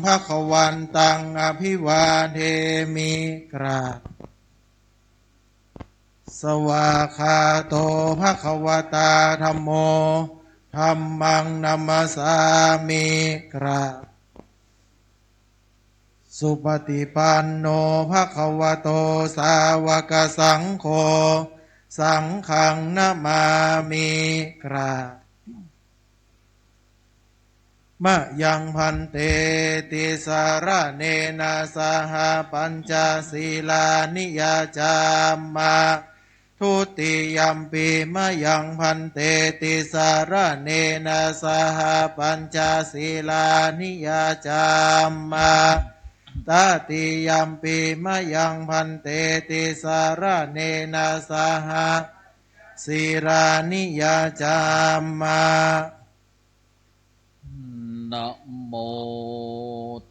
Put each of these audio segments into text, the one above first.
ภคะวันตังอภิวาเทมิกราบสวากขาโตภควตาธัมโมธัมมังนัมสสามิกราบสุปฏิปันโนภควโตสาวกสังโฆสังฆังนะมามิกราบมะยังพันเตติสารเนนะสหปัญจศีลานิยาจามมาทุติยัมปิมะยังพันเตติสารเนนะสหปัญจศีลานิยาจามมาตติยัมปิมะยังพันเตติสารเนนะสหศีลานิยาจามมานะโม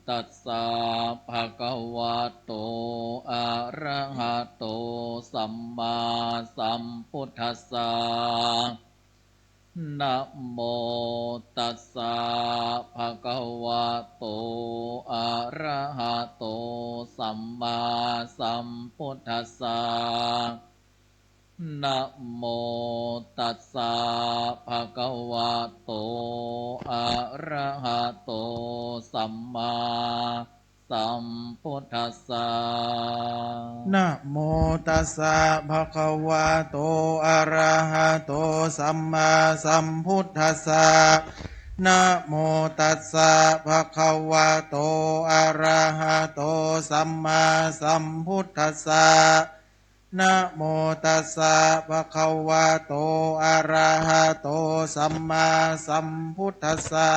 ตัสสะภะคะวะโตอะระหะโตสัมมาสัมพุทธัสสะนะโมตัสสะภะคะวะโตอะระหะโตสัมมาสัมพุทธัสสะนะโมตัสสะภะคะวะโตอะระหะโตสัมมาสัมพุทธัสสะนะโมตัสสะภะคะวะโตอะระหะโตสัมมาสัมพุทธัสสะนะโมตัสสะภะคะวะโตอะระหะโตสัมมาสัมพุทธัสสะนะโมตัสสะภะคะวะโตอะระหะโตสัมมาสัมพุทธัสสะ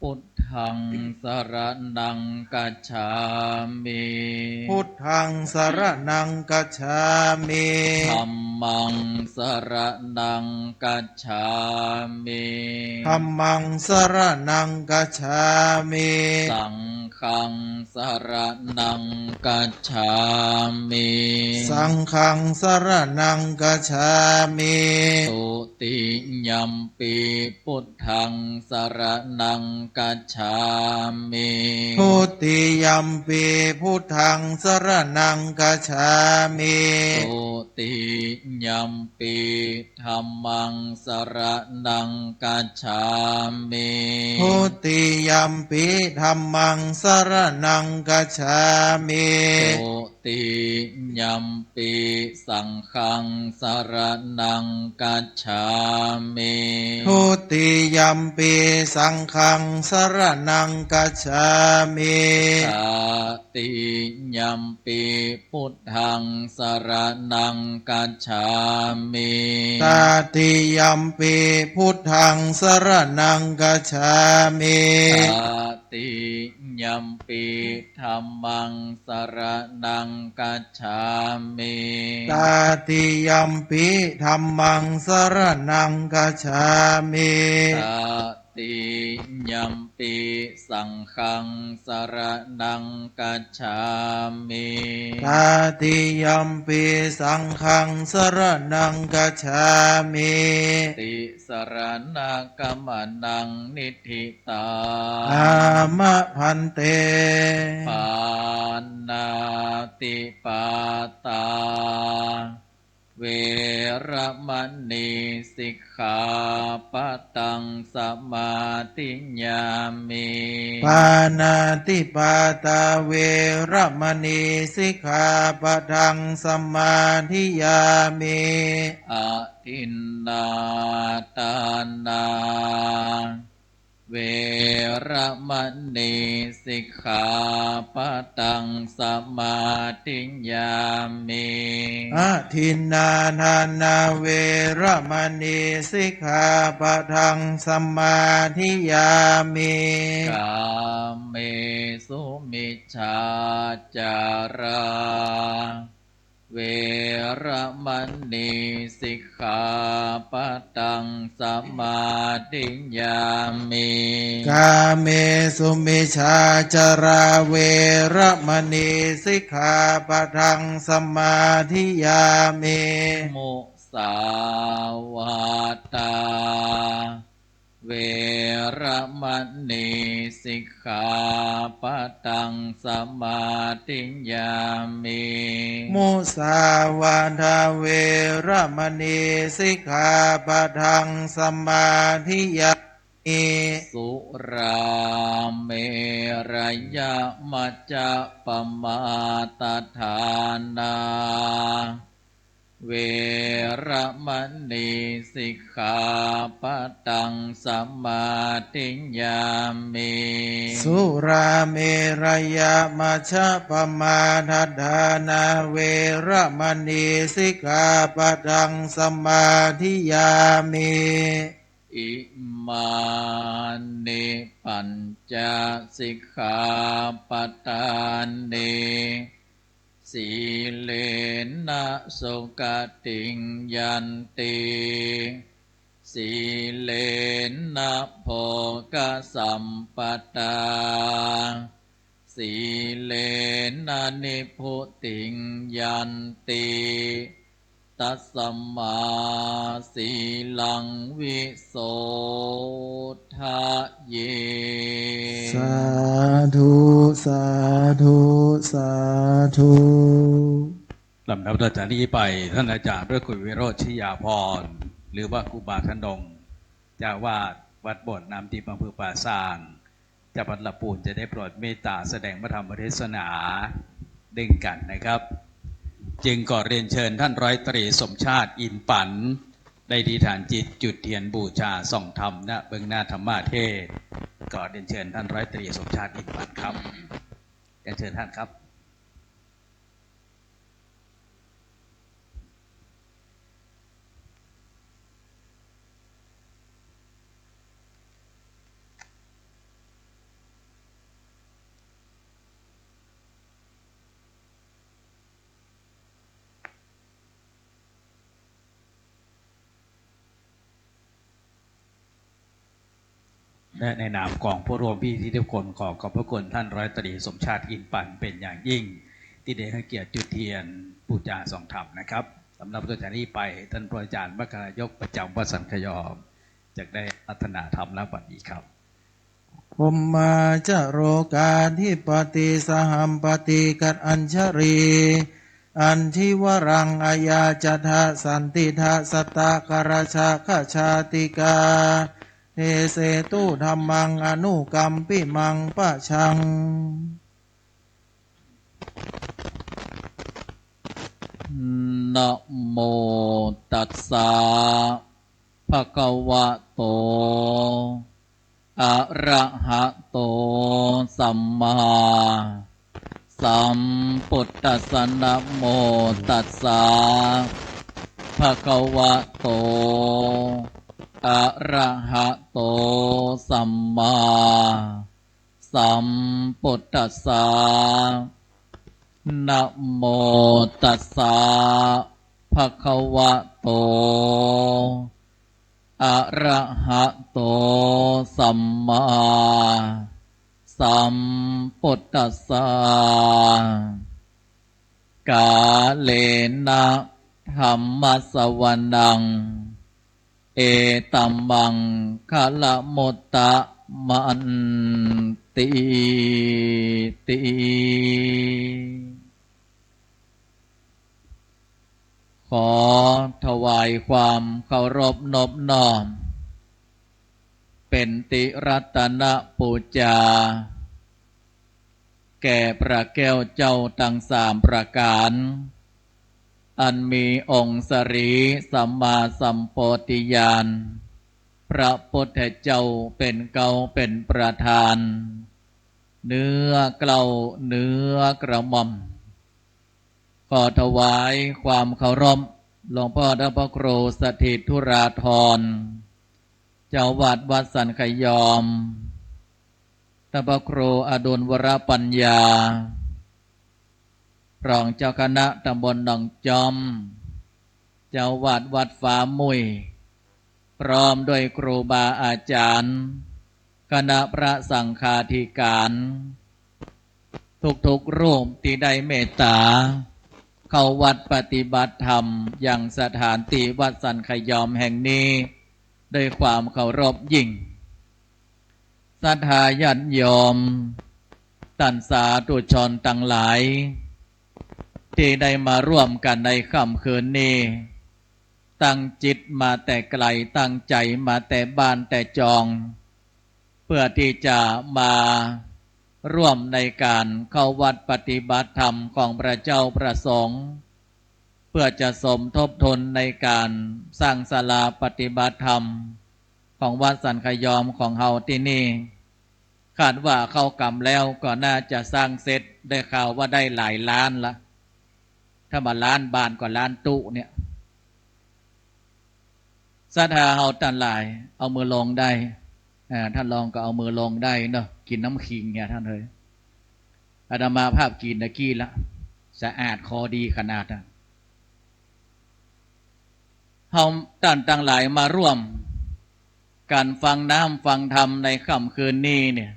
พุทธังสรณังกัจฉามิพุทธังสรณังกัจฉามิธัมมังสรณังกัจฉามิธัมมังสรณังกัจฉามิสังฆังสรณังกัจฉามิสังฆังสรณังกัจฉามิตุติยัมปิพุทธังสรณังกัจฉามิทุติยัมปิพุทธังสรณังกัจฉามิตุติยัมปิธัมมังสรณังกัจฉามิทุติยัมปิธัมมังสรณังกัจฉามิตุติยัมปิสังฆังสรณังกัจฉามิทุติยัมปิสังฆังสรณังกัจฉามิตติยัมปิพุทธังสรณังกัจฉามิตาติยัมปิพุทธังสรณังกัจฉามิตติยัมปิธัมมังสรณังกัจฉามิตาติยัมปิธัมมังสรณังกัจฉามิตติยัมปิสังฆังสรณังกัจฉามิตาติยัมปิสังฆังสรณังกัจฉามิติสรณะกัมมนังนิธิตาอามะพันเตปานาติปาตาเวรมณีสิกขาปะตังสมาธิญามิปานาติปาตาเวรมณีสิกขาปะทังสมาธิยามิอะทินนาตานาเวรมณีสิกขาปะตังสมาธิญามิอะทินนาทานาเวรมณีสิกขาปะทังสมาธิยามิกาเมสุมิจฉาจาราเวรมณีสิกขาปะตังสมาธิญามิกาเมสุมิชาจาราเวรมณีสิกขาปะทังสมาธิยามิมุสาวาตา เวระมณีสิกขาปะทังสมาธิยามิมุสาวาทาเวระมณีสิกขาปะทังสมาธิยามิสุราเมรยะมัจจปมาตฐานาเวระมณีสิกขาปะทังสมาธิยามิสุราเมรยะมัชฌะปมาทฐานาเวระมณีสิกขาปะทังสมาธิยามิอิมานิปัญจสิกขาปทานเนสีเลนะสุขติงยันติสีเลนะโภคสัมปตาสีเลนะนิพุติงยันติตัสสมาสีลังวิโสทะเยสาธุสาธุสาธุลำดับต่อจากนี้ไปท่านอาจารย์พระคุณวิโรจน์ชิยาภรณ์หรือว่าครูบาขนงเจ้าวาดวัดโบสถ์น้ำทิพย์อำเภอป่าซางจังหวัดลำพูนจะได้โปรดเมตตาแสดงพระธรรมเทศนาดึงกันนะครับจึงขอเรียนเชิญท่านร้อยตรีสมชาติอินปันได้ดีฐานจิตจุดเทียนบูชาส่องธรรมณเบื้องหน้าธรรมเทศขอเรียนเชิญท่านร้อยตรีสมชาติอินปันครับเรียนเชิญท่านครับและในนามของผู้ร่วมพิธีทุกคนขอขอบพระคุณท่านร้อยตรีสมชาติอินปันเป็นอย่างยิ่งที่ได้ให้เกียรติจุดเทียนบูชาส่องธรรมนะครับสำหรับตัวจากนี้ไปท่านพระอาจารย์มคณายกประจำวัดสันขยอมจะได้อัฒนาธรรมและบัดนี้ครับพมมาจโรกาธิปติสหัมปติกัตอัญชรีอันทิวรังอายาจทะสันติทะสตากราชาขชาติกาเทเสตุธรรมังอนุกัมปิมังปะชังนะโมตัสสะภะคะวะโตอะระหะโตสัมมาสัมพุทธัสสะนะโมตัสสะภะคะวะโตอะระหะโตสัมมาสัมพุทธัสสะนะโมตัสสะภะคะวะโตอะระหะโตสัมมาสัมพุทธัสสะกาเลนะธัมมสวนังเอตัมมังคะละมุตตะมันติติขอถวายความเคารพนอบน้อมเป็นติรัตนปูจาแก่พระแก้วเจ้าทั้งสามประการอันมีองค์สรีสัมมาสัมโพธิญาณพระพุทธเจ้าเป็นเก่าเป็นประธานเนื้อเกล้าเนื้อกระหม่อมขอถวายความเคารพหลวงพ่อพระครูสถิตธุราธรเจ้าวาดวัดสันขยอมพระครูอดุลวรปัญญารองเจ้าคณะตำบลหนองจอมเจ้าวาดวัดฟ้ามุยพร้อมด้วยครูบาอาจารย์คณะพระสังฆาธิการทุกๆรูปที่ได้เมตตาเข้าวัดปฏิบัติธรรมอย่างสถานที่วัดสันขยอมแห่งนี้ด้วยความเคารพยิ่ง ศรัทธาญาติโยมท่านสาธุชนทั้งหลายที่ได้มาร่วมกันในค่ำคืนนี้ตั้งจิตมาแต่ไกลตั้งใจมาแต่บ้านแต่จองเพื่อที่จะมาร่วมในการเข้าวัดปฏิบัติธรรมของพระเจ้าประสงค์เพื่อจะสมทบทุนในการสร้างศาลาปฏิบัติธรรมของวัดสันขยอมของเฮาที่นี่คาดว่าเข้ากรรมแล้วก็น่าจะสร้างเสร็จได้ข่าวว่าได้หลายล้านละถ้ามาล้านบานกว่าล้านตุเนี่ยศรัทธาเฮาท่านหลายเอามือลงได้ท่านลองก็เอามือลงได้เนาะกินน้ำขิงเนี่ยท่านเลยอาตมาภาพกินตะกี้ละสะอาดคอดีขนาดนั้นเฮาท่านต่างหลายมาร่วมการฟังน้ำฟังธรรมในค่ำคืนนี้เนี่ย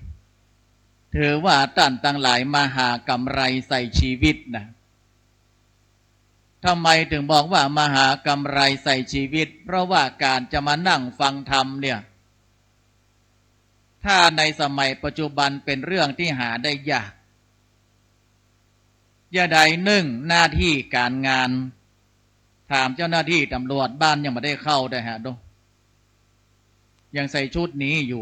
ถือว่าท่านต่างหลายมาหากำไรใส่ชีวิตนะทำไมถึงบอกว่ามาหากำไรใส่ชีวิตเพราะว่าการจะมานั่งฟังธรรมเนี่ยถ้าในสมัยปัจจุบันเป็นเรื่องที่หาได้ยากอย่าใดหนึ่งหน้าที่การงานถามเจ้าหน้าที่ตำรวจบ้านยังไม่ได้เข้าได้ฮะดูยังใส่ชุดนี้อยู่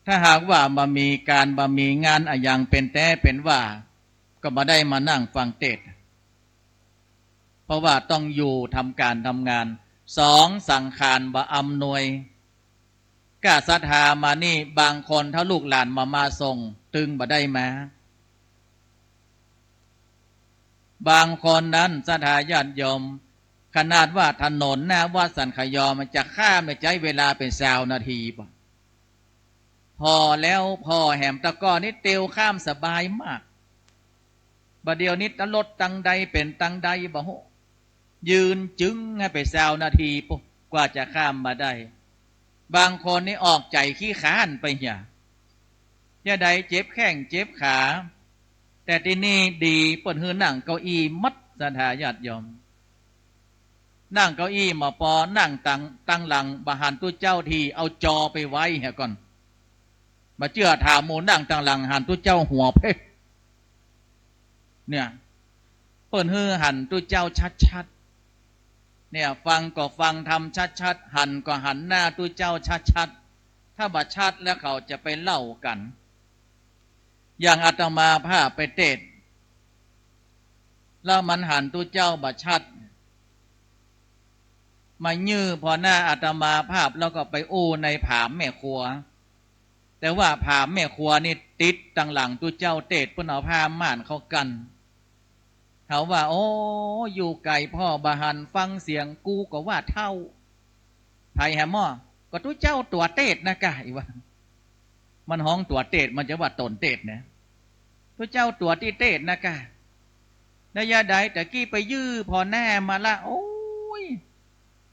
ถ้าหากว่ามามีการมามีงานอย่างเป็นแต่เป็นว่าก็มาได้มานั่งฟังเทศน์เพราะว่าต้องอยู่ทำการทำงานสองสังขารบ่อำนวยกาศรัทธามานี่บางคนถ้าลูกหลานมาส่งตึงบ่ได้มาบางคนนั้นศรัทธาญาติโยมขนาดว่าถนนนะว่าสันขยอมันจะข้ามใช้เวลาเป็น20 นาทีป่ะพอแล้วพอแหมตะก้อนี่เตียวข้ามสบายมากบัดเดียวนี้ตลดตังใดเป็นตังใดบ่โหยืนจึงให้ไป20 นาทีปุ๊บกว่าจะข้ามมาได้บางคนนี่ออกใจขี้ค้านไปเนี่ยย่าใดเจ็บแข้งเจ็บขาแต่ที่นี่ดีเปิดหือนั่งเก้าอี้มัดศรัทธาญาติโยมนั่งเก้าอี้มาปอนั่งตั้งหลังบาหันตู้เจ้าทีเอาจอไปไว้เหี้ยก่อนมาเชื่อถามหมูนั่งตั้งหลังหันตู้เจ้าหัวเพ่เนี่ยเปิดหือหันตู้เจ้าชัดๆเนี่ยฟังก็ฟังทำชัดๆหันก็หันหน้าตู้เจ้าชัดๆถ้าบัดชัดแล้วเขาจะไปเล่ากันอย่างอาตมาภาพไปเทศแล้วมันหันตู้เจ้าบัดชัดมายื้อพอหน้าอาตมาภาพแล้วก็ไปอู้ในผามแม่ครัวแต่ว่าผามแม่ครัวนี่ติดตั้งหลังตู้เจ้าเทศเพิ่นเอาผ้าม่านเขากันเขาว่าโอ้อยู่ไก่พ่อบาหันฟังเสียงกูก็ว่าเท่าไผแฮมอก็ตู้เจ้าตัวเทศนะกะอีว่ามันห้องตัวเทศมันจะว่าตนเทศนะตู้เจ้าตัวที่เทศนะกะนายาใดแต่กี้ไปยื้อพอแน่มาละโอ้ย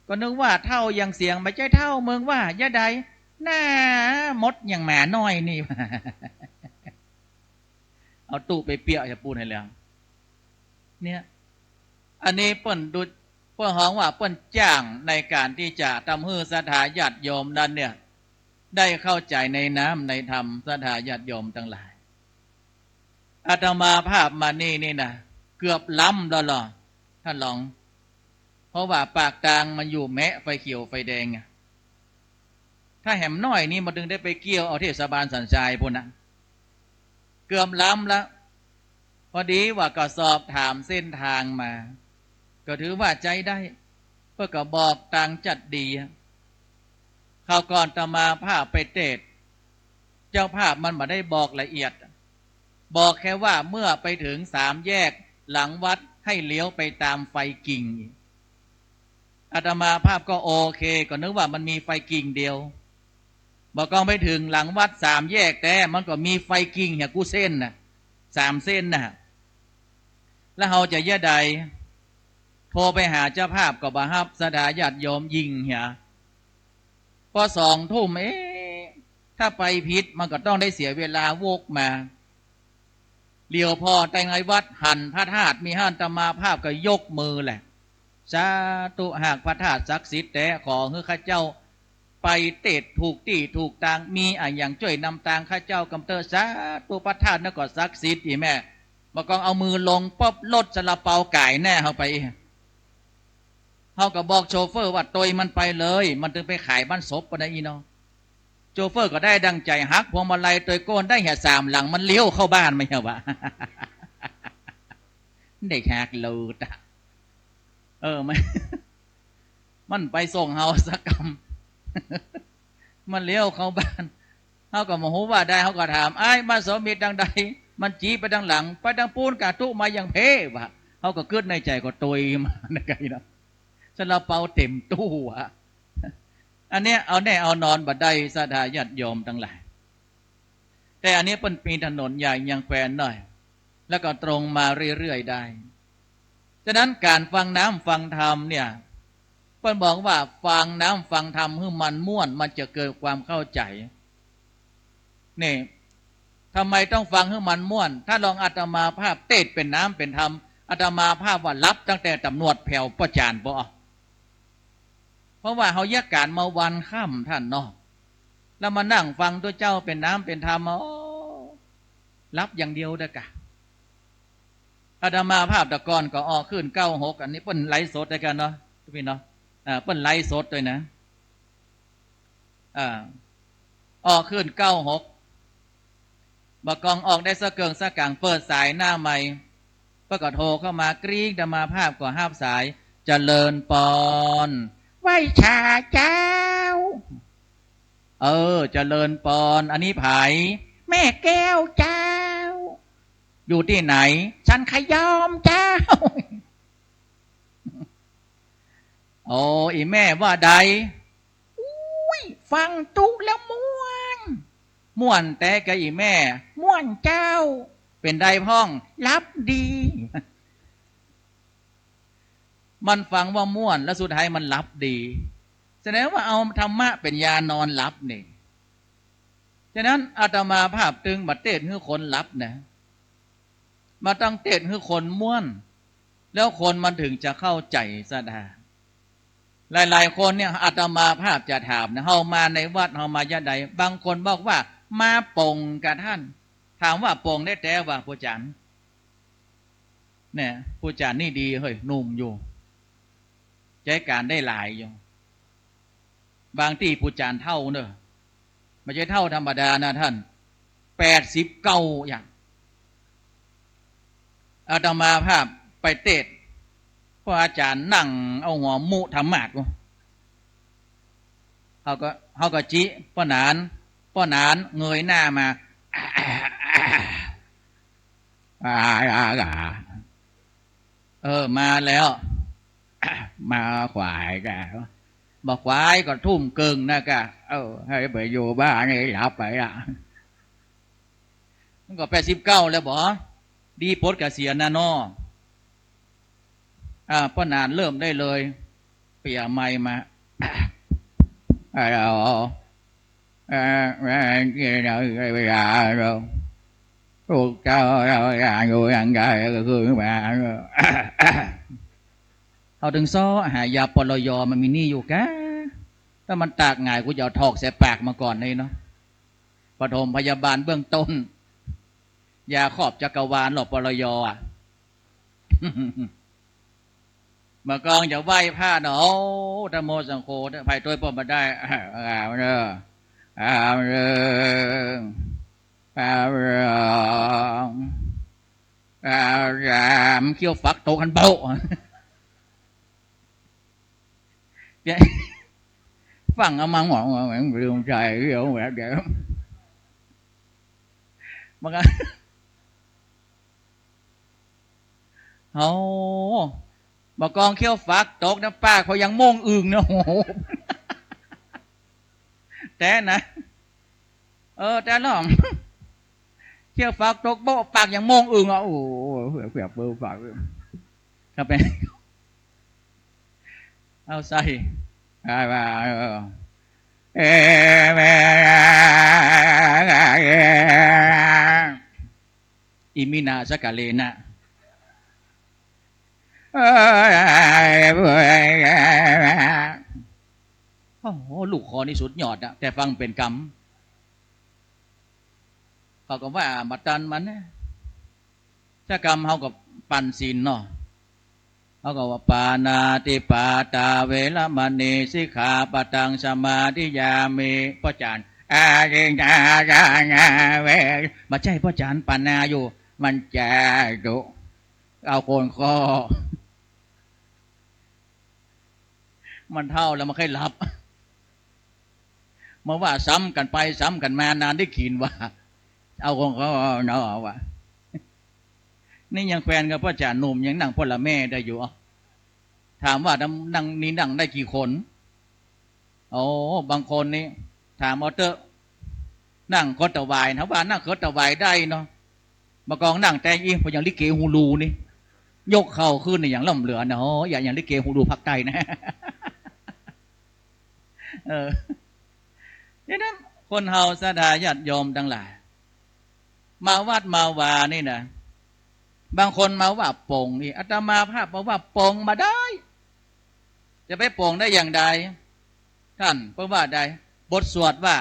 ก็นึกว่าเท่าอย่างเสียงไม่ใช่เท่าเมืองว่ายาใดหน้ามดอย่างหมาน้อยนี่ เอาตู้ไปเปียกจะปูนให้แล้วเนี่ยอันนี้เปิ้นดูเปิ้นห้องว่าเปิ้นจ้างในการที่จะทำให้ศรัทธาญาติโยมนั้นเนี่ยได้เข้าใจในน้ำในธรรมศรัทธาญาติโยมทั้งหลายอาตมาภาพมานี่นะเกือบล้ำแล้วหรอท่านลองเพราะว่าปากกลางมันอยู่แมะไฟเขียวไฟแดงถ้าแหมน้อยนี่มาดึงได้ไปเกี่ยวเอาเทศบาลสันทรายพุ่นนะเกือบล้ำแล้วพอดีว่าก็สอบถามเส้นทางมาก็ถือว่าใจได้เพื่อก็บอกต่างจัดดีเขาก่อนตมาภาพไปเทศเจ้าภาพมันมาได้บอกละเอียดบอกแค่ว่าเมื่อไปถึง3 แยกหลังวัดให้เลี้ยวไปตามไฟกิ่งอาตมาภาพก็โอเคก็นึกว่ามันมีไฟกิ่งเดียวบอกก็ไปถึงหลังวัด3 แยกแต่มันก็มีไฟกิ่งเนี่ยกูเส้นนะ3 เส้นนะแล้วเราจะแย่ใดโทรไปหาเจ้าภาพก็บ่ฮับศรัทธาญาติโยมยิงเหี่ยพอ2 ทุ่มถ้าไปผิดมันก็ต้องได้เสียเวลาวกมาเลี้ยวพอแต่งไงวัดหันพระธาตุมีห้านตมาภาพก็ยกมือแหละสาธุหากพระธาตุศักดิ์สิทธิ์แต่ขอให้ข้าเจ้า ไปเตดถูกที่ถูกตางมีอย่างช่วยนำทางข้าเจ้ากำเตอร์ซาตัวพระธาตุนั่นก็ศักดิ์สิทธิ์อีแม่มากองเอามือลงป๊อบลดซาลาเปาไก่แน่เข้าไปเขาก็บอกโชเฟอร์ว่าตัวมันไปเลยมันถึงไปขายบ้านศพปะนะอีน้องโชเฟอร์ก็ได้ดังใจฮักพวงมาลัยตัวโกนได้แห่สามหลังมันเลี้ยวเข้าบ้านไม่ใช่วะเด็กฮักลูดมันไปส่งเฮาสักกรรมมันเลี้ยวเข้าบ้านเขาก็โมโหว่าได้เขาก็ถามไอ้มาสมิตดังใดมันจีไปดังหลังไปดังปูนกาตุมาอย่างเพวะเขาก็เกิดในใจก็ตุยมาในไงนะซาลาเปาเต็มตู้อะอันเนี้ยเอาแน่เอานอนบัดได้สดาญาติโยมทั้งหลายแต่อันนี้เป็นปีถนนใหญ่ยังแฝงหน่อยแล้วก็ตรงมาเรื่อยๆได้ฉะนั้นการฟังน้ำฟังธรรมเนี่ยเพิ่นบอกว่าฟังน้ำฟังธรรมให้มันม่วนมันจะเกิดความเข้าใจนี่ทำไมต้องฟังให้มันม่วนถ้าลองอาตมาภาพเตศเป็นน้ำเป็นธรรมอาตมาภาพว่ารับตั้งแต่ตำนวดแผ่วประจานบ่เพราะว่าเขาแยกการมาวันค่ำท่านเนาะแล้วมานั่งฟังตัวเจ้าเป็นน้ำเป็นธรรมรับอย่างเดียวเด้อกะอาตมาภาพตะกอนก็ออกขึ้น96อันนี้เปิ้นไลฟ์สดด้วยกันเนาะพี่เนาะเปิ้นไลฟ์สดด้วยนะออกขึ้น96บกองออกได้สักเกิงสักกลางเปิดสายหน้าใหม่ก็โทรเข้ามากรี๊ดมาภาพก็ห้าบสายเจริญปอนไหวชาเจ้าเจริญปอนอันนี้ไผแม่แก้วเจ้าอยู่ที่ไหนฉันขยอมเจ้าโอ้อีแม่ว่าใดอุ้ยฟังตุแล้วม่วนแต่กะอีแม่ม่วนเจ้าเป็นได้พ้องรับดีมันฟังว่าม่วนแล้วสุดท้ายมันรับดีแสดงว่าเอาธรรมะเป็นยานอนรับนี่ฉะนั้นอาตมาภาพตึงมาเทศให้คนรับนะมาตั้งเทศให้คนม่วนแล้วคนมันถึงจะเข้าใจซะได้หลายๆคนเนี่ยอาตมาภาพจะถามนะเฮามาในวัดเฮามายะใดบางคนบอกว่ามาปงกับท่านถามว่าปงได้แต่ว่าผู้จันเนี่ยผู้จันนี่ดีเฮ้ยหนุ่มอยู่ใจการได้หลายอยู่บางที่ผู้จันเท่าเนอะไม่ใช่เท่าธรรมดานะท่าน89อย่างอาตมาภาพไปเทศพระอาจารย์นั่งเอาหัวมุธรรมะกูเขาก็จิป้อนานเงยหน้ามามาแล้วมาขวายกะบอกขวายก็ทุ่มเกิงนะกะให้ไปอยู่บ้านนี่หลับไปมันก็89แล้วบ่ดีปลดเกษียณนะน้อป้อนานเริ่มได้เลยเปียไม้มาเราเวลาเราพวกเจ้าเราอยู่อย่างไรก็คือมาเอาถึงซ้อหายาปลยมันมีนี่อยู่แกถ้ามันตากง่ายกูจะเอาถอกเสียปากมาก่อนเลยเนาะปฐมพยาบาลเบื้องต้นยาครอบจักรวาลหลบปลยมากองจะไหว้ผ้าเนาะธโมสังโฆไผ่ตัวปอมมาได้เนอะเขี้ยวฝักโตกันเบาฟังเอามาหวังเหมือนเรื่องใจเรื่องแบบเดี๋ยวมันก็บอกกองเขี้ยวฝักตกนะป้าเขายังโม่งอึ่งนะโอ้โหแต่นะแต่ล่องเขี้ยวฝักตกโบปากยังโม่งอึ่งอ่ะโอ้เผื่อเบื่อฝากครับเป็นเอาใส่มาอิมินาสกาเลนะ โอ้โหลูกคอนี่สุดยอดอะแต่ฟังเป็นกรรมเขาก็ว่าบัตันมันเนี่ยถ้ากรรมเขากับปั่นศีลเนาะเขาก็ว่าปานาติปาตาเวรมณีสิกขาปตังสมาธิยามิพ่อจานอาเรงาเวมาใช่พ่อจานปานาอยู่มันจะดุเอาโกนคอมันเท่าแล้วมันค่อยรับมาว่าซ้ำกันไปซ้ำกันมานานได้ขีนว่าเอาของเขาเนาะว่ะนี่ยังแฟนกับพ่อจ่าหนุ่มยังนั่งพ่อละแม่ได้อยู่ถามว่านั่งนี่นั่งได้กี่คนโอ้บางคนนี่ถามเอาเตอนั่งคดตะวายนะว่านั่งคดตะวายได้เนาะมากองนั่งแต่ยิ่งพออย่างลิเกฮูลูนี่ยกเข่าขึ้นในอย่างล่ำเหลือเนาะอย่างลิเกฮูลูภาคใต้นะดังนั้นคนเฮาศรัทธาญาติโยมทั้งหลายมาวัดมาวานี่นะบางคนมาว่าโป่งนี่อาตมาภาพมาว่าโป่งมาได้จะไปโป่งได้อย่างใดท่านเพราะว่าใดบทสวดว่า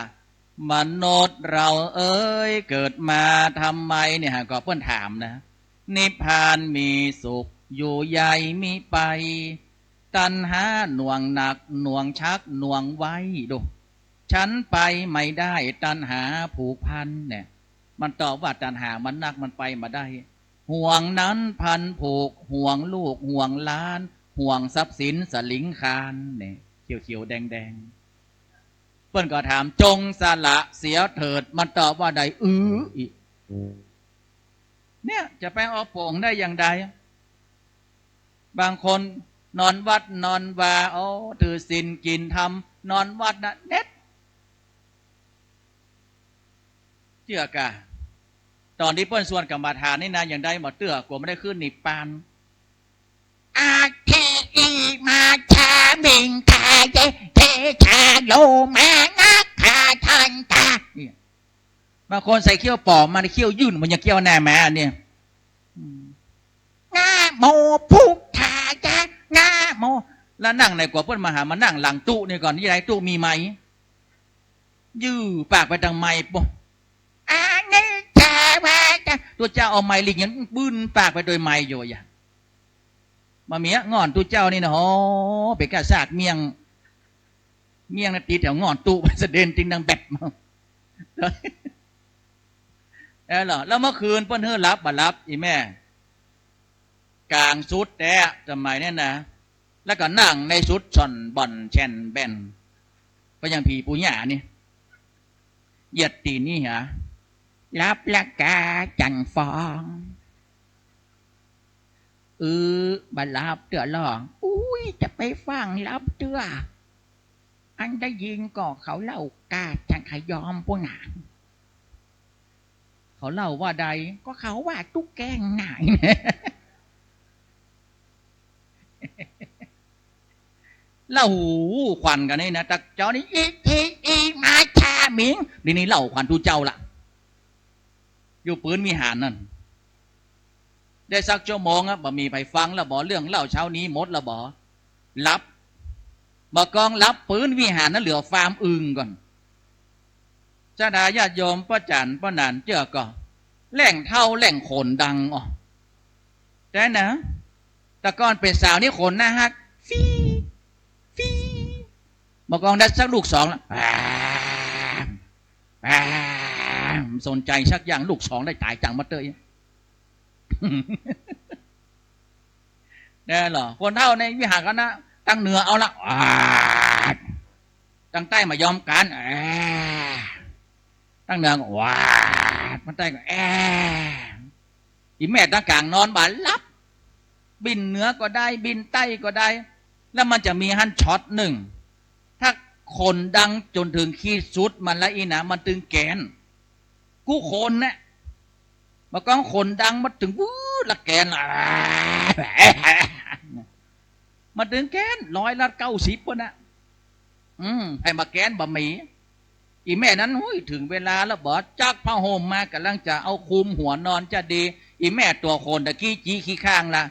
มนุษย์เราเอ้ยเกิดมาทำไมเนี่ยก็เพื่อนถามนะนิพพานมีสุขอยู่ใหญ่มีไปตัณหาหน่วงหนักหน่วงชักหน่วงไว้ดูฉันไปไม่ได้ตัณหาผูกพันเนี่ยมันตอบว่าตัณหามันนักมันไปมาได้ห่วงนั้นพันผูกห่วงลูกห่วงล้านห่วงทรัพย์สินสลิงคานเนี่ยเขียวๆแดงๆเปิ้นก็ถามจงสละเสียเถิดมันตอบว่าใดอีเนี่ยจะไปเอาโป่งได้อย่างใดบางคนนอนวัดนอนวาโอ้ถือศีลกินธรรมนอนวัดนะเน็ตเชื่อกะตอนที่เปิ้นส่วนกรรมฐานนี่นะอย่างใดหมดเตื้อกลัวไม่ได้ขึ้นนิพพานอาเทอีมาชามิงคาเยเทชาโลมานักขาทันตาบางคนใส่เขี้ยวปอมมาในเขี้ยวยื่นมันยังเขี้ยวแน่แม่เนี่ยนาโมพุทธายะนาโมแล้วนั่งในกว่าเพื่อนมาหามานั่งหลังตู้นี่ก่อนนี่ไรตู้มีไหมยื้อปากไปทางไม้ปะอันนี้จะว่าจะตัวเจ้าเอาไม้ลิงยันบื้นปากไปโดยไม้อยู่อย่างมาเมียงอนตัวเจ้านี่นะโอ้เป็นกาซาดเมียงนาตีแถวงอนตู้ไปเสด็จจริงดังแบบมั้งแล้วเมื่อคืนเพิ่นเฮือรับบัรับอีแม่กลางสุดแต่สมัยนี้นะแล้วก็นั่งในสุดช่อนบ่อนแช่นแบนก็ยังผีปูหย่านี่เหยียดตีนี่ฮะรับละกาจันฟองบัรับเตือหลองอุ้ยจะไปฟังรับเตืออันได้ยินก็เขาเล่ากาจันขยอมพวกหนางเขาเล่าว่าใดก็เขาว่าตุ๊กแกงหนายเล่าขวัญกันนี่นะแต่เจ้านี่อีมาชาหมิงนี่เล่าขวัญทูเจ้าละอยู่ปืนมีหานนั่นได้สักชั่วโมงอ่ะบ่มีไปฟังแล้วบ่เรื่องเล่าเช้านี้หมดแล้วบ่รับบ่กองรับปืนวิหารนั้นเหลือฟาร์มอึงก่อนเจ้าดาญาติโยมป้าจันป้านานเจ้าก็แหล่งเท่าแหล่งขนดังอ๋อแต่นะแต่ก่อนเป็นสาวนี่ขนนะฮักฟีมากองได้สักลูกสองแล้วสนใจสักอย่างลูกสองได้ตายจังมาเตยเนี่ยเหรอคนเท่าในวิหารกันนะตั้งเหนือเอาละตั้งใต้มายอมกันตั้งเหนือก็ว้ามันใต้ก็อีแม่ตั้งกลางนอนบานลับบินเหนือก็ได้บินใต้ก็ได้แล้วมันจะมีฮันช็อตหนึ่งถ้าคนดังจนถึงขีดสุดมันละอีนะมันตึงแกนกู้คนนะมาก้องคนดังมาถึงวู้ละแกนมาถึงแกน190ปุ่นนะให้มาแกนบะหมี่อีแม่นั้นถึงเวลาแล้วบอกจักผ้าห่มมากำลังจะเอาคุมหัวนอนจะดีอีแม่ตัวคนตะกี้จี้ขี้ข้างละ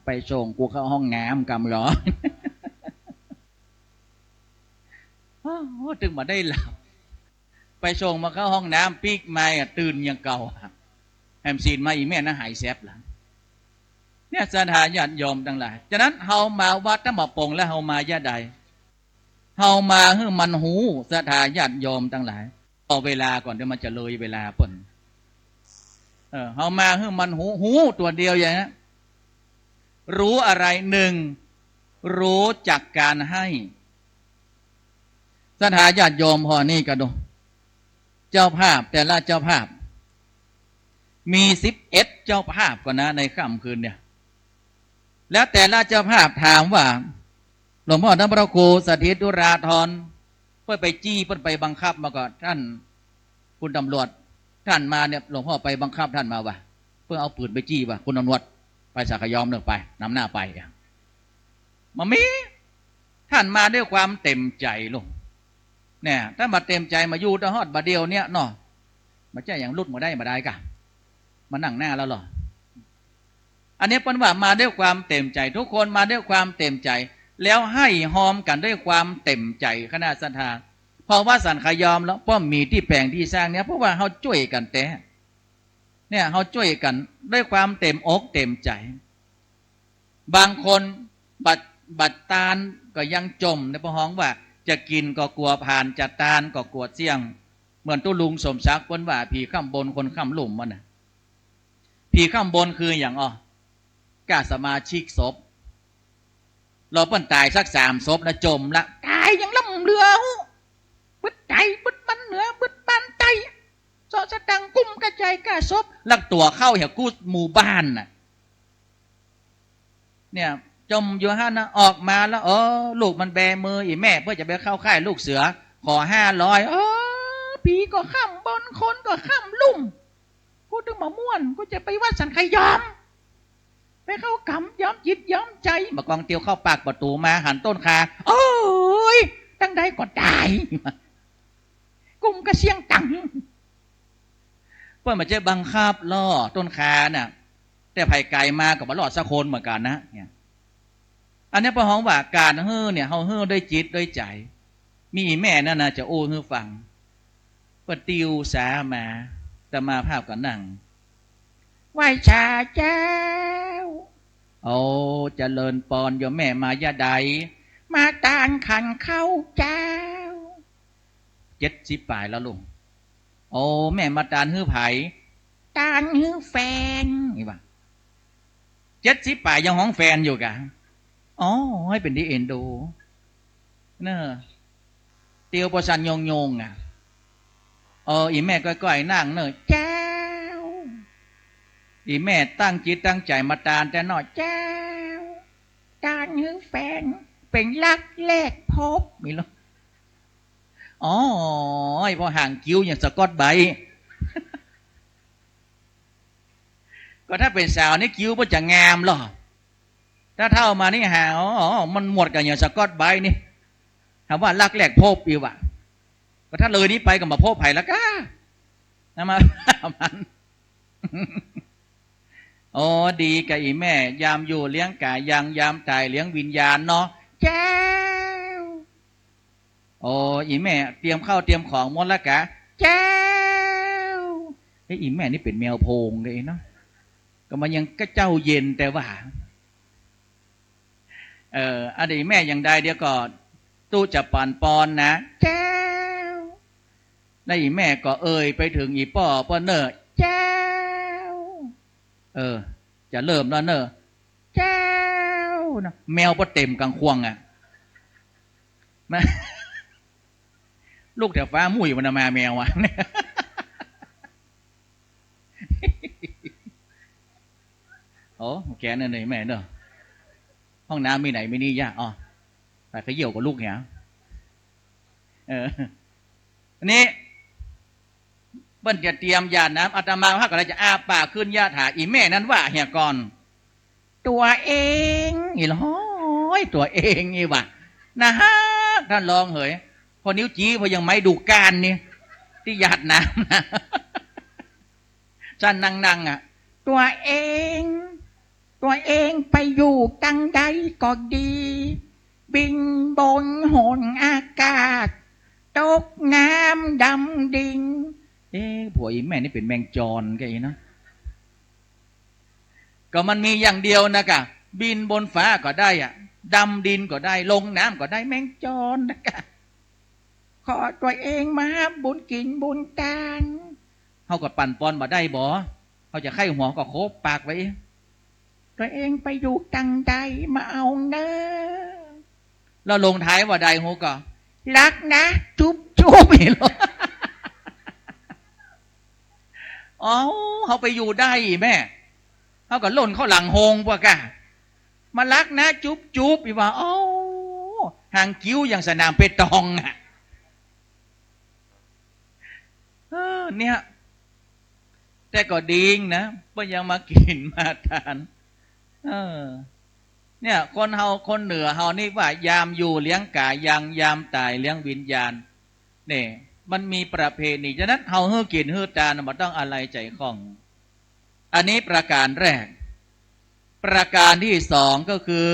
ไปส่งกูเข้าห้องน้ำกำหรอ อ้าวถึงมาได้หลับไปส่งมาเข้าห้องน้ำปีกไม้ตื่นอย่างเก่าแฮมซีนมาอีแม่น่าหายแซบละเนี่ยสถานญาติโยมทั้งหลายฉะนั้นเฮามาวัดถ้ามาปงแล้วเฮามาญาใดเฮามาให้มันหูสถานญาติโยมทั้งหลายเอาเวลาก่อนเดี๋ยวมันจะเลยเวลาป่นเฮามาให้มันหูตัวเดียวอย่างนี้รู้อะไรหนึ่งรู้จักการให้สถานญาติโยมพอนี่ก็ดูเจ้าภาพแต่ละเจ้าภาพมี11เจ้าภาพก่อนนะในค่ำคืนเนี่ยแล้วแต่ละเจ้าภาพถามว่าหลวงพ่อท่านพระครูสถิตดุราธรเพื่อไปจี้เพื่อไปบังคับมาก่อนท่านคุณตำรวจท่านมาเนี่ยหลวงพ่อไปบังคับท่านมาว่ะเพื่อเอาปืนไปจี้ว่ะคุณตำรวจไปสักยอมเดินไปนำหน้าไปมามีท่านมาด้วยความเต็มใจลูกเนี่ยถ้ามาเต็มใจมาอยู่ตะฮอดบาเดียวเนี่ยเนาะมาแจ้อย่างลุดมาได้กะมานั่งหน้าแล้วหรออันนี้เป็นว่ามาด้วยความเต็มใจทุกคนมาด้วยความเต็มใจแล้วให้หอมกันด้วยความเต็มใจคณะศรัทธาเพราะว่าสันขยอมแล้วป้อมมีที่แปลงที่สร้างเนี่ยเพราะว่าเขาช่วยกันแต่เนี่ยเขาช่วยกันด้วยความเต็มอกเต็มใจบางคนบัดตาลก็ยังจมในพระห้องว่าจะกินก็กลัวผ่านจะตาลก็กลัวเสี่ยงเหมือนตู้ลุงสมศักดิ์คนว่าผีข้ามบนคนข้ามลุ่มมันน่ะผีข้ามบนคืออย่างกาสมาชิกศพเราเปิ้นตายสัก3 ศพนะจมละตายยังล่ำเรือบึดใจบึดปันเหนือบึดปันใจสอสตังกุ้มกระจายกาศพลักตัวเข้าเหี่ยกู้หมู่บ้านน่ะเนี่ยจมอยู่ห้านะออกมาแล้วลูกมันแบมืออีแม่เพื่อจะไปเข้าค่ายลูกเสือขอ500ผีก็ข้ามบนคนก็ข้ามลุ่มกูถึงมาม่วนกูจะไปวัดสันขยอมไปเข้ากำย้อมจิตย้อมใจมากองเตียวเข้าปากประตูมาหันต้นคาโอ้ยตั้งใดก็ได้กุ้มกระเสียงตังเพื่อมาเจอบังคับล่อต้นคาน่ะแต่ไผ่ไก่มากับมาหลอดสะโคนเหมือนกันนะเนี่ยอันนี้พระห้องว่าการเฮ้อเนี่ยเฮาเฮ้อด้วยจิตด้วยใจมีแม่นั่นนะจะโอ้เฮ้อฟังปะติวสามาแต่มาภาพกันนั่งไหว้ชาเจ้าเจริญปอนโยมแม่มายาใดมาตานขันเข้าเจ้า70 ปลายแล้วลุงแม่มาตานฮื้อไผ่ตานฮื้อแฟนนี่ว่า70 ปลายยังห้องแฟนอยู่กะให้เป็นที่เอ็นดูเนอะเตียวประสันยงอ่ะอีแม่ก้อยๆนั่งเนอะเจ้าอีแม่ตั้งจิตตั้งใจมาตานแต่น้อยเจ้าตานฮื้อแฟนเป็นรักแรกพบมีหรอพอห่างคิ้วอย่างสะกอตใบ ก็ถ้าเป็นสาวนี่คิ้วมันจะงามหรอถ้าเท่ามานี่หามันหมดกันอย่างสะกอตใบนี่ถามว่ารักแรกพบอีกว่ะก็ถ้าเลยนี้ไปก็มาพบไผ่แล้วก็นะมามันดีกับอีแม่ยามอยู่เลี้ยงกายยังยามตายเลี้ยงวิญญาณเนาะเจ้าอีแม่เตรียมข้าวเตรียมของหมดแล้วกะเจ้าอีแม่นี่เป็นแมวโพงเลยเนาะก็มันยังก็เจ้าเย็นแต่ว่าอดีแม่อย่างใดเดี๋ยวก็ตู้จะปั่นปอนนะเจ้าแล้วอีแม่ก็ไปถึงอีป้อเนอเจ้าจะเริ่มแล้วเนอะเจ้านะแมวก็เต็มกลางควงอ่ะลูกแถวฟ้ามุ่ยมันมาแมวอ่ะแกนั่นเลยแม่เนอะห้องน้ำมีไหนไม่นี่ยากไปขยี้กับลูกเนี่ยอันนี้เบิ้ลจะเตรียมยาน้ำอาตมาว่าก็เลยจะอาปากขึ้นยาถาอีแม่นั้นว่าเฮียก่อนตัวเองอีหรอตัวเองนี่ว่ะนะฮะท่านลองเหยพอนิ้วจี้พอยังไม่ดูการนี่ที่หยาดน้ำนะท่านนั่งอ่ะตัวเองไปอยู่ตั้งใดก็ดีบินบนหนอากาศ ตกน้ำดำดิ่งผัวอีแม่นี่เป็นแมงจรแกอีนะก็มันมีอย่างเดียวนะกะบินบนฟ้าก็ได้อะดำดินก็ได้ลงน้ำก็ได้แมงจรนะกะขอตัวเองมาบุญกินบุญตานเขาก็ปั่นปอนมาได้บ่เขาจะไข้หัวก็โคบปากไว้ตัวเองไปอยู่ตังใดมาเอาเนอะเราลงท้ายว่าใดหูก็รักนะจุ๊บจุ๊บอีหรออ๋อเขาไปอยู่ได้แม่เขาก็ล่นเข้าหลังโฮงพวกกะมารักนะจุ๊บจุ๊บอีว่าอ๋อห่างกิ้วอย่างสนามเปตองอ่ะเนี่ยแต่ก็ดีงนะเพื่อยังมากินมาทานเนี่ยคนเหนือเฮานี่ว่ายามอยู่เลี้ยงกายยามตายเลี้ยงวิญญาณเนี่ยมันมีประเพณีฉะนั้นเฮาฮื้อกินฮื้อตานมันต้องอะไรใจคล่องอันนี้ประการแรกประการที่สองก็คือ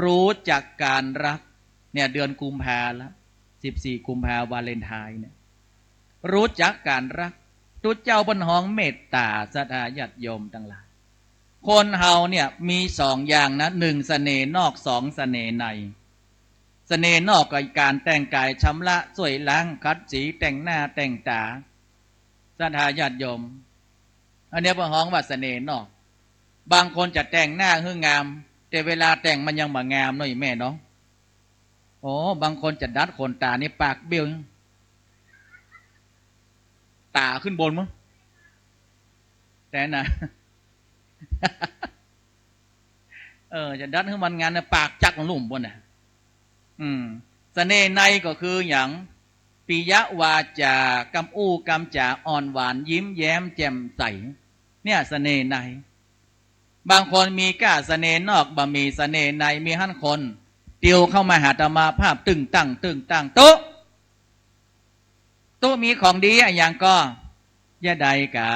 รู้จักการรักเนี่ยเดือนกุมภาแล้ว14 กุมภาวาเลนไทน์เนี่ยรู้จักการรักตุเจ้าบนห้องเมตตาศรัทธาญาติโยมทั้งหลายคนเฮาเนี่ยมีสองอย่างนะหนึ่งเสน่ห์นอกสองเสน่ห์ในเสน่ห์นอกก็การแต่งกายชำระสวยล้างคัดสีแต่งหน้าแต่งตาศรัทธาญาติโยมอันนี้บนห้องว่าเสน่ห์นอกบางคนจะแต่งหน้าให้งามแต่เวลาแต่งมันยังบ่งามเนาะแม่เนาะโอ้บางคนจะดัดขนตานี่ปากเบี้ยวตาขึ้นบนมั้งแต่นะจะดัดให้มันงานนะปากจักของลุ่มบนน่ะเสน่ห์ในก็คืออย่างปิยวาจากำอู้กำจ่าอ่อนหวานยิ้มแย้มแจ่มใสเนี่ยเสน่ห์ในบางคนมีก้าเสน่ห์นอกบ่มีเสน่ห์ในมีหั่นคนเตียวเข้ามาหาตมาภาพตึงตั้งโต๊ะมีของดีอย่างก็ย่าใดกะ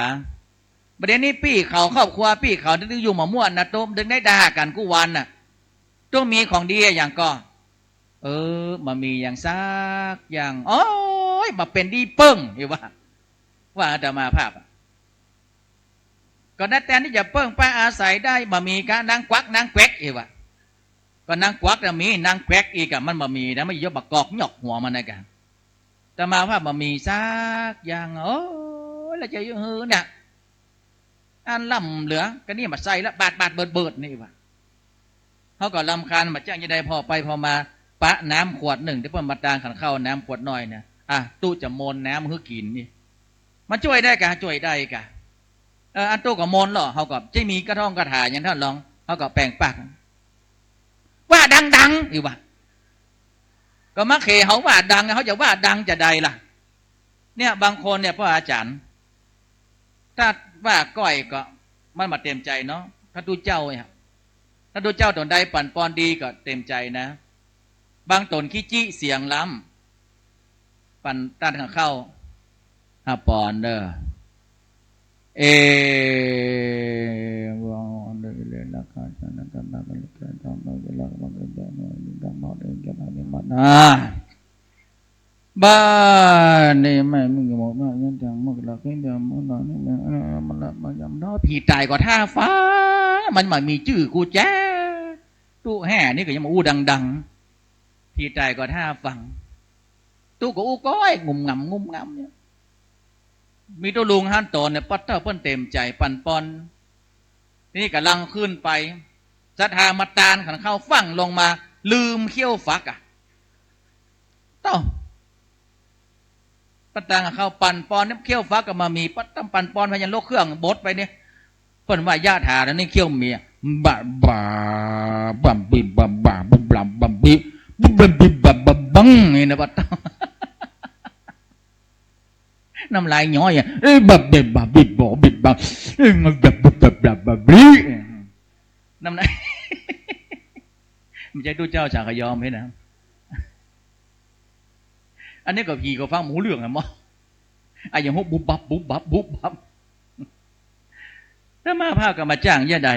ประเด็นนี้ปี้เขาครอบครัวปี้เขาดึงอยู่มาม่วนนะโต๊ะดึงได้ด่ากันกูวันน่ะต้องมีของดีอย่างก็มามีอย่างซักอย่างโอ้ยมาเป็นดีเปิ้งอยู่ว่าอาตมาภาพก็นั่นแต่ที่จะเปิ้งไปอาศัยได้มามีการนางควักนางแควกอีกว่าก็นางควักจะมีนางแควกอีกอะมันมามีนะไม่ยกบักกอกหยอกหัวมันนะกันแต่มาภาพมามีซักอย่างโอ้ยแล้วจะยื้อเนี่ยอันล่ำเหลือก็นี่มาใส่แล้วบาดเบิดนี่ว่าเขาก็ลำคาญมาจ้างยังไงพอไปพอมาปะน้ำขวดหนึ่งที่เพิ่มมาตางขันเข้าน้ำขวดน้อยเนี่ยตู้จะมนน้ำหื้อกินนี่มันช่วยได้กะช่วยได้กะอันตู้ก็มนหรอเขาก็จะมีกระท่องกระถาอย่างท่านลองเขาก็แปลงปากว่าดังอีกว่าก็มักเขเขาว่าดังเขาจะว่าดังจะใดล่ะเนี่ยบางคนเนี่ยพ่ออาจารย์ถ้าว่าก้อยก็มันมาเต็มใจเนาะถ้าดูเจ้าเนี่ยถ้าดูเจ้าตนใดปั่นปอนดีก็เต็มใจนะบางตนขี้จี้เสียงล้ำปั่นตันข้างเข้าปอนเด้อวอนเดเลยละค่ะฉันทำมาเป็นเกินทำมาเวลาบางเรื่องแบบนี้ดังมาเองจะมาเนี่ยมันบ้านนี่ไม่มึงบอกว่ายันจังมึงละแค่เดียวมึงละนี่มันละมันยำน้อผีตายกว่าท่าฟ้ามันมามีชื่อกูแจ้ตู้แห่นี่ก็ยังมาอู้ดังผีตายกว่าท่าฟังตู้ก็อู้ก้อยงุ่มงำเนี่ยมีตัวลุงฮั่นตอนเนี่ยปัตเตอร์เพิ่นเต็มใจปั่นปอนนี่กำลังขึ้นไปศรัทธามาตานขันเข้าฟังลงมาลืมเขี้ยวฟักต้องปัตตังเข้าปั่นปอนนี่เขี้ยวฟักก็มามีปัตตังปั่นปอนพยันโลกเครื่องบดไปเนี่ยเพิ่นว่าญาติหาแล้วนี่เขี้ยวเมียบัมบิบัมบิบังนี่นะปัตตังน้ำลายย้อยบับบิบบังน้ำลายมันจะดูเจ้าฉากยอมไหมนะอันนี้ก็ผีก็ฟังหมูเรื่องอะมั้งอย่างพวกบุบบับถ้ามาพากันมาจ้างย่าใด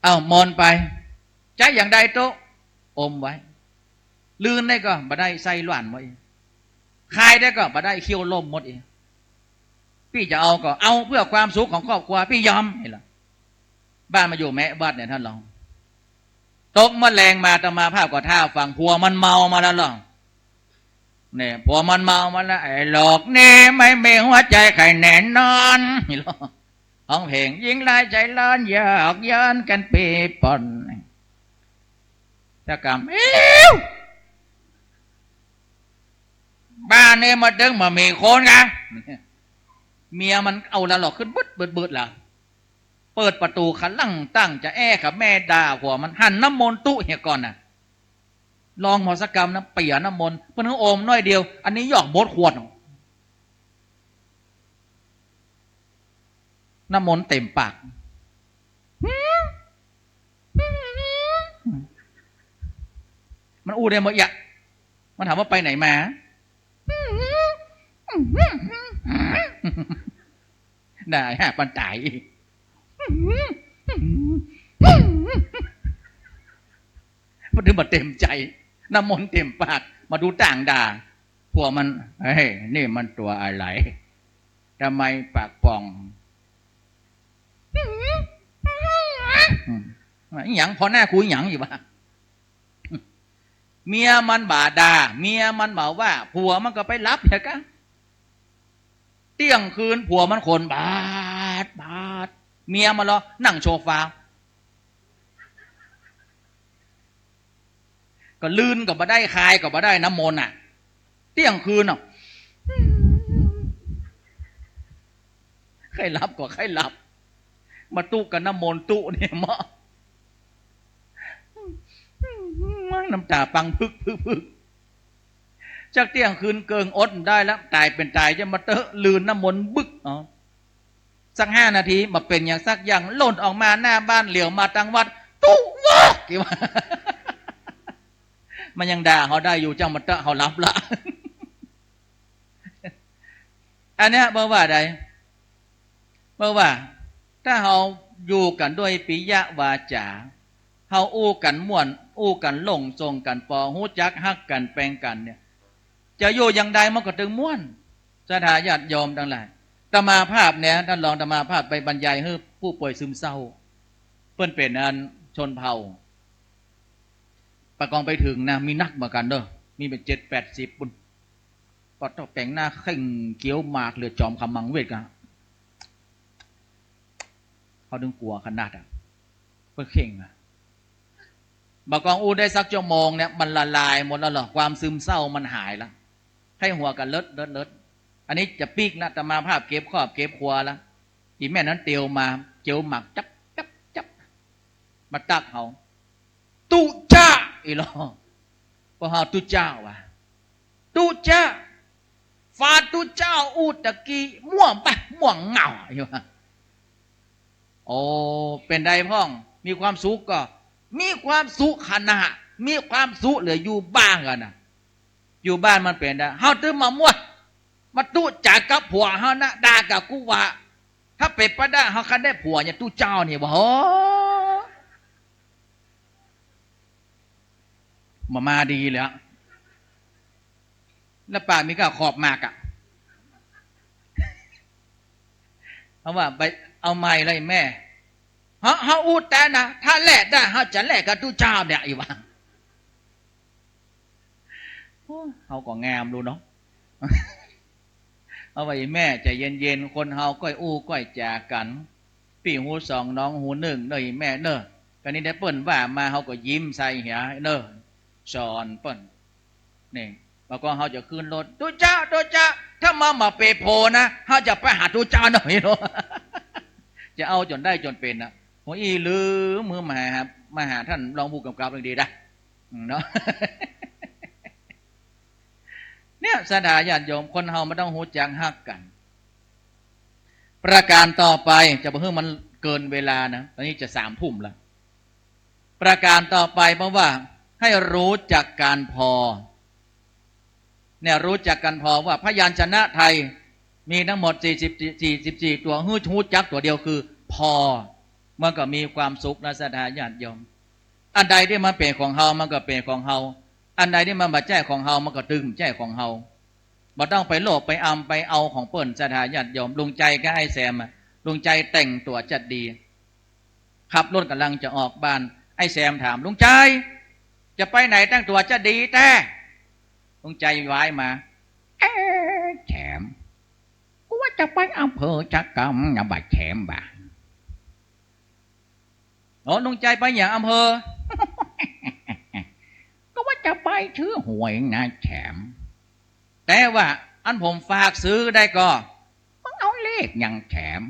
เอามอนไปใจอย่างใดโตอมไว้ ลื่นได้ก็บ่ได้ใส่หลานหมดคายได้ก็บ่ได้เคี้ยวลมหมดพี่จะเอาก็เอาเพื่อความสุขของครอบครัวพี่ยอมเห็นหรอบ้านมาอยู่แม่บ้านเนี่ยท่านลองตกมะแรงมาตมาภาพก็ท่าฟังผัวมันเมามาแล้วหรอเนี่ยผัวมันเมามาแล้วไอ้หลอกนี่ไม่มีหัวใจใครแน่นอนนี่หรอห้องเพลงยิงลายใจร้อนอยากย้อนกันปีปนจะกำบ้านเนี่ยมาดึงมามีคนกันเมียมันเอาละหลอกขึ้นบึดล่ะเปิดประตูขันลั่งตั้งจะแอ้กับแม่ด่าผัวมันหันน้ำมนต์ตุเหี่ยก่อนน่ะลองหมอสกรรมนะเปียน้ำมนต์เพิ่นโอมน้อยเดียวอันนี้หยอกบดขวดน้ำมนต์เต็มปากมันอู้ได้หมดยะมันถามว่าไปไหนมาได้ฮะปันตายมันถึงมาเต็มใจน้ำมนต์เต็มปากมาดูต่างด่าพวกมันเฮ้ยนี่มันตัวอะไรทำไมปากป่องหยังพอหน้าคุยหยังอยู่บ้าเมียมันบ่าด่าเมียมันบอกว่าผัวมันก็ไปรับเหรอกะเที่ยงคืนผัวมันคนบาดเมียมันรอนั่งโชฟาก็ลื่นก็บ่ได้คายก็บ่ได้น้ำมนต์อ่ะเที่ยงคืนอ่ะใครรับก็ใครรับมาตู้กันน้ำมนต์ตู้เนี่ยมะน้ำตาปังพึกจากเที่ยงคืนเกิงอดได้แล้วตายเป็นตายจะมาเตอะลื่นน้ำมนต์บึกสัก5 นาทีมาเป็นอย่างสักอย่างหล่นออกมาหน้าบ้านเหลียวมาตังวัดตู้วอกกี่ว่ามันยังด่าเขาได้อยู่จังมาเตอะเขารับละอันนี้เมื่อว่าใดเมื่อว่าถ้าเขาอยู่กันด้วยปิยวาจาเขาอู้กันม่วนอู้กันหลงทรงกันปอหูจักฮักกันแปลงกันเนี่ยจะอยู่อย่างใดมันก็ถึงม่วนสถาญาติโยมทั้งหลายตมาภาพเนี่ยท่านลองตมาภาพไปบรรยายให้ผู้ป่วยซึมเศร้าเพื่อนเป็นอันชนเผ่าประกองไปถึงนะมีนักมากันเด้อมีเป็น7-80ปุ่นก็ต้องแต่งหน้าเข่งเกี้ยวหมากเหลือจอมคำมังเวทกันเขาดึงกลัวขนาดเพื่อเข่งบากองอูได้สักชั่วโมงเนี่ยมันละลายหมดแล้วหรอความซึมเศร้ามันหายแล้วให้หัวกันเลิศอันนี้จะปีกนะแต่มาภาพเก็บครอบเก็บครัวแล้วอีแม่นั้นเตียวมาเจียวหมักจับมาตักเขาตุจ้าอีหลอพอเขาตุเจ้าว่ะตุจ้าฟาตุเจ้าอูตะกี้ม่วงไปม่วงเงาอยู่ว่ะโอ้เป็นใดพ่องมีความสุขก็มีความสุขขณะมีความสุขเหลืออยู่บ้างกันนะอยู่บ้านมันเป็นได้เฮาตื้อมามั่วมาตู้จากกับผัวเฮานะด่ากับกูว่าถ้าเป็ดปะได้เฮาคันได้ผัวเนี่ยตู้เจ้าเนี่ยบ่โหมาดีเลยแล้วป่ามีก็ขอบมากอะเพราะว่าไปเอาไม้เลยแม่เฮาอูดแต่นะถ้าแลกได้เฮาจะแลกกับตู้เจ้าเนี่ยอีว่าเฮาก็งามดูเนาะเอาไว้แม่ใจเย็นๆคนเฮาก้อยอู้ก้อยจากันพี่หูสองน้องหูหนึ่งเนยแม่เนอะกันนี้ได้เปิ้นว่ามาเฮาก็ยิ้มใส่เหียเนอะสอนเปิ้นนี่แล้วก็เฮาจะขึ้นรถตู้เจ้าถ้ามาเปโพนะเฮาจะไปหาตู้เจ้าหน่อยเนาะจะเอาจนได้จนเป็นนะโอ้ยลือมือมาหาท่านรองผู้กำกับเรื่องดีได้เนาะเนี่ยสถาญาติโยมคนเฮาไม่ต้องหูจังฮักกันประการต่อไปจะบอกให้มันเกินเวลานะตอนนี้จะ3 ทุ่มแล้วประการต่อไปเพราะว่าให้รู้จักการพอเนี่ยรู้จักกันพอว่าพยัญชนะไทยมีทั้งหมด44ตัวหูจักตัวเดียวคือพอมันก็มีความสุขนะสถาญาติโยมอันใดที่มันเป็นของเฮามันก็เป็นของเฮา อันใดที่มันบาดใจของเฮามันก็ตึงใจของเฮาบ่ต้องไปโลภไปอำไปเอาของเปิ้นสถาญาติโยมลุงใจก็ไอ้แซมลุงใจแต่งตัวจัดดีขับรถกำลังจะออกบ้านไอ้แซมถามลุงใจจะไปไหนแต่งตัวจะดีแต่ลุงใจไว้มาแฉมกูว่าจะไปอำเภอจักกำอย่าบาดแฉมบ่าโอ้ลุงใจไปอย่างอำเภอ ก็ว่าจะไปชื่อหวยนะแฉมแต่ว่าอันผมฝากซื้อได้ก็มึงเอาเลขอย่างแฉม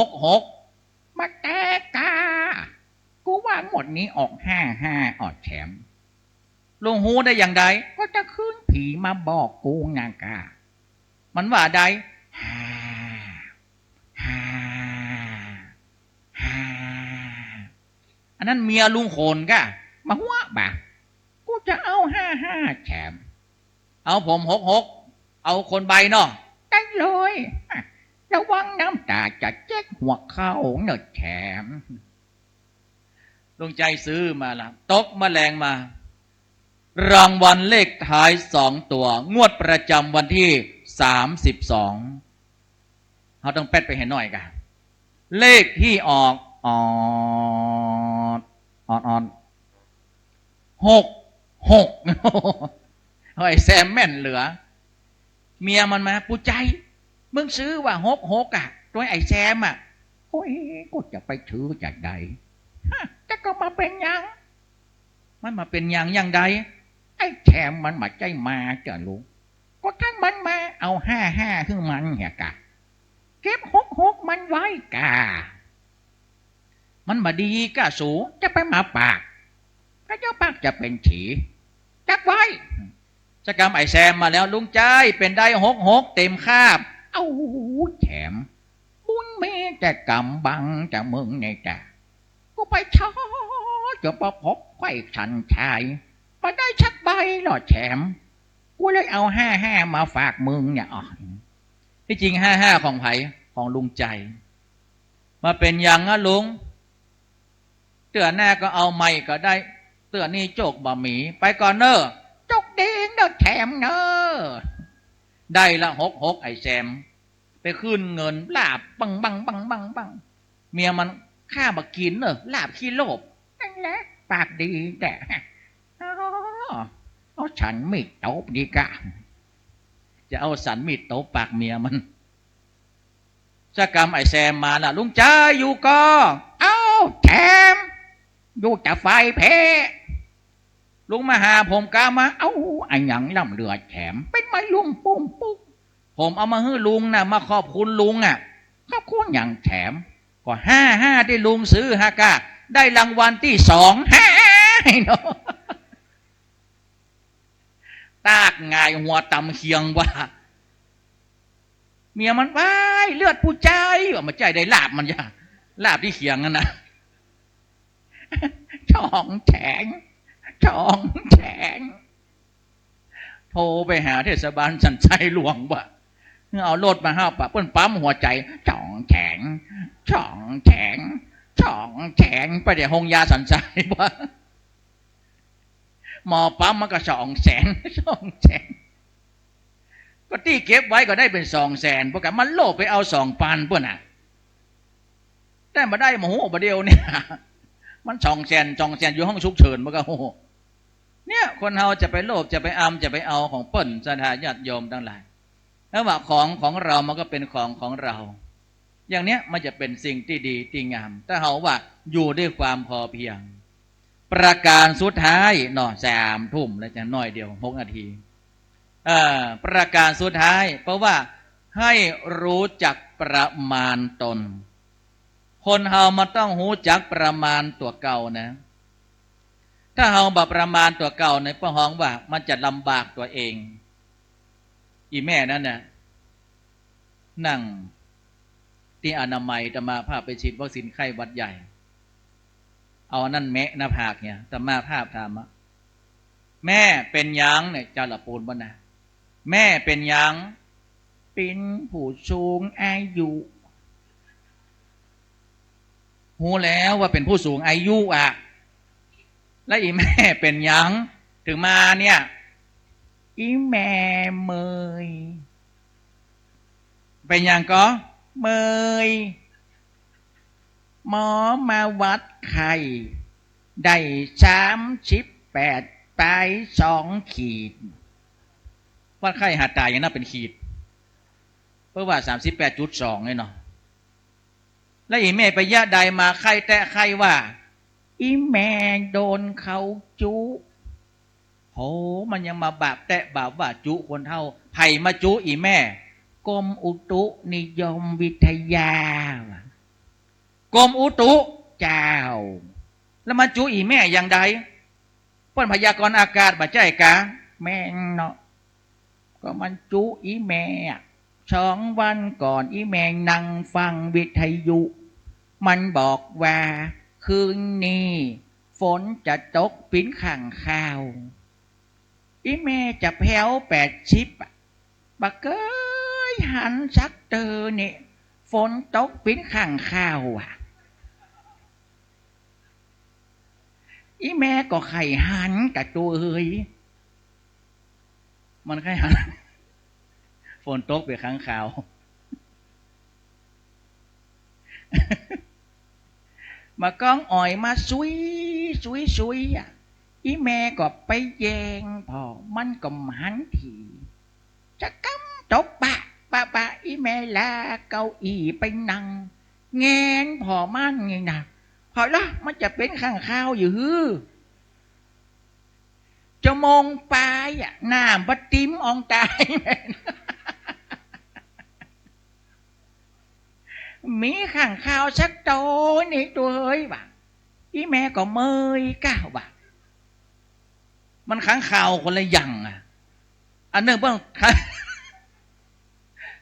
66มาแต่กากูว่าหมดนี้ออก55ออกแฉมลุงหูได้อย่างใดก็จะขึ้นผีมาบอกกูนากามันว่าใดฮ่าฮ่าฮ่าอันนั้นเมียลุงโขนกะมาหัวบ่ากูจะเอา55แฉมเอาผม66เอาคนใบเนาะได้เลยระวังน้ำตาจะเจ๊กหัวเข้าเนอะแฉมลุงใจซื้อมาละตกแมลงมารางวัลเลขท้าย2ตัวงวดประจำวันที่32เขาต้องแปดไปเห็นหน่อยกันเลขที่ออก66เฮ้ยแซมแม่นเหลือเมียมันมาปูใจมึงซื้อว่า66ตัวไอ้แซมโอ้ยกูจะไปถือจากใดจะก็มาเป็นยังมันมาเป็นยังใดไอ้แซมมันมาใจมาเจ้าลูกก็ทั้งมันมาเอา55ขึ้นมันเหี้ยกะเก็บ66มันไว้กะมันมาดีกะสูจะไปมาปากก็เจ้าปากจะเป็นฉีจักไว้จะกรรมไอ้แซมมาแล้วลุงใจเป็นได้66เต็มคาบเอ้าแถมบุญเมแต่กำบังจากมึงในแต่กูไปช้อจะประพบไข่ชันชายมาได้ชักใบหรอแถมกูเลยเอา55มาฝากมึงเนี่ยที่จริง55ของไผ่ของลุงใจมาเป็นอย่างนะลุงเตือนหน้าก็เอาไม่ก็ได้เตือนนี่โจกบะหมี่ไปก่อนเนอะจกดีเนอะแถมเนอะได้ละ66ไอ้แซมไปขึ้นเงินลาบบังเมียมันข้ามากินเนอะลาบขี้โลบนั่นแหละปากดีแต่เอาฉันมีดตบดีกะจะเอาสันมีดตบปากเมียมันสกรรมไอ้แซมมาละลุงจ้าอยู่ก็เอาแถมอยู่แต่ไฟเพลุงมาหาผมกามาเอาไอ้หยังล่ำเลือดแถมเป็นไม้ลุงปุ้มปุ๊กผมเอามาให้ลุงนะมาขอบคุณลุงขอบคุณอย่างแถมก็55ได้ลุงซื้อฮากาได้รางวัลที่2เนาะตากง่ายหัวตำเคียงว่าเมียมันว้ายเลือดผู้ใจว่ามาใจได้ลาบมันอย่าลาบที่เคียงนั่นนะช่องแฉงโทรไปหาเทศบาลสันชัยหลวงว่าเอารถมาห้าปะเปิ้นปั๊มหัวใจช่องแฉงไปเดี๋ยวหงยาสันชัยว่าหมอปั๊มมันก็200,000ก็ที่เก็บไว้ก็ได้เป็น200,000เพราะกันมันโลภไปเอา2,000เปิ้นแต่มาได้มาโหบ่เดียวเนี่ยมัน200,000อยู่ห้องฉุกเฉินมันก็โหเนี่ยคนเราจะไปโลภจะไปอำจะไปเอาของเปิ้นสถาญาติโยมทั้งหลายแล้วว่าของเรามันก็เป็นของเราอย่างเนี้ยมันจะเป็นสิ่งที่ดีที่งามถ้าเราว่าอยู่ด้วยความพอเพียงประการสุดท้ายเนาะ3 ทุ่มแล้วจะน้อยเดียว6 นาทีประการสุดท้ายเพราะว่าให้รู้จักประมาณตนคนเฮามันต้องรู้จักประมาณตัวเก่านะถ้าเฮาบ่ประมาณตัวเก่าในป้าห้องว่ามันจะลำบากตัวเองอีแม่นั่นน่ะนั่งที่อนามัยจะมาพาไปฉีดวัคซีนไข้หวัดใหญ่เอานั่นแมะหน้าผากเนี่ยแต่มาภาพถามแม่เป็นยังเนี่ยเจ้าละปูนบ่นะแม่เป็นยังเป็นผู้สูงอายุหูแล้วว่าเป็นผู้สูงอายุแล้วอีแม่เป็นยัง ถึงมาเนี่ยอีแม่เมยเป็นอย่างก็เมยหมอมาวัดไข่ได้38 ปลาย2 ขีดวัดไข่หาตายอย่างน่าเป็นขีดเพราะว่า38.2ไงเนาะแล้วอีแม่ไปยะใดมาไข่แต่ไข่ว่าอีแม่โดนเขาจุโหมันยังมาบาปแตะบาปว่าจุคนเท่าไผ่มาจุอีแม่กรมอุตุนิยมวิทยากรมอุตุเจ้าแล้วมาจุอีแม่อย่างใดเปิ้นพยากรณ์อากาศบ่ใจกะแม่งเนาะก็มันจุอีแม่2 วันก่อนอีแม่นั่งฟังวิทยุมันบอกว่าคืนนี้ฝนจะตกปิ้นข้างข้าวอีแม่จะแผ่ว80บักเกยหันชักเตอเนี่ยฝนตกปิ้นข้างข้าวอีแม่ก็ไข่หันกับตัวเอ้ยมันไข่หันฝนตกไปข้างข้าวมาก้องอ่อยมาซุยอีแม่ก็ไปแยงพอมันก็หันทีจะกำตบปะอีแม่ลาเก้าอี้ไปนั่งแงนพอมันไงนะพอละมันจะเป็นข้างข้าวอยู่จะมองปลายหน้าบัดติ้มอองตายมีข้างข้าวสักโตนี่ตัวเฮ้ยบ่ะอีแม่ก็เมย9 บาทมันข้างข้าวคนละอย่างอันนึงบ้าง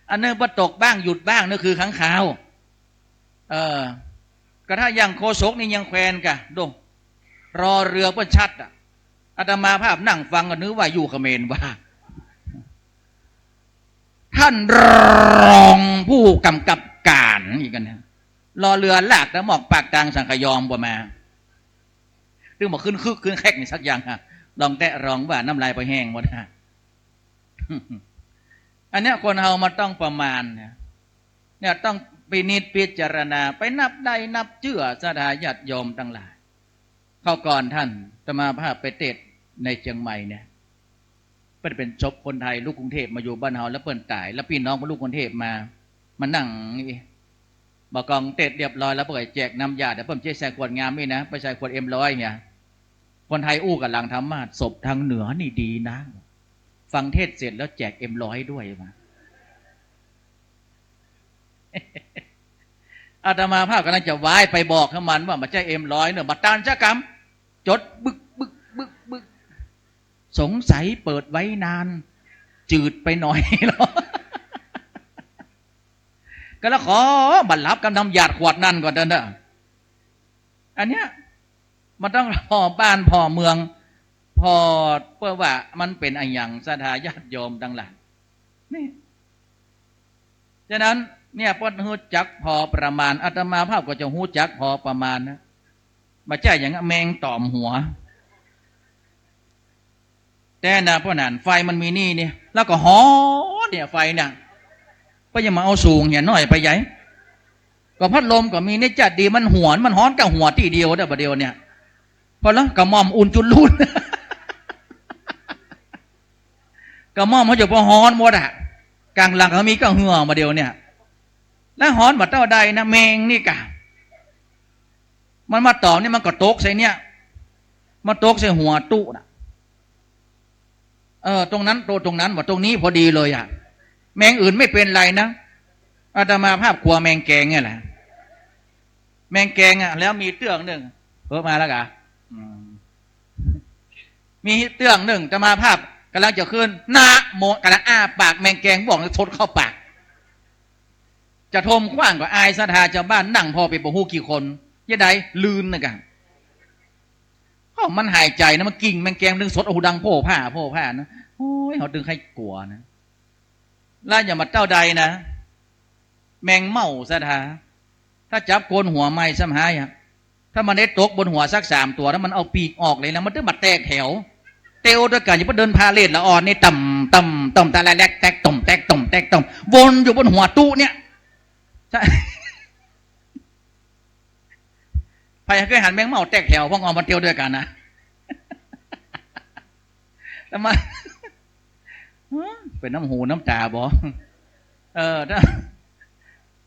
อันนึงบ่ตกบ้างหยุดบ้างนั่นคือข้างข้าวก็ถ้าอย่างโคศกนี่ยังแควนกะดูรอเรือเปิ้นชัดอาตมาภาพนั่งฟังก็นึกว่าอยู่เขมรว่าท่านรองผู้กำกับการอีกกันนะรอเรือลากแล้วหมอกปากกลางสังขยอมบ่มาตึงบอกขึ้นแขกนี่สักอย่างลองแตะรองว่าน้ำลายไปแห้งหมดอันนี้คนเฮามาต้องประมาณเนี่ยต้องไปนิดพิจารณาไปนับได้นับเชื่อสถาญาติโยมทั้งหลายเข้าก่อนท่านอาตมาภาพไปเทศในเชียงใหม่เนี่ยเปิ้นเป็นศพคนไทยลูกกรุงเทพมาอยู่บ้านเฮาแล้วเปิ้นตายแล้วพี่น้องลูกกรุงเทพมานั่งบอกกองเทศเรียบร้อยแล้วเปิ้นแจกน้ำยาเดี๋ยวเปิ้นใช้ขวดงามนี่นะไปใช้ขวดM100เนี่ยคนไทยอู้กับหลังธรรมะศพทางเหนือนี่ดีนะฟังเทศเสร็จแล้วแจกM100ด้วยมาอาตมาภาพกำลังจะว้ายไปบอกให้มันว่ามันใช่M100เนี่ยบัตรตานจักรรมจดบึกสงสัยเปิดไว้นานจืดไปหน่อยหรอก็แล้วขอบัตรลับกำทำหยาดขวดนั่นก่อนเด้ออันเนี้ยมันต้องพอบ้านพอเมืองพอเพื่อว่ามันเป็นอะไรอย่างศรัทธาญาติโยมทั้งหลายนี่ฉะนั้นเนี่ยพอหูจักพอประมาณอาตมาภาพก็จะหูจักพอประมาณนะมาแจ้อย่างแมงตอมหัวแต่นะเพราะนั้นไฟมันมีนี่เนี่ยแล้วก็หอเนี่ยไฟเนี่ยก็ยังมาเอาสูงเนี่ยน้อยไปใหญ่ก็พัดลมก็มีนี่จัดดีมันหวนมันฮ้อนกับหัวที่เดียวได้ประเดียวเนี่ยพอแล้วกระหม่อมอุ่นจุนรุ่นกระหม่อมเขาจะพอฮ้อนหมดกลางหลังเขามีก็เหื่อมาเดียวเนี่ยแล้วฮ้อนมาเท่าใดนะแมงนี่กะมันมาต่อนี่มันก็ตกใส่เนี่ยมาตกใส่หัวตู้นะตรงนั้นตรงนั้นว่าตรงนี้พอดีเลยแมงอื่นไม่เป็นไรนะอาตมาภาพกลัวแมงแกงเนี่ยแหละแมงแกงแล้วมีเตื้องหนึ่งเพิ่มมาแล้วกะมีเตื้องหนึ่งอาตมาภาพกำลังจะขึ้นนะโมกำลังอ้าปากแมงแกงบอกเลยทดเข้าปากจะทมขว้างกว่าอายศรัทธาชาวบ้านนั่งพอไปบ่ฮู้กี่คนยังไงลืนนะกันมันหายใจนะมันกิ่งแมงแกงดึงสดเอาดังโพ่ผ้านะโอ้ยเขาดึงให้กลัวนะแล้วอย่ามาเจ้าใดนะแมงเม่าศรัทธาถ้าจับโกนหัวไม่ซ้ำหายถ้ามันได้ตกบนหัวสัก3 ตัวแล้วมันเอาปีกออกเลยนะมันจะมาแตกแถว เตียวด้วยกันอย่าไปเดินพาเลทละอ่อนนี่ต่ำตาแรกแตกต่มแตกต่มแตกต่มวนอยู่บนหัวตู้เนี่ยใช่ไปเคยหันแมงเม่าแตกแถวพวกเอามาเตียวด้วยกันนะทำไมเป็นน้ำหูน้ำตาบ่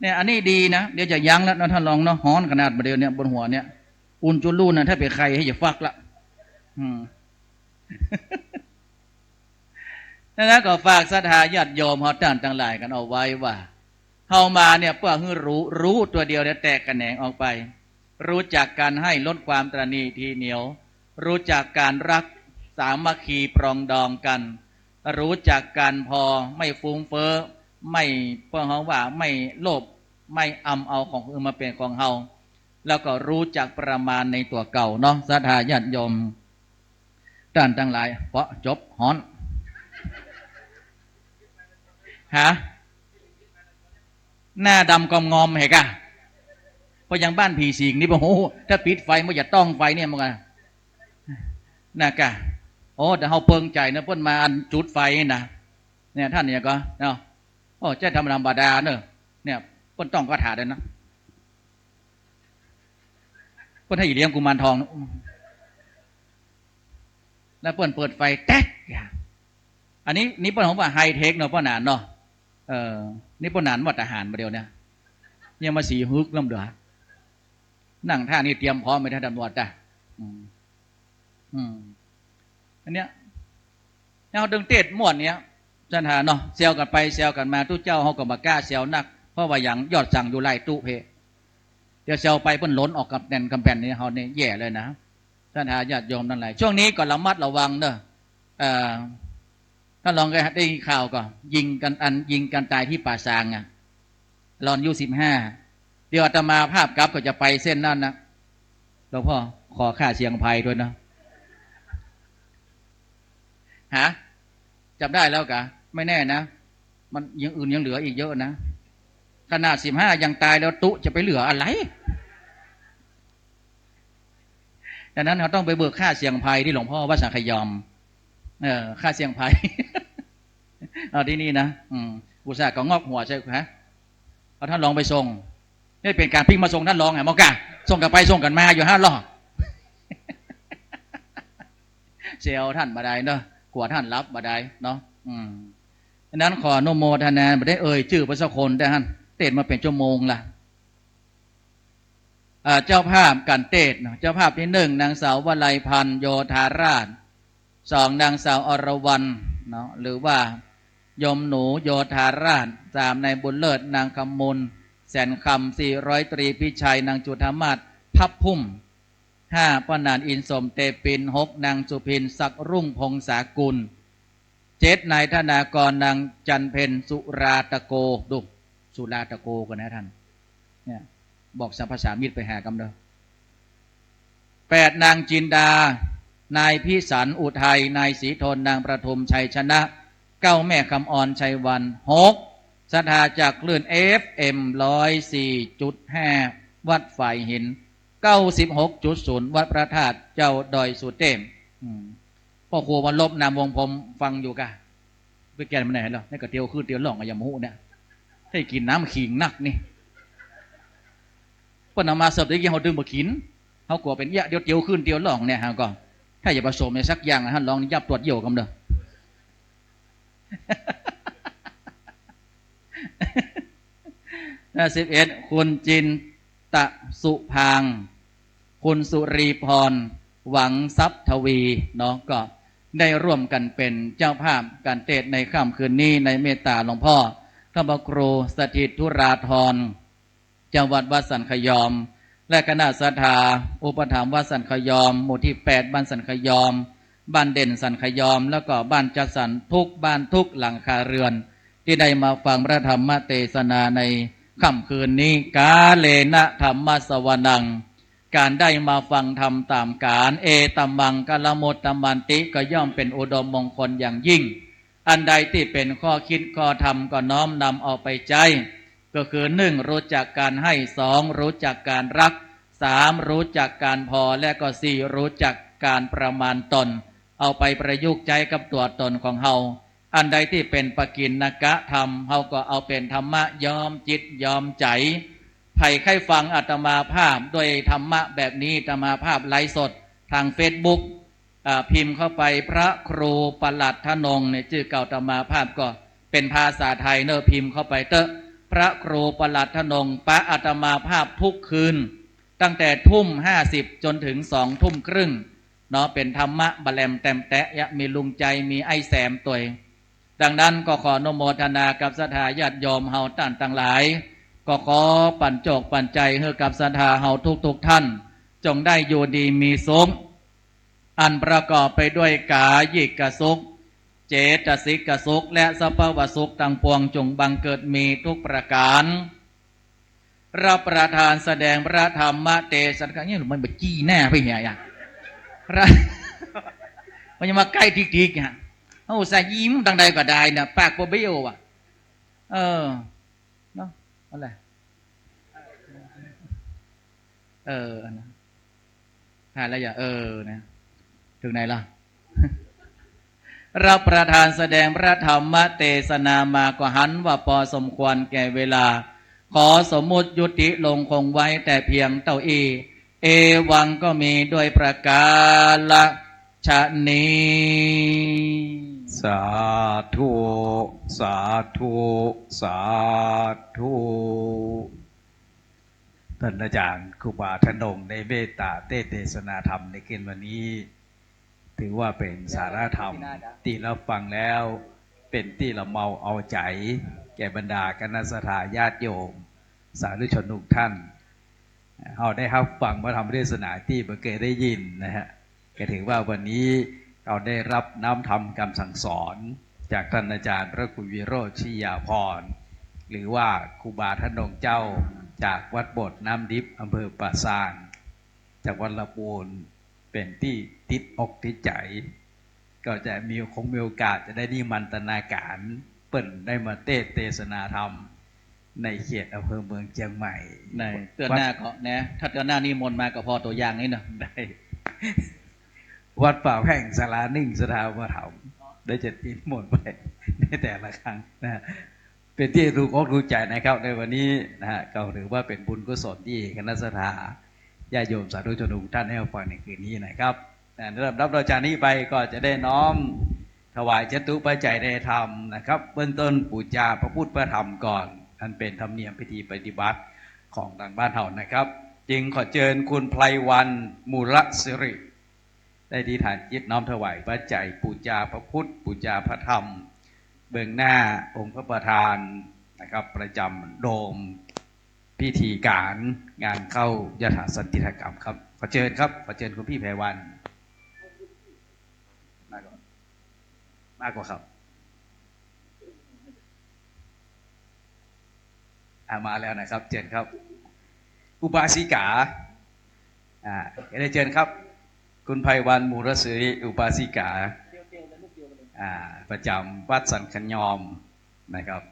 เนี่ยอันนี้ดีนะเดี๋ยวจะยั้งแล้วนะท่านลองเนาะฮ้อนขนาดประเดี๋ยวเนี่ยบนหัวเนี่ยอุ่นจุลุ่นนะถ้าเป็นใครให้อย่าฟักละนั่นก็ฝากศรัทธาญาติโยมเขาท่านทั้งหลายกันเอาไว้ว่าเฮามาเนี่ยเพื่อให้รู้ตัวเดียวเนี่ยแตกกันแหนงออกไปรู้จักการให้ลดความตระหนี่ทีเหนียวรู้จักการรักสามัคคีปรองดองกันรู้จักการพอไม่ฟุ้งเฟ้อไม่เพื่อเขาว่าไม่โลภไม่เอาของอื่นมาเป็นของเฮาแล้วก็รู้จักประมาณในตัวเก่าเนาะศรัทธาญาติโยมท่านทั้งหลายเพราะจบฮ้อนฮะหน้าดำกอมงอมเหรอกะเพราะยังบ้านผีสิงนี่โอ้โหถ้าปิดไฟมันจะต้องไฟเนี่ยมันกันน่ะกะโอ้แต่เฮาเปิงใจนะเพิ่นมาอันจุดไฟนะเนี่ยท่านเนี่ยก็เนาะโอ้เจ้าธรรมดาเนอะเนี่ยเพิ่นต้องคาถาด้วยนะเพิ่นให้เลี้ยงกุมารทองแล้วเพิ่นเปิดไฟแต๊กอันนี้นี่เพิ่นของว่าไฮเทคเนาะพ่อหนานเนาะนี่พ่อหนานวัดทหารมาเดียวเนี่ยยังมาสีฮึกลำเดือนั่งท่านี่เตรียมพร้อมไปท่านตำรวจจ้ะอันเนี้ยเราดึงเตะม่วนเนี้ยจันหาเนาะเซลกันไปเซลกันมาตู้เจ้าเขาก็มากล้าเซลนักเพราะว่าอย่างยอดสั่งอยู่ไล่ตู้เพเดี๋ยวเซลไปเพิ่นล้นออกกับแน่นกำแผ่นนี่เขาเนี่ยแย่เลยนะจันหาญาติโยมนั่นแหละช่วงนี้ก็ระมัดระวังเนอะถ้าลองได้ข่าวก็ยิงกันตายที่ป่าซางอ่ะรอน15เดี๋ยวอาตมาภาพกลับก็จะไปเส้นนั่นนะหลวงพ่อขอค่าเสียงภัยด้วยนะหาจับได้แล้วกะไม่แน่นะมันยังอื่นยังเหลืออีกเยอะนะขนาด15ยังตายแล้วตุจะไปเหลืออะไรดังนั้นเราต้องไปเบิกค่าเสียงภัยที่หลวงพ่อวัดสังขยอมค่าเสียงภัยเอาที่นี่นะอุตส่าห์ก็งอกหัวใช่ไหมเอาท่านลองไปส่งนี่เป็นการพิงมาส่งท่านลองไงมอกะส่งกันไปส่งกันมาอยู่5 รอบเซลท่านมาได้เนาะกลัวท่านรับมาได้เนาะดังนั้นขออนุโมทนาไม่ได้ชื่อพระสักคนได้ท่านเทศมาเป็นชั่วโมงละเจ้าภาพการเทศเจ้าภาพที่1นางสาววลัยพันธ์โยธาราช2นางสาวอรวรรณเนาะหรือว่ายมหนูโยธาราช3นายบุญเลิศนางคำมุลแสนคำ400 ตรีพิชัยนางจุฑามาศพับพุ่ม5ป้านานอินสมเตปิน6นางสุพินศักรุ่งพงษากุล7นายธนากรนางจันเพ็ญสุราตะโกดุสุราตะโกกันนะท่านเนี่ยบอกสัมภาษามิตรไปหากำเนิด8นางจินดานายพิสันอุทัยนายศรีทนนางประทุมชัยชนะ9แม่คำอ่อนชัยวัน6ศรัทธาจากคลื่น FM 104.5 วัดฝ่ายหิน96.0 วัดพระธาตุเจ้าดอยสุเทพพ่อครูวันลบนามวงผมฟังอยู่กะไปแก่มันไหนหรอนี่ก็เตียวคือเตียวหล่องอยามหูเนี่ยให้กินน้ำขิงนักนี่พอนำมาเสิร์ฟได้ยังเขาดึงมาขินเขากลัวเป็นเดี๋ยวเตียวขึ้นเตียวหล่องเนี่ยฮะก็ถ้าอย่าผสมในสักอย่างนะท่านลองยับตรวจเยี่ยวกันเด้อ11คุณจินตะสุพางคุณสุรีพรหวังทรัพย์ทวีเนาะก็ได้ร่วมกันเป็นเจ้าภาพการเทศในค่ำคืนนี้ในเมตตาหลวงพ่อท่านพระครูสถิตธุราธรจังหวัดวัดสันขยอมและคณะศรัทธาอุปถัมภ์วัดสันขยอมหมู่ที่8บ้านสันขยอมบ้านเด่นสันขยอมแล้วก็บ้านจัดสรรทุกบ้านทุกหลังคาเรือนที่ได้มาฟังพระธรรมเทศนาในค่ำคืนนี้กาเลนะธรรมสวนังการได้มาฟังธรรมตามกาลเอตัมมังกะละโมตตมันติก็ย่อมเป็นอุดมมงคลอย่างยิ่งอันใดที่เป็นข้อคิดข้อธรรมก็น้อมนำเอาไปใจก็คือ 1. รู้จักการให้ 2. รู้จักการรัก 3. รู้จักการพอและก็ 4. รู้จักการประมาณตน เอาไปประยุกต์ใจกับตัวตนของเฮาอันใดที่เป็นปกิณณกะธรรมเฮาก็เอาเป็นธรรมะยอมจิตยอมใจไผ่ใครฟังอาตมาภาพโดยธรรมะแบบนี้อาตมาภาพไลฟ์สดทางเฟซบุ๊กพิมพ์เข้าไปพระครูประหลัดธนงเนี่ยชื่อเก่าอาตมาภาพก็เป็นภาษาไทยเนอะพิมพ์เข้าไปเตอะพระครูประหลัดธนงปะอาตมาภาพทุกคืนตั้งแต่19:50จนถึง20:30เนาะเป็นธรรมะบะแลมแต้มแตะยะมีลุงใจมีไอ้แสมตัวดังนั้นก็ขออนุโมทนากับศรัทธาญาติโยมเฮาท่านทั้งหลายก็ขอปั่นโจกปั่นใจให้กับศรัทธาเฮาทุกท่านจงได้อยู่ดีมีสุขอันประกอบไปด้วยกายิกสุขเจตสิกสุขและสัพพวสุขต่างปวงจงบังเกิดมีทุกประการรับประทานแสดงพระธรรมเทศนาเนี่ยมันไปจี้แน่ไปเหี้ยอย่างมันจะมาใกล้ทีๆฮะโอ้ใส่ยิ้มดังใดก็ได้นะปากโปเบี้ยวอ่ะเนาะอะไรนะผ่านแล้วอย่านะถึงไหนล่ะ รับประทานแสดงพระธรรมเทศนามาก็หันว่าพอสมควรแก่เวลาขอสมมุติยุติลงคงไว้แต่เพียงเท่าเอวังก็มีด้วยประกาศนี้สาธุสาธุสาธุท่านอาจารย์ครูบาธนงในเมตตาเทศนาธรรมในคืนวันนี้ถือว่าเป็นสาระธรรมที่เราฟังแล้วเป็นที่เราเมาเอาใจแก่บรรดาคณะสัตยาญาติโยมสาธุชนทุกท่านเราได้รับฟังพระธรรมเทศนาที่ไม่เคยได้ยินนะฮะก็ถือว่าวันนี้เราได้รับน้ำธรรมคำสั่งสอนจากท่านอาจารย์พระครูวิโรจน์ชิยาภรณ์หรือว่าครูบาธนงเจ้าจากวัดโบสถ์น้ำดิบอำเภอป่าซางจากวัดละปูนเป็นที่ติดอกติดใจก็จะมีโอกาสจะได้นิมันตนาการเปิ่นได้มาเทศนาธรรมในเขตอำเภอเมืองเชียงใหม่ในเตือนหน้าก็นะถ้าเตือนหน้านี่มนมาก็พอตัวอย่างนี่นะได้วัดป่าแพ่งศาลานิ่งสถาบันธรรมได้จะติดมนไปในแต่ละครั้งนะเป็นที่ถูกอกถูกใจนะครับในวันนี้นะฮะก็ถือว่าเป็นบุญกุศลที่คณะสัตยาญาติโยมสาธุชนทุกท่านให้ฟังในคืนนี้นะครับเริ่มรับเราจากนี้ไปก็จะได้น้อมถวายจตุปัจจัยในธรรมนะครับเบื้องต้นปูชาพระพุทธพระธรรมก่อนอันเป็นธรรมเนียมพิธีปฏิบัติของทางบ้านเฮานะครับจึงขอเชิญคุณไพรวันมูลสิริได้ที่ฐานจิตน้อมถวายปัจจัยปูชาพระพุทธปูชาพระธรรมเบื้องหน้าองค์พระประธานนะครับประจำโดมพิธีการงานเข้ายถาสันติกรรมครับขอเชิญครับขอเชิญคุณพี่ไพรวันมากกว่าครับมาแล้วนะครับเชิญครับอุบาสิกาได้เชิญครับคุณไพวันมูรศรีอุบาสิกาประจำวัดสันขันยอมนะครับ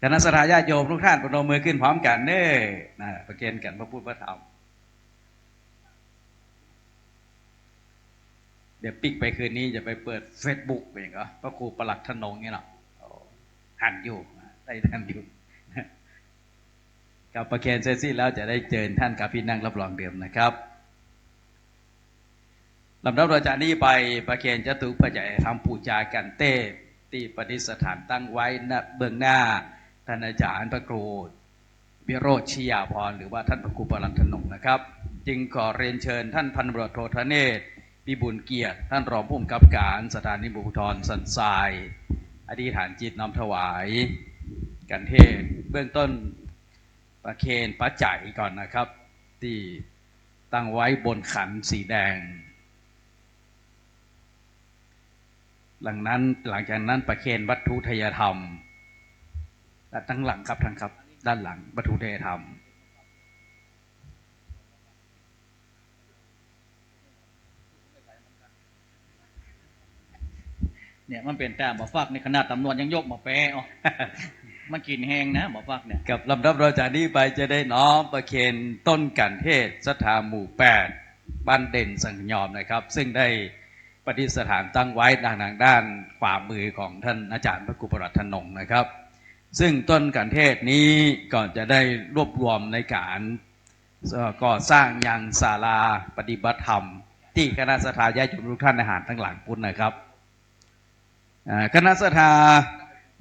คณะสัตยาญาติโยมทุกท่านประนมมือขึ้นพร้อมกันเน้อประเคนกันพระพุทธพระธรรมเดี๋ยวปิ๊กไปคืนนี้จะไปเปิด Facebook เองเหรอพระครูประหลัดธนงเนี่ยเนาะหันอยู่ได้ท่านอยู่กับประเคนเสร็จสิ้นแล้วจะได้เจอท่านกับพี่นั่งรับรองเดิมนะครับลำดับต่อจากนี้ไปประเคนจตุปัจจัยทำปูชากันเต้ที่ปฏิสถานตั้งไว้ณเบื้องหน้าท่านอาจารย์พระครูวิโรจน์ชิยาภรณ์หรือว่าท่านพระครูประหลัดธนงนะครับจึงขอเรียนเชิญท่านพันตำรวจโทธเนศพิบูลเกียรติท่านรองผู้กำกับการสถานีภูธรสันทรายอธิษฐานจิตน้อมถวายกันเทศเบื้องต้นประเคนปัจจัยก่อนนะครับที่ตั้งไว้บนขันสีแดงหลังจากนั้นประเคนวัตถุทยธรรมและทั้งหลังครับทั้งครับด้านหลังวัตถุทยธรรมเนี่ยมันเป็นแต่หมอฟักในขนาดตำรวจยังยกหมอแปะมันกินแห้งนะหมอฟักเนี่ยกับลำดับเราจากนี้ไปจะได้น้อมประเคนต้นกันเทศศรัทธาหมู่8บ้านเด่นสังยอมนะครับซึ่งได้ ประดิษฐานตั้งไว้ทางด้านขวามือของท่านอาจารย์พระครูประหลัดธนงนะครับ ซึ่งต้นกันเทศนี้ก่อนจะได้รวบรวมในการก่อสร้างยังศาลาปฏิบัติธรรมที่คณะสัทธาญาติโยมทุกท่านอาหารทั้งหลังพุทธนะครับคณะสัทธา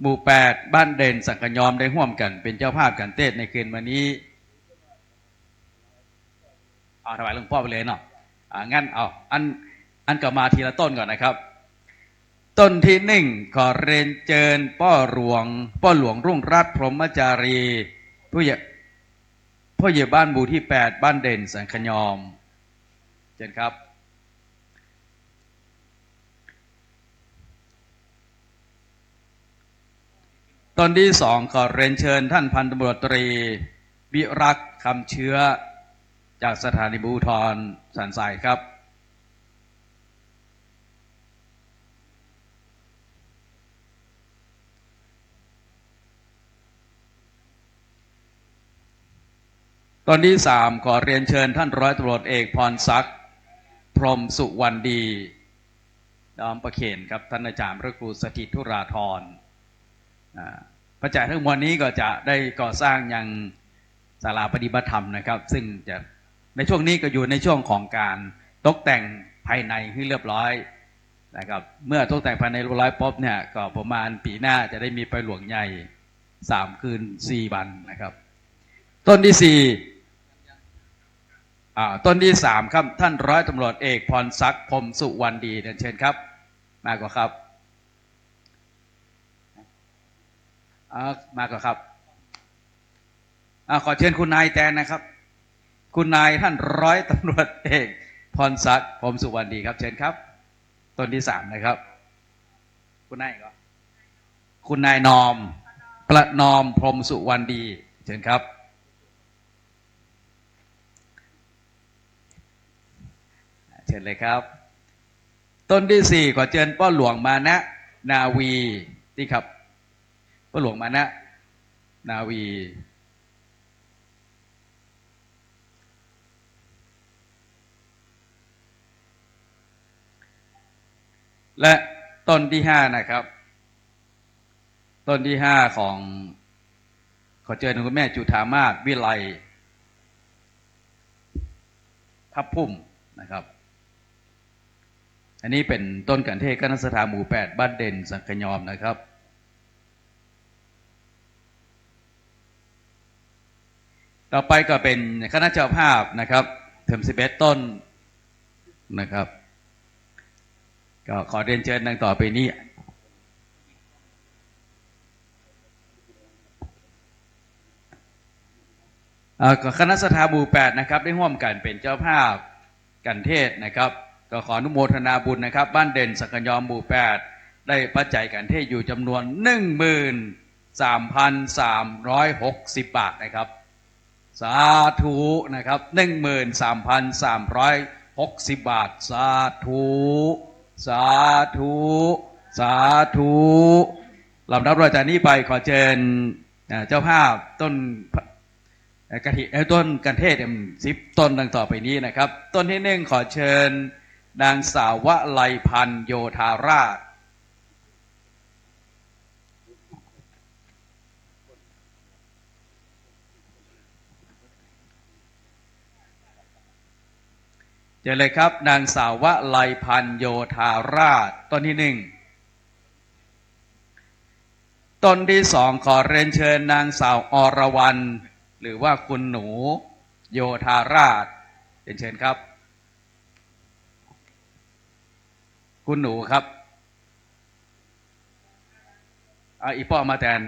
หมู่ 8บ้านเด่นสังกยอมได้ร่วมกันเป็นเจ้าภาพกันเทศในคืนวันนี้เอาถวายหลวงพ่อไปเลยเนาะงั้นเอาอันก็มาทีละต้นก่อนนะครับต้นที่1ขอเรียนเชิญพ่อหลวงรุ่งรัตน์พรหมจารีผู้ใหญ่บ้านหมู่ที่8บ้านเด่นสังขยอมเชิญครับต้นที่2ขอเรียนเชิญท่านพันตำรวจตรีวิรักษ์คำเชื้อจากสถานีภูธรสันทรายครับตอนที่3ขอเรียนเชิญท่านร้อยตำรวจเอกพรศักดิ์พรหมสุวรรณดีดอมประเคนครับท่านอาจารย์พระครูสถิตธุราธรพระจ่ายทั้งมวลนี้ก็จะได้ก่อสร้างยังศาลาปฏิบัติธรรมนะครับซึ่งจะในช่วงนี้ก็อยู่ในช่วงของการตกแต่งภายในให้เรียบร้อยนะครับเมื่อตกแต่งภายในเรียบร้อยปุ๊บเนี่ยก็ประมาณปีหน้าจะได้มีไปหลวงใหญ่3 คืน 4 วันนะครับต้นที่ต้นที่3ครับท่านร้อยตำรวจเอกพรศักดิ์พรหมสุวรรณดีเชิญครับมาก่อนครับมาก่อนครับขอเชิญคุณนายแตนนะครับคุณนายท่านร้อยตำรวจเอกพรศักดิ์พรหมสุวรรณดีครับเชิญครับต้นที่3นะครับคุณนายก็คุณนายนอมประนอมพรหมสุวรรณดีเชิญครับเชิญเลยครับต้นที่4ขอเชิญพ่อหลวงมานะนาวีที่ครับพ่อหลวงมานะนาวีและต้นที่5นะครับต้นที่5ของขอเชิญคุณแม่จุฑามาศวิไลพับพุ่มนะครับอันนี้เป็นต้นกันเทศคณะสัทธาหมู่8บ้านเด่นสังขยอมนะครับต่อไปก็เป็นคณะเจ้าภาพนะครับถึง11ต้นนะครับก็ขอเรียนเชิญดังต่อไปนี้คณะสัทธาหมู่8นะครับได้ร่วมกันเป็นเจ้าภาพกันเทศนะครับก็ขออนุโมทนาบุญนะครับบ้านเด่นสังขยอมหมู่8ได้ปัจจัยกันเทศอยู่จำนวน 13,360 บาทนะครับสาธุนะครับ 13,360 บาทสาธุสาธุสาธุลำดับต่อจากนี้ไปขอเชิญเจ้าภาพต้นกันเทศ10 ต้นดังต่อไปนี้นะครับต้นที่1ขอเชิญนางสาววลัยพันธ์โยธาราชเจอเลยครับนางสาววลัยพันธ์โยธาราชต้นที่1ต้นที่2ขอเรียนเชิญนางสาวอรวรรณหรือว่าคุณหนูโยธาราชเรียนเชิญครับคุณหนูครับอีป้อมาแทน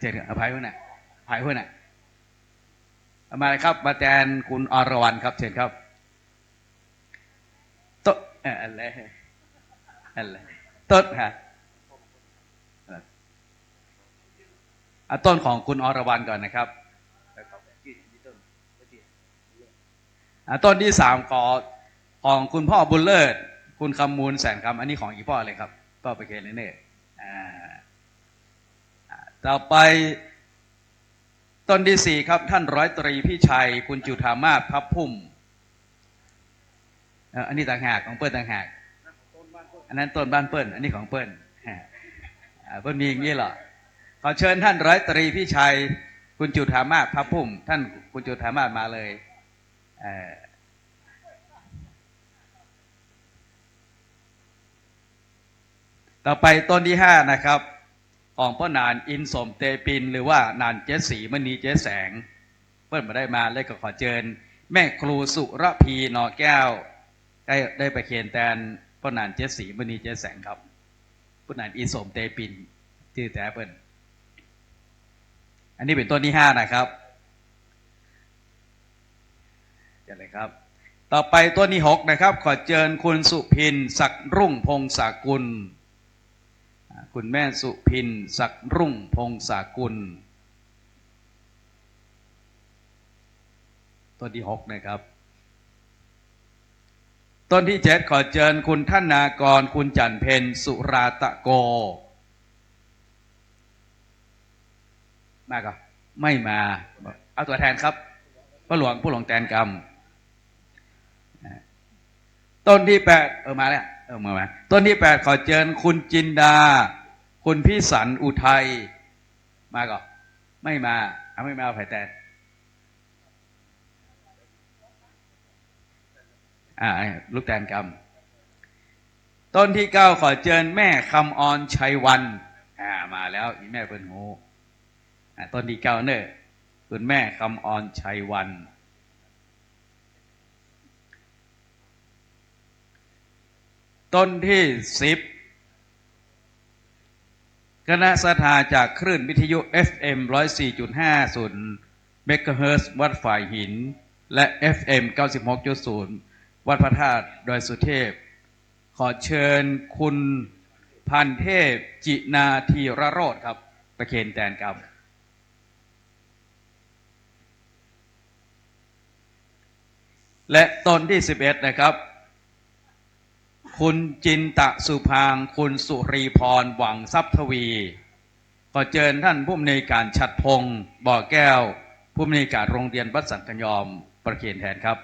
เชิญอภัยหัวหน้าอภัยหัวหน้ามาเลยครับมาแทนคุณอรวรรณครับเชิญครับต้นอะไรต้นฮะต้นของคุณอรวรรณก่อนนะครับต้นที่3ของคุณพ่อบุญเลิศคุณคำมูลแสนคำอันนี้ของอีพ่อเลยครับก็ไปเคนเน่ต่อไปต้นที่4ครับท่านร้อยตรีพี่ชัยคุณจุฑามาศพับพุ่มอันนี้ต่างหากของเปิ้ลต่างหาก อันนั้นต้นบ้านเปิ้ลอันนี้ของเปิ้ลเปิ้ลมีอย่างนี้เหรอขอเชิญท่านร้อยตรีพี่ชัยคุณจุฑามาศพระพุ่มท่านคุณจุฑามาศมาเลยต่อไปต้นที่5นะครับของพ่อนานอินสมเตปินหรือว่านานเจ๊สีมณีเจ๊แสงเปิ้ลมาได้มาเลยก็ขอเชิญแม่ครูสุรพีนอแก้วได้ไปเขียนแทนพ่อนานเจ๊สีมณีเจ๊แสงครับพ่อนานอินสมเตปินชื่อแต่เปิ้ลอันนี้เป็นต้นที่5นะครับเดี๋ยวเลยครับต่อไปต้นที่6นะครับขอเชิญคุณสุพินศักดิ์รุ่งพงศกุลคุณแม่สุพินศักดิ์รุ่งพงศกุลต้นที่6นะครับต้นที่7ขอเชิญคุณท่านนากรคุณจันเพ็ญสุราตะโกมาก็ไม่มาเอาตัวแทนครับผู้หลวงแทนกรรมต้นที่8มาแล้วมาต้นที่8ขอเชิญคุณจินดาคุณพิสันอุทัยมาก็ไม่มาไม่มาไผ่แตนลูกแทนกรรมต้นที่9ขอเชิญแม่คำออนชัยวันมาแล้วอีแม่เปิ้นโหต้นที่9เนอะคุณแม่คำออนชัยวันต้นที่10คณะศรัทธาจากคลื่นวิทยุ FM 104.50 เมกะเฮิรตซ์วัดฝ่ายหินและ FM 96.0 วัดพระธาตุดอยสุเทพขอเชิญคุณพันเทพจินาธีรโรจน์ครับประเคนแทนกรรมและต้นที่11นะครับคุณจินตะสุพางคุณสุรีพรหวังทรัพย์ทวีขอเชิญท่านผู้อำนวยการฉัตรพงศ์บ่อแก้วผู้อำนวยการโรงเรียนวัดสันกยอมประเคนแทนครับ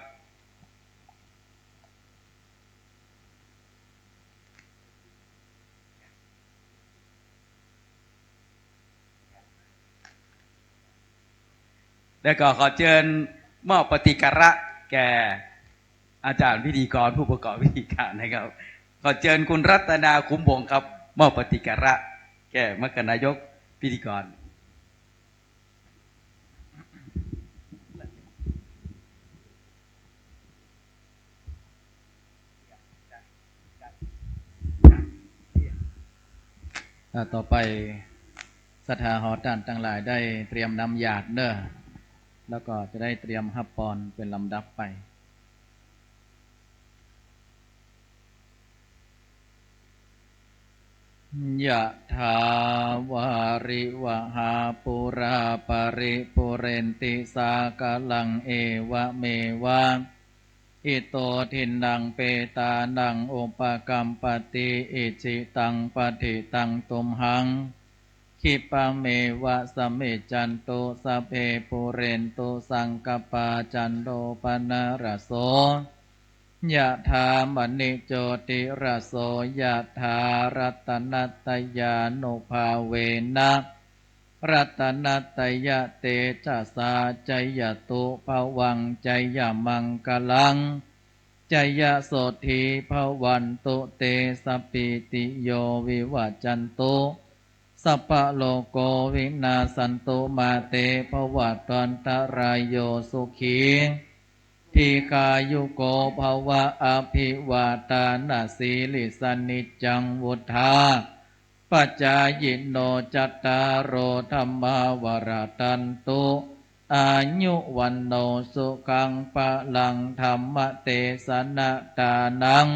และก็ขอเชิญมอบปฏิการะแก่อาจารย์พิธีกรผู้ประกอบพิธีการนะครับขอเชิญคุณรัตนาคุ้มวงครับมอบปฏิการะแก่มคณายกพิธีกรต่อไปศรัทธาหอด้านต่างหลายได้เตรียมนำหยาดเนอะแล้วก็จะได้เตรียมฮับปอนเป็นลำดับไปยะถาวาริวหาปุราปริปุเรนติสากลังเอวะเมวะอิโตทินังเปตานังอุปกัมปติอิจิตังปฏิตังตุมหังคิปะเมวะสมิจจันโตสัพเพปุเรนโตสังกปาจันโตปนะระโสยะถามณิโจติระโสยะถารัตนัตยานุภาเวนะรัตนัตยะเตชะสาจยตุภวังจยมังกลังจยโสธีภวันตุเตสปิติโยวิวัจจันตุสัพพะโลกวินาสันตุมาเตภวัตวันตรายโยสุขีทีกายุโกภวะอภิวาตานาสีลิสนิจจังวุธาปัจจายโนจัตตารโอธรรมาวราตันตุอายุวันโนสุขังปะลังธรรมเตสนะตานัง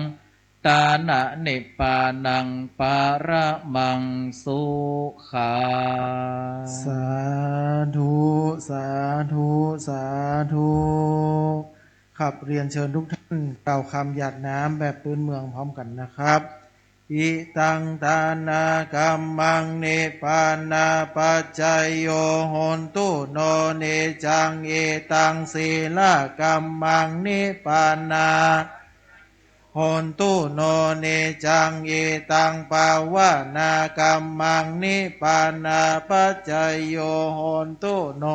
ตานะนิพพานังปารมังสุขาสาธุสาธุสาธุครับเรียนเชิญทุกท่านกล่าวคำหยาดน้ำแบบพื้นเมืองพร้อมกันนะครับอิตังทานากัมมังนิปานาปัจจยโยโหนตุโนเนจังเอตังศีลกัมมังนิปานาโห หนตุโนเนจังเอตังปาวานากัมมังนิปานาปัจจยโยโหนตุโน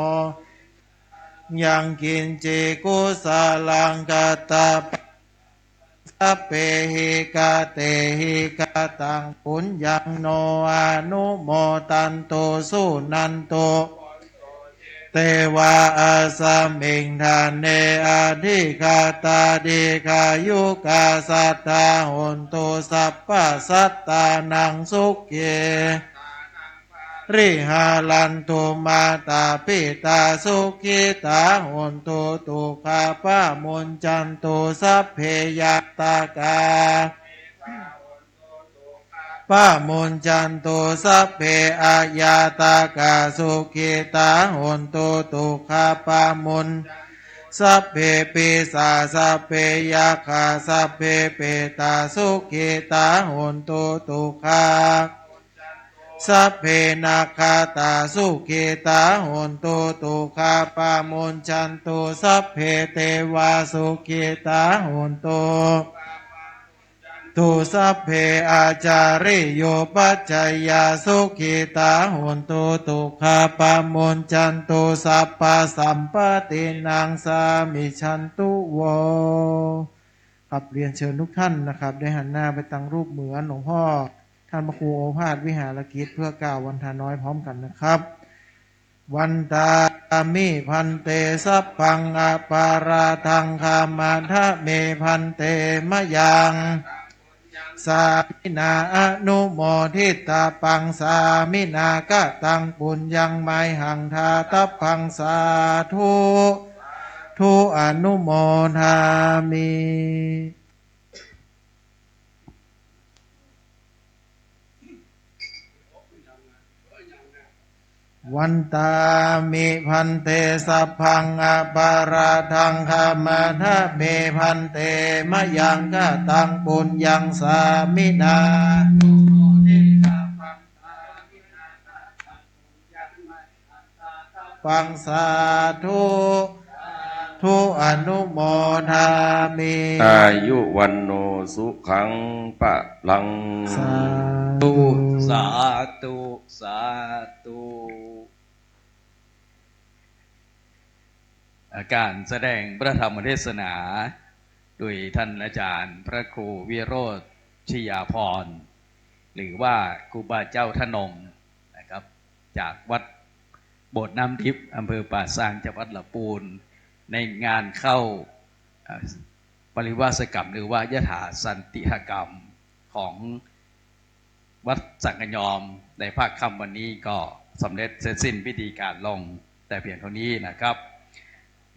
ยังกินเจกุสาลังกตาสัพเพหิกาเตหิกาตังปุญญังโนอนุโมตันโตสุนันโตเทวาอาสมิงทานเนอธิคาตาดิคายุกาสัตตาหนตุสัพพสัตตานังสุขเยริหาลันตุมาตาปิตาสุขิตาหนตุตุขะปะมุญจันตุสัพเพยัตตากาปะมุญจันตุสัพเพอายาตากาสุขิตาหนตุตุขะปะมุญสัพเพปิสาสัพเพยัคขาสัพเพเปตาสุขิตาหนตุตุขะสัพเพนาคาตาสุขิตาหนตุตุขะปะมุญจันตุสัพเพเทวาสุขิตาหนตุตุสัพเพอาจาริโยปัจจยาสุขิตาหนตุตุขะปะมุญจันตุสัพพสัมปตินังสามิชันตุโวครับเรียนเชิญทุกท่านนะครับได้หันหน้าไปตั้งรูปเหมือนหลวงพ่อท่านพระครูโอภาสวิหารกิจเพื่อกล่าววันทาน้อยพร้อมกันนะครับวันตามิพันเตสัพพังอปาราทังคามาทะเมพันเตมะยังสามินาอนุโมทิตาปังสามินากะตังปุญญังไมหังทาตัพพังสาธุทุอนุโมทามิวันตามิพันเตสัพพังอปาราทังคามาทะเมพันเตมะยังกะตังปุญญังสามินาปังสาธุทุอนุโมทามิอายุวันโนสุขังปะลังสาธุ สาธุสาธุการแสดงพระธรรมเทศนาโดยท่านอาจารย์พระครูวิโรธชิยาพรหรือว่าครูบาเจ้าทนงนะครับจากวัดโบสถ์น้ำทิพย์อำเภอป่าซางจังหวัดลำพูนในงานเข้าปริวาสกรรมหรือว่ายถาสันติหกรรมของวัดสังกยอมในภาคค่ำวันนี้ก็สำเร็จเสร็จสิ้นพิธีการลงแต่เพียงเท่านี้นะครับ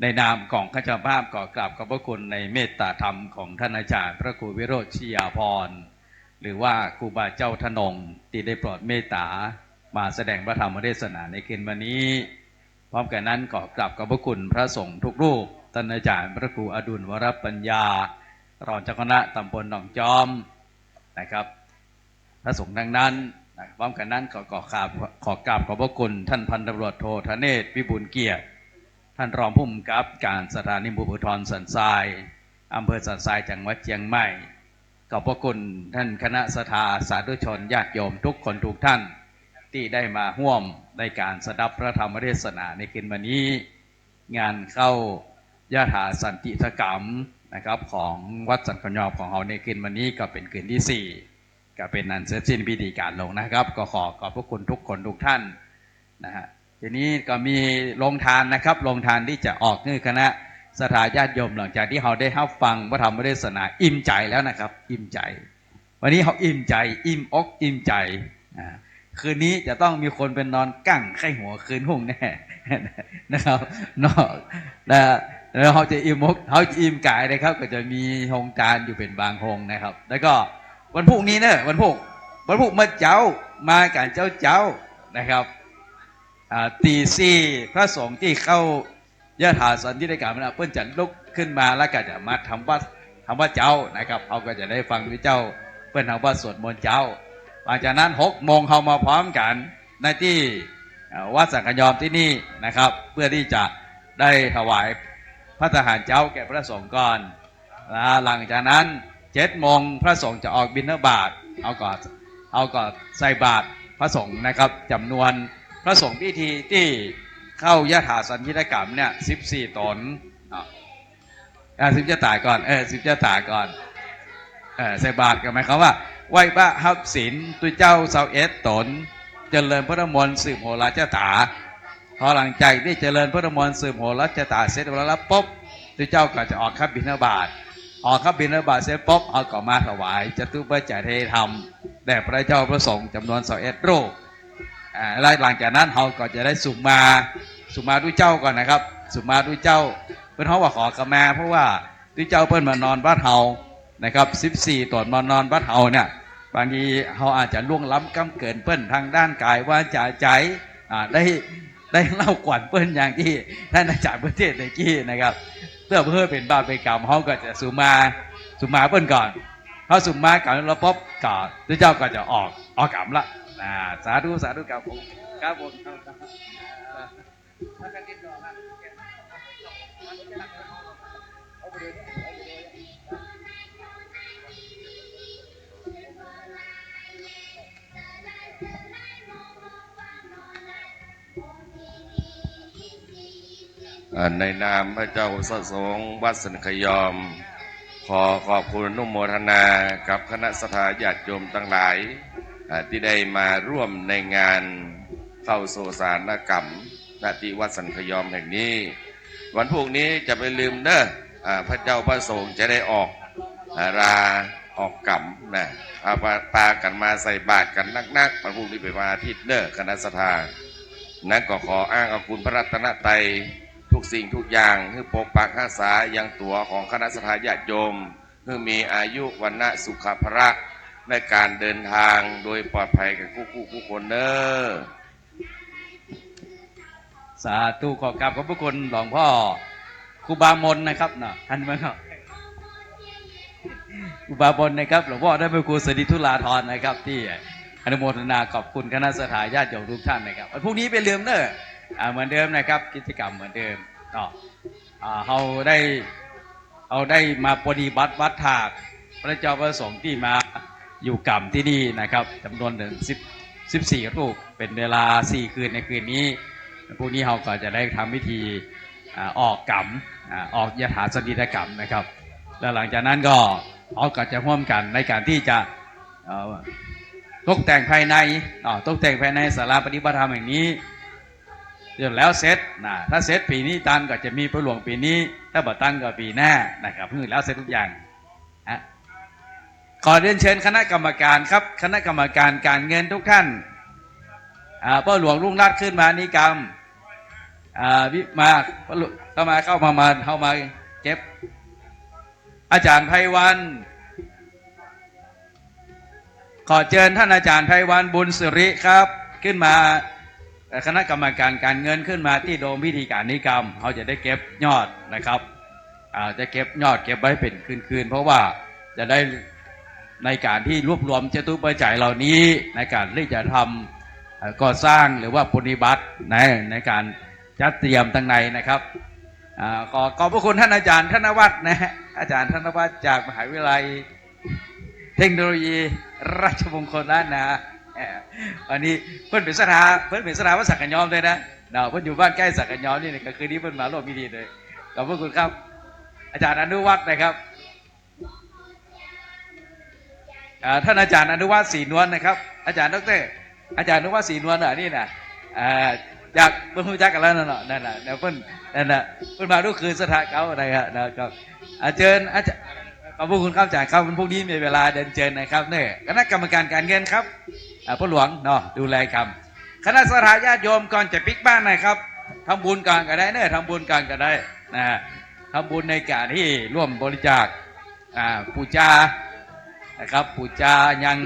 ในนามของข้าเจ้าภาพขอกราบขอบพระคุณในเมตตาธรรมของท่านอาจารย์พระครูวิโรจน์ชิยาพรหรือว่าครูบาเจ้าทนงที่ได้โปรดเมตตามาแสดงพระธรรมเทศนาในคืนวันนี้พร้อมกันนั้นขอกราบขอบพระคุณพระสงฆ์ทุกรูปท่านอาจารย์พระครูอดุลวรปัญญารองเจ้าคณะตำบลหนองจอมนะครับพระสงฆ์ดังนั้นพร้อมกันนั้นขอกราบขอบพระคุณท่านพันตำรวจโทธเนศวิบูลย์เกียรติท่านรองผู้กำกับการสถานีตำรวจภูธรสันทรายอำเภอสันทรายจังหวัดเชียงใหม่ขอบพระคุณท่านคณะสถาสาธุชนญาติโยมทุกคนทุกท่านที่ได้มาร่วมในการสดับพระธรรมเทศนาในคืนวันนี้งานเข้ายถาสันติกรรมนะครับของวัดสันกยอมของเราในคืนวันนี้ก็เป็นคืนที่4ก็เป็นอันเสร็จสิ้นพิธีการลงนะครับก็ขอบพระคุณทุกคนทุกท่านนะฮะทีนี้ก็มีโรงทานนะครับโรงทานที่จะออกนี่คณะสถาญาติโยมหลังจากที่เราได้รับฟังพระธรรมเทศนาอิ่มใจแล้วนะครับอิ่มใจวันนี้เขาอิ่มใจอิ่มอกอิ่มใจคืนนี้จะต้องมีคนเป็นนอนกั้งไข้หัวคืนหุ่งแน่นะครับนอกแล้วเขาจะอิ่มอกเขาจะอิ่มกายนะครับก็จะมีโฮงจานอยู่เป็นบางโฮงนะครับแล้วก็วันพรุ่งนี้เนี่ยวันพรุ่งมาเจ้ามาการเจ้านะครับตีสี่พระสงฆ์ที่เข้ายถาสันติกรรมนะเพื่อนจะลุกขึ้นมาแล้วก็จะมาทำวัดเจ้านะครับเขาก็จะได้ฟังพระเจ้าเพื่อนทำวัดสวดมนต์เจ้าหลังจากนั้น6 โมงเขามาพร้อมกันในที่วัดสังกยอมที่นี่นะครับเพื่อที่จะได้ถวายพระทหารเจ้าแก่พระสงฆ์ก่อนหลังจากนั้น 7 โมงพระสงฆ์จะออกบิณฑบาตเอาก่อนใส่บาตรพระสงฆ์นะครับจำนวนพระสงฆ์พิธีที่เข้ายถาสันทิฏฐกรรมเนี่ย14 ตน10 จะตายก่อน10 จะตายก่อนใส่บาตรกันไหมครับว่าไหว้พระหับศีลตุเจ้า21 ตนเจริญพระมนต์สืบโหราชตาพอหลังจากที่เจริญพระมนต์สืบโหราชตาเสร็จแล้วปุ๊บตุเจ้าก็จะออกขับบิณฑบาตออกขับบิณฑบาตเสร็จปุ๊บเอาก่อมาถวายจตุปัจจัยเทธรรมแด่พระเจ้าพระสงฆ์จำนวน21 รูปหลังจากนั้นเราก็จะได้สุมาด้วยเจ้าก่อนนะครับสุมาด้วยเจ้าเพื่อนเขาว่าขอกระแมเพราะว่าด้วยเจ้าเพื่อนมานอนบ้านเฮานะครับ14 ตนมานอนบ้านเฮาเนี่ยบางทีเขาอาจจะล่วงล้ำก้ำเกินเพื่อนทางด้านกายว่าจะใจได้เล่ากวนเพื่อนอย่างที่ท่านอาจารย์ประเทศในกี้นะครับเพื่อเป็นบาปเป็นกรรมเขาก็จะสุมาเพื่อนก่อนเขาสุมาก่อนแล้วปุ๊บก่อนด้วยเจ้าก็จะออกกรรมละสาธุครับผมครับผมในนามพระเจ้าพระสงฆ์วัดสันขยอมขอขอบคุณอนุโมทนากับคณะสัตยาญาติโยมทั้งหลายที่ได้มาร่วมในงานเข้าโสสานกรรมณที่วัดสันขยอมแห่งนี้วันพรุ่งนี้จะไปลืมเด้อพระเจ้าพระสงฆ์จะได้ออกออกกรรมนะพากันมาใส่บาตรกันนักวันพรุ่งนี้เป็นวันอาทิตย์เด้อคณะสัตยานั้นก็ขออ้างเอาคุณพระรัตนตรัยทุกสิ่งทุกอย่างเพื่อปกปักรักษายังตัวของคณะสัตยาญาติโยมเพื่อมีอายุวันนะสุขภระในการเดินทางโดยปลอดภัยกับคู่คนเด้อสาธุขอบพระคุณหลวงพ่อครูบามนนะครับเนาะท่านไหมครับครูบามนนะครับหลวงพ่อได้ไปครูสดิธุลาธรนะครับที่อนุโมทนาขอบคุณคณะสัตยาญาติโยมทุกท่านนะครับวันพรุ่งนี้เป็นเรื่องเด้อเหมือนเดิมนะครับกิจกรรมเหมือนเดิมเราได้มาปฏิบัติวัดถากพระเจ้าพระสงฆ์ที่มาอยู่กรรมที่นี่นะครับจำนวนถึง14 รูปเป็นเวลา4 คืนในคืนนี้พวกนี้เราก็จะได้ทำพิธีออกกรรมออกยถาสนิทกรรมนะครับแล้วหลังจากนั้นก็เราก็จะร่วมกันในการที่จะตกแต่งภายในศาลาปฏิบัติธรรมแห่งนี้เดี๋ยวแล้วเสร็จถ้าเสร็จปีนี้ตันก็จะมีพระหลวงปีนี้ถ้าบ่ตันก็ปีหน้านะครับเพิ่งแล้วเสร็จทุกอย่างขอเรียนเชิญคณะกรรมการครับคณะกรรมการการเงินทุกท่านพระหลวงรุ่งรัตน์ขึ้นมานิกรรมมาเข้ามาเก็บอาจารย์ไพวันขอเชิญท่านอาจารย์ไพวันบุญสิริครับขึ้นมาคณะกรรมการการเงินขึ้นมาที่โดมพิธีการนิกรรมเขาจะได้เก็บยอดนะครับจะเก็บยอดเก็บไว้เป็นคืนเพราะว่าจะได้ในการที่รวบรวมจตุปัจจัยเหล่านี้ในการที่จะทำก่อสร้างหรือว่าปฏิบัติในการจัดเตรียมตั้งในนะครับขอบพระคุณท่านอาจารย์ธนวัฒน์นะฮะอาจารย์ธนวัฒน์จากมหาวิทยาลัยเทคโนโลยีราชมงคลล้านนาวันนี้เพื่อนเป็นสถาวัดสักกันยอมเลยนะเพื่อนอยู่บ้านใกล้สักกันยอมนี่ก็คือนี้เพื่อนมาร่วมพิธีเลยขอบพระคุณครับอาจารย์อนุวัฒน์นะครับท่านอาจารย์อนุวัฒน์ศรีนวลนะครับอาจารย์ดร.อาจารย์อนุวัฒน์ศรีนวลนี่นะจากเพื่อนรู้จักกันแล้วนั่นน่ะเพื่อนมาดูคือสถาเขาอะไรนะครับเชิญอาจารย์ขอบคุณครับอาจารย์ครับวันพรุ่งนี้มีเวลาเดินเชิญนะครับเนี่ยคณะกรรมการการเงินครับพระหลวงเนาะดูแลครับคณะสัตยาญาติโยมก่อนจะปิกบ้านนะครับทำบุญก่อนก็ได้เนี่ยทำบุญก่อนก็ได้ทำบุญในการที่ร่วมบริจาคปูจานะครับปูจายัง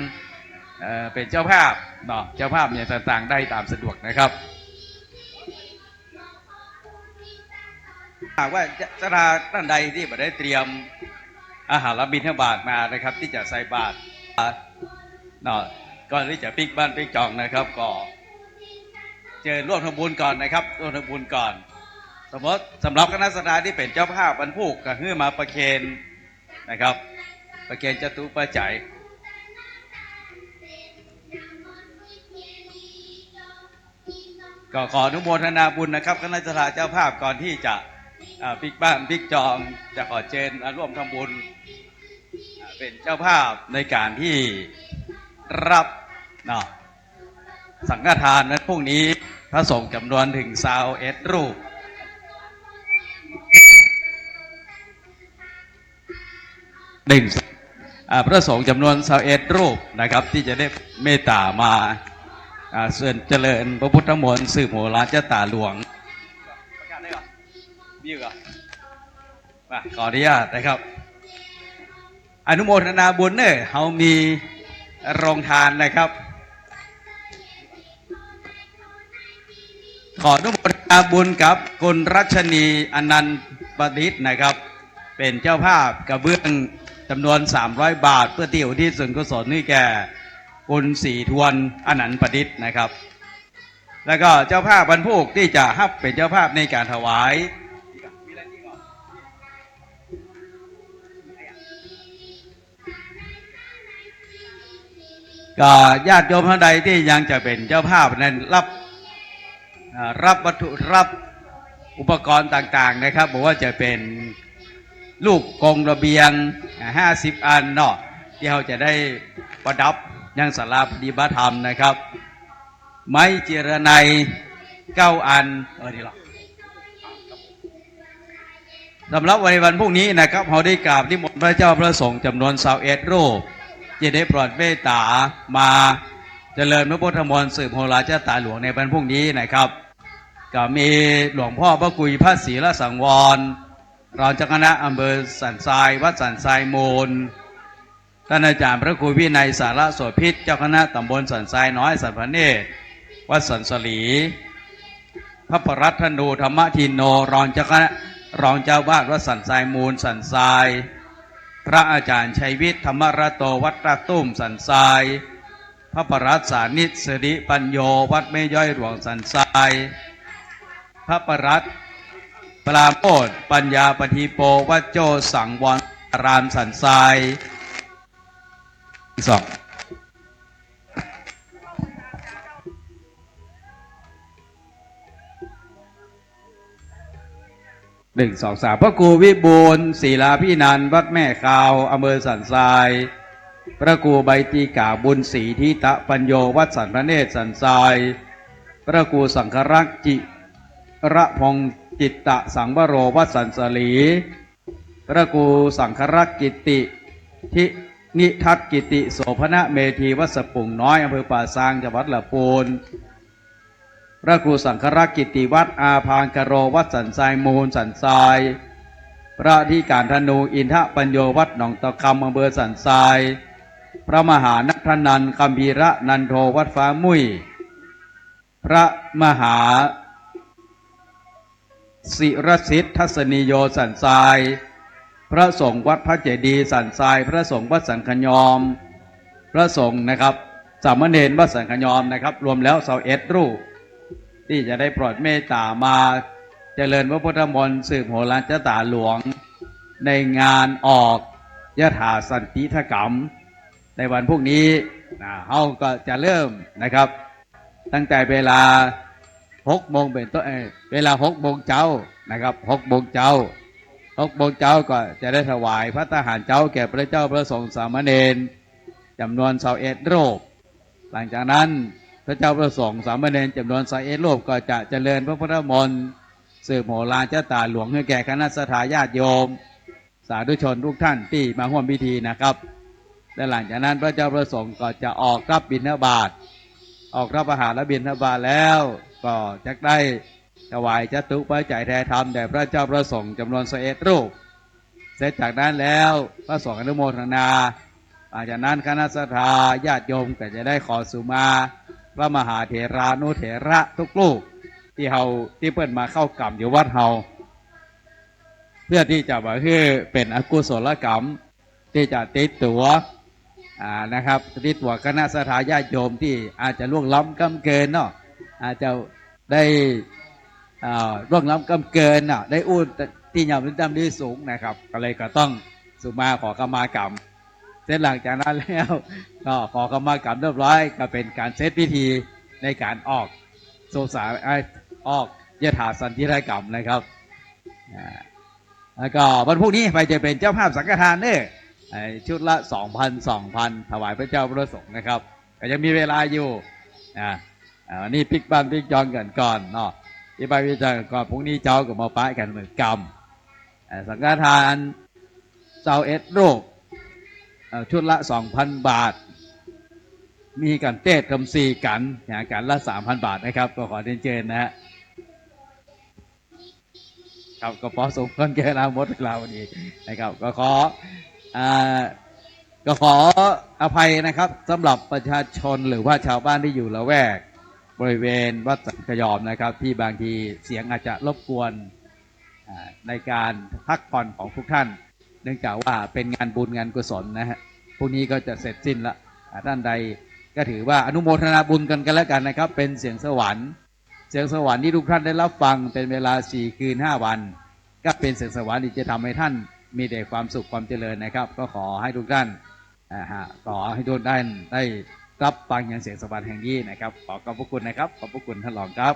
เป็นเจ้าภาพเนาะเจ้าภาพอย่างต่างๆได้ตามสะดวกนะครับหากว่าสถานท่านใดที่ไม่ได้เตรียมอาหารบิณฑบาตมานะครับที่จะใส่บาตรเนาะก่อนที่จะปิกบ้านปิกจองนะครับก็เชิญร่วมทำบุญก่อนนะครับร่วมทำบุญก่อนสำหรับคณะสัตยาที่เป็นเจ้าภาพบรรพุกก็คือมาประเคนนะครับ ประเคนจตุปัจจัยก็ขออนุโมทนาบุญนะครับคณะเจ้าภาพก่อนที่จะปิกบ้านปิกจองจะขอเชิญร่วมทำบุญเป็นเจ้าภาพในการที่รับสังฆทานนั้นพรุ่งนี้พระสงฆ์จำนวนถึง21 รูปพระสงฆ์จำนวน21 รูปนะครับที่จะได้เมตตามาเสื่อเจริญพระพุทธมนต์สืบโหราชตาหลวงขออนุญาตนะครับอนุโมทนาบุญเนี่ยเขามีโรงทานนะครับขออนุโมทนาบุญกับคุณรัชนีอนันต์ประดิษฐ์นะครับเป็นเจ้าภาพกระเบื้องจำนวน300 บาทเพื่อที่อุทิศส่วนกุศลให้แก่คุณศรีทวนอนันต์ประดิษฐ์นะครับแล้วก็เจ้าภาพบรรพุกที่จะฮับเป็นเจ้าภาพในการถวายก็ญาติโยมท่านใดที่ยังจะเป็นเจ้าภาพนั้นรับวัตถุรับอุปกรณ์ต่างๆนะครับบอกว่าจะเป็นลูกกงระเบียง50 อันเนาะที่เขาจะได้ประดับยังศาลาปฏิบัติธรรมนะครับไม้เจรไน9 อันนี่หรอสำหรับวันพรุ่งนี้นะครับเขาได้กราบนิมนต์พระเจ้าพระสงฆ์จำนวน21 รูปจะได้โปรดเมตตามาเจริญพระพุทธมนต์สืบโหราชตาหลวงในวันพรุ่งนี้นะครับก็มีหลวงพ่อพระกุยพระศรีละสังวรรองเจ้าคณะอำเภอสันทรายวัดสันทรายมูลท่านอาจารย์พระครูวินัยสารโสภิตเจ้าคณะตำบลสันทรายน้อยสันพเนศวัดสันสลีพระปรัตถนูธรรมทินโนรองเจ้าคณะรองเจ้าวาดวัดสันทรายมูลสันทรายพระอาจารย์ชัยวิทย์ธรรมรโตวัดตะตุ้มสันทรายพระปรัตสานิสริปัญโยวัดแม่ย่อยหลวงสันทรายพระปรัตปราโมทปัญญาปฏิโปวัดโจสังวรรามสันทราย2 1 2 3พระครูวิบูลย์ศิลาพินันท์วัดแม่ขาวอำเภอสันทรายพระครูใบตีกาบุญศรีทิตะปัญโยวัดสันพระเนตรสันทรายพระครูสังฆรักษ์จิระพงจิตตะสังวโรวัดสันสลีพระครูสังฆรักษ์กิติทินิทัศกิติโสภณเมธีวัดสปุ่งน้อยอำเภอป่าซางจังหวัดลำพูนพระครูสังฆรักษ์กิติวัดอาภางกโรวัดสันทรายมูลสันทรายพระที่การธนูอินทปัญโยวัดหนองตะคำอำเภอสันทรายพระมหานัทนันท์คัมภีระนันโทวัดฟ้ามุ้ยพระมหาศิรสิทธิ์ทัศนีโยสันทรายพระสงฆ์วัดพระเจดีย์สันทรายพระสงฆ์วัดสังฆยอมพระสงฆ์นะครับสามเณรวัดสังฆยอมนะครับรวมแล้ว21 รูปที่จะได้โปรดเมตตามาเจริญพระพุทธมนต์สืบโหราชตาหลวงในงานออกยถาสันติธกรรมในวันพรุ่งนี้เราก็จะเริ่มนะครับตั้งแต่เวลา6 โมงเป็นต้นเวลา6 โมงเช้านะครับ6 โมงเช้า6 โมงเช้าก็จะได้ถวายพระทหารเจ้าแก่พระเจ้าพระสงฆ์สามเณรจำนวน21 รูปหลังจากนั้นพระเจ้าพระสงฆ์สามเณรจำนวน21 รูปก็จะเจริญพระพุทธมนต์สืบโหราชตาหลวงให้แก่คณะสัตยาญาติโยมสาธุชนทุกท่านที่มาร่วมพิธีนะครับและหลังจากนั้นพระเจ้าพระสงฆ์ก็จะออกรับบิณฑบาตออกรับอาหารและบิณฑบาตแล้วก็จะได้ถวายจตุปัจจัยแทนธรรมแด่พระเจ้าพระสงฆ์จำนวน21 รูปเสร็จจากนั้นแล้วพระสงฆ์อนุโมทนาหลังจากนั้นคณะสัตยาญาติโยมก็จะได้ขอสุมาพระมหาเถรานุเถระทุกลูกที่เพิ่นมาเข้ากรรมอยู่วัดเฮาเพื่อที่จะว่าคือเป็นอกุศลกรรมที่จะติดตัวนะครับติดตัวคณะสัตยาญาติโยมที่อาจจะล่วงล้ำกำเกินเนาะอาจจะได้ล่วงล้ำกำเกินได้อู้ที่ยำลึกดำดีสูงนะครับก็เลยก็ต้องสุมาขอขมากรรม เสร็จหลังจากนั้นแล้วก็ขอขมากรรมเรียบร้อยก็เป็นการเซตพิธีในการออกโซสาออกยถาสันติรกรรมนะครับแล้วก็วันพรุ่งนี้ไปจะเป็นเจ้าภาพสังฆทานเนี่ยชุดละ 2,000 ถวายพระเจ้าพระสงฆ์นะครับก็ยังมีเวลาอยู่วันนี้ปิกบ้านปิกจองกันก่อนเนาะที่ไปวิจารณ์ก่อนพรุ่งนี้เจ้าก็มาป้ายกันเหมือนกรรมสังฆทานเจ้าเอ็ดโรคชุดละ 2,000 บาทมีกันเต้ทำสี่กันกันละ 3,000 บาทนะครับก็ขอเรียนเชิญนะฮะครับก็พอสมควรแก่เราหมดเราวันนี้นะครับก็ขออภัยนะครับสำหรับประชาชนหรือว่าชาวบ้านที่อยู่ละแวกบริเวณวัดสังขยอมนะครับที่บางทีเสียงอาจจะรบกวนในการพักผ่อนของทุกท่านเนื่องจากว่าเป็นงานบุญงานกุศลนะฮะพรุ่งนี้ก็จะเสร็จสิ้นละท่านใดก็ถือว่าอนุโมทนาบุญกันแล้วกันนะครับเป็นเสียงสวรรค์ที่ทุกท่านได้รับฟังเป็นเวลา4 คืน 5 วันก็เป็นเสียงสวรรค์ที่จะทำให้ท่านมีแต่ความสุขความเจริญนะครับก็ขอให้ทุกท่านขอให้ทุกท่านได้รับฟังอย่างเสียงสวรรค์แห่งนี้นะครับขอบพระคุณนะครับขอบพระคุณท่านรองครับ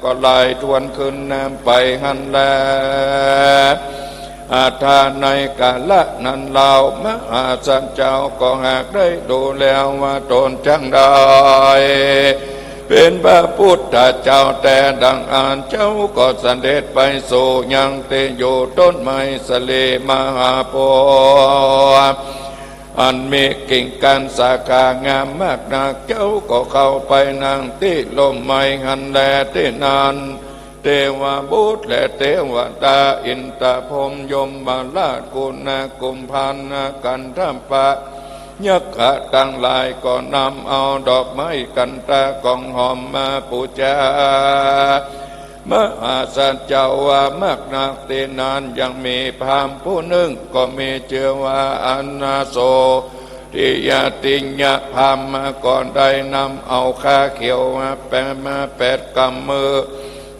ก็ไหลทวนขึ้นน้ำไปหันแลอาทานในกาละนั้นเรามหาสัจเจ้าก็หากได้ดูแล้วว่าตนจังได้เป็นพระพุทธเจ้าแต่ดังอ่านเจ้าก็เสด็จไปสู่ยังเตโยต้นไม้สเลมหาโพธิ์อันมีกิ่งก้านสาขางามมากนักเจ้าก็เข้าไปนั่งที่ลมไม้หันแลที่นานเทวบุตรและเทวดาอินทพรหมยมมาลากุณากุมพันนากันทัมปะยักษ์ตั้งหลายก็นำเอาดอกไม้กันตากองหอมมาปูชามหาสัจเจ้าว่ามากนักตีนานยังมีพราหมณ์ผู้หนึ่งก็มีเชื่อว่าอนาโสทิยติญญะพราหมณ์มาก่อนได้นำเอาข้าเขียวมาแปดกำมือ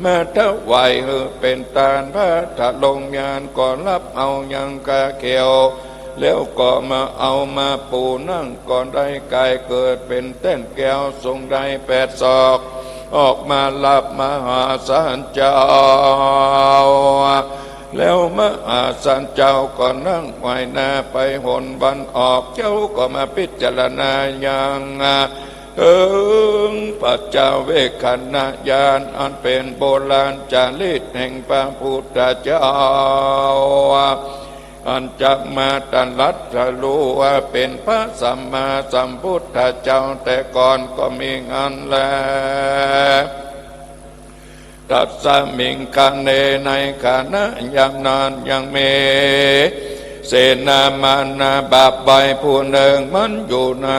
มาถวายเป็นตาลพระถลงยานก่อนรับเอายังกาเขียวแล้วก็มาเอามาปูนั่งก่อนได้กายเกิดเป็นเต้นแก้วทรงได้8 ศอกออกมารับมหาสันเจ้าแล้วมหาสันเจ้าก็นั่งไหวหน้าไปหนวันออกเจ้าก็มาพิจารณาอย่างปัจจเวคขณญาณอันเป็นโบราณจารีตแห่งพระพุทธเจ้าอันจักมาตันรัตรู้ว่าเป็นพระสัมมาสัมพุทธเจ้าแต่ก่อนก็มีงานแลตัดสมิงกันเนในขณะยังนานยังเมเสนามานาบาปใบผู้หนึ่งมันอยู่นา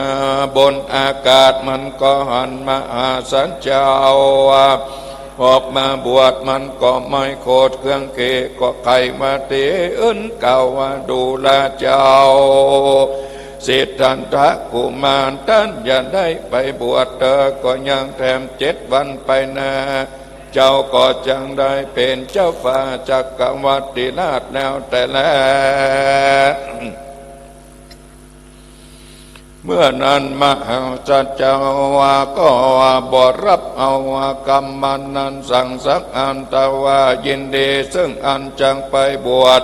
บนอากาศมันก็หันมหาสัจเจ้าออกมาบวชมันก็ไม่โคตรเครื่องเกก็ไข่มาเตอึนเก่าว่าดูแลเจ้าสิทธันทะกุมารท่านอย่าได้ไปบวชเธอก็ยังแถม7 วันไปนาเจ้าก็จังได้เป็นเจ้าฟ้าจักรวรรดิราชแล้วแต่แล้วเมื่อนั้นมหาสัจเจ้าว่าก็ว่าบ่รับเอาว่ากรรมมันนั้นสั่งสักอันตว่ายินดีซึ่งอันจังไปบวช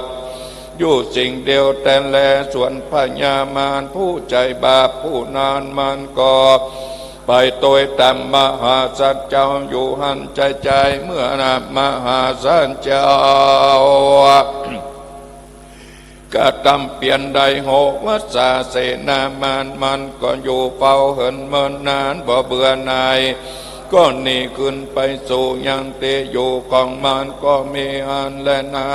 อยู่สิ่งเดียวแต่แลส่วนพญามารผู้ใจบาปผู้นานมันก็ไปโดยตามมหาสัจเจ้าอยู่หันใจเมื่อนามหาสัจเจ้าก็ตำเปลี่ยนใดโหวัสสาเสนามันก็อยู่เฝ้าเหินเมินนานบ่เบื่อหน่ายก็หนีขึ้นไปสู่ยังเตอยู่ของมันก็มีอันและนา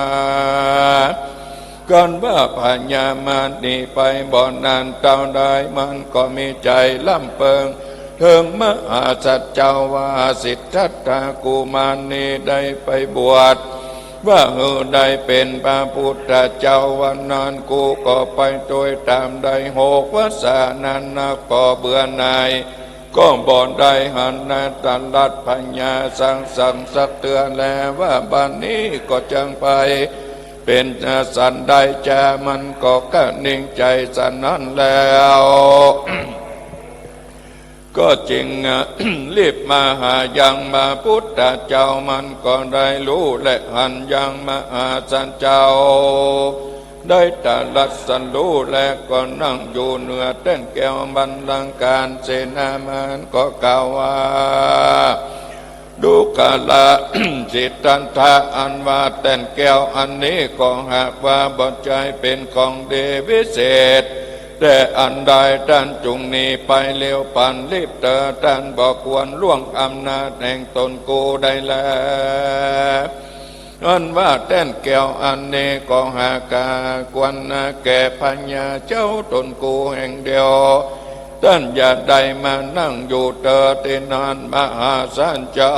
ก่อนว่าพญามารหนีไปบ่อนานเต่าได้มันก็มีใจล่ำเปิงถึงมหาสัจเจ้าว่าสิทธัตถะกุมารนี้ได้ไปบวชว่าได้เป็นพระพุทธเจ้าวันนั้นกูก็ไปโดยตามได้6 วัสสานั้นก็เบื่อหน่ายก็บ่ได้หันนาตันรัตพญาสั่งสักเตือนแล้วว่าบัดนี้ก็จังไปเป็นสันได้จามันก็นิ่งใจสันนั้นแล้วก็จริงรีบมาหายังมาพุทธเจ้ามันก็ได้รู้และหันยังมาหาสันเจ้าได้ตรัสสันรู้และก็นั่งอยู่เหนือแท่นแก้วบัลลังก์การเสนามันก็กล่าวว่าดูกาลสิทธันทะอันว่าแท่นแก้วอันนี้ก็หากว่าบ่ใจเป็นของเดวิเศษแต่อันใดท่านจุงหนีไปเร็วปันรีบเตอท่านบอกควรล่วงอำนาจแห่งตนกูได้แล้วอันว่าแท่นแก้วอันนี้ก็หากาควรแก่พญาเจ้าตนกูแห่งเดียวท่านอย่าได้มานั่งอยู่เตอที่นานมหาสันเจ้า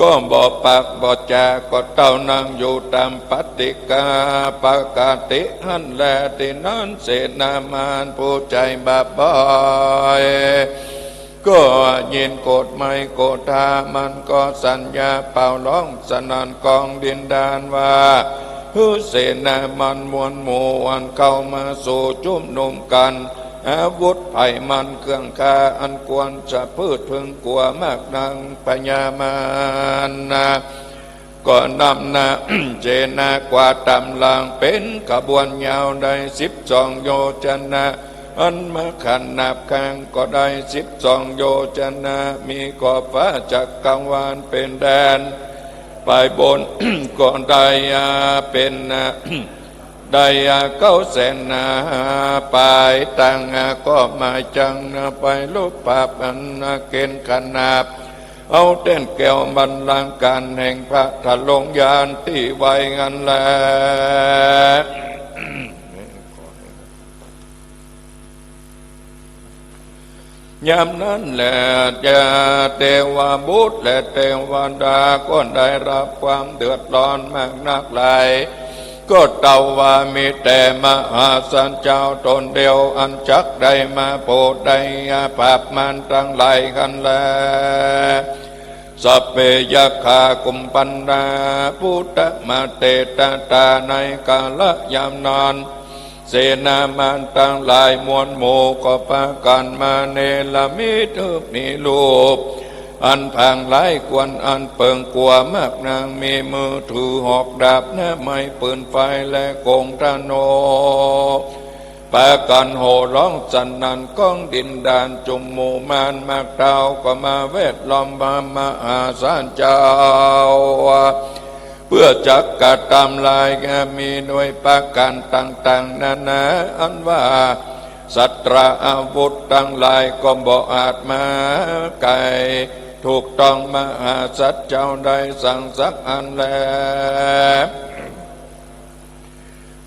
ก็บ่ปากบ่จาก็เต้านั่งอยู่ตามปฏิกาปกติหันแลที่นั้นเสนามานผู้ใจบาปบ่อยก็ยินโกรธไม่โกรธามันก็สัญญาเป่าร้องสนั่นกองดินดานว่าผู้เสนามันมวลหมู่วันเข้ามาสู่จุ่มนุมกัน อาวุธไผ่มันเครื่องกาอันควรจะพืชพึงกลัวมากนังปัญญามานนาก็นำนา เจนากว่าตำลางเป็นขบวนยาวได้12 โยชนะอันมาขันนับคางก็ได้12 โยชนะมีขอบฟ้าจักกังวานเป็นแดนไปบน ก็ได้เป็น ได้900,000ไปตังก็มาจังไปลุกปราบอันเกณฑ์ขนาบเอาเต้นแก้วบันลังก์การแห่งพระทะลงยานที่ไว้งันแล ยามนั้นแหละเทวบุตรและเทวดาก็ได้รับความเดือดร้อนมากนักหลายก็เต่าว่ามีแต่มหาสันเจ้าตนเดียวอันจักได้มาโปรดได้ปราบมันทั้งหลายกันแลสัพเพยคากุมปันดาพุทธมาเตตตาในกาลยามนานเสนามันทั้งหลายมวลหมู่ก็พากันมาเนรมิตมีรูปอันพังหลายควรอันเปิงกลัวมากนางมีมือถือหอกดาบและไม้ปืนไฟและกงธนูปากันโห่ร้องสันนันก้องดินดานจุมหมู่มานมากเท้าก็มาเวทล้อมมหาศาลเจ้าเพื่อจักกัดตามลายมีหน่วยปาการต่างๆนานาอันว่าสัตราอาวุธทั้งหลายก็บ่อาจมาไกลถูกต้องมหาสัจเจ้าได้สั่งสักอันแล้ว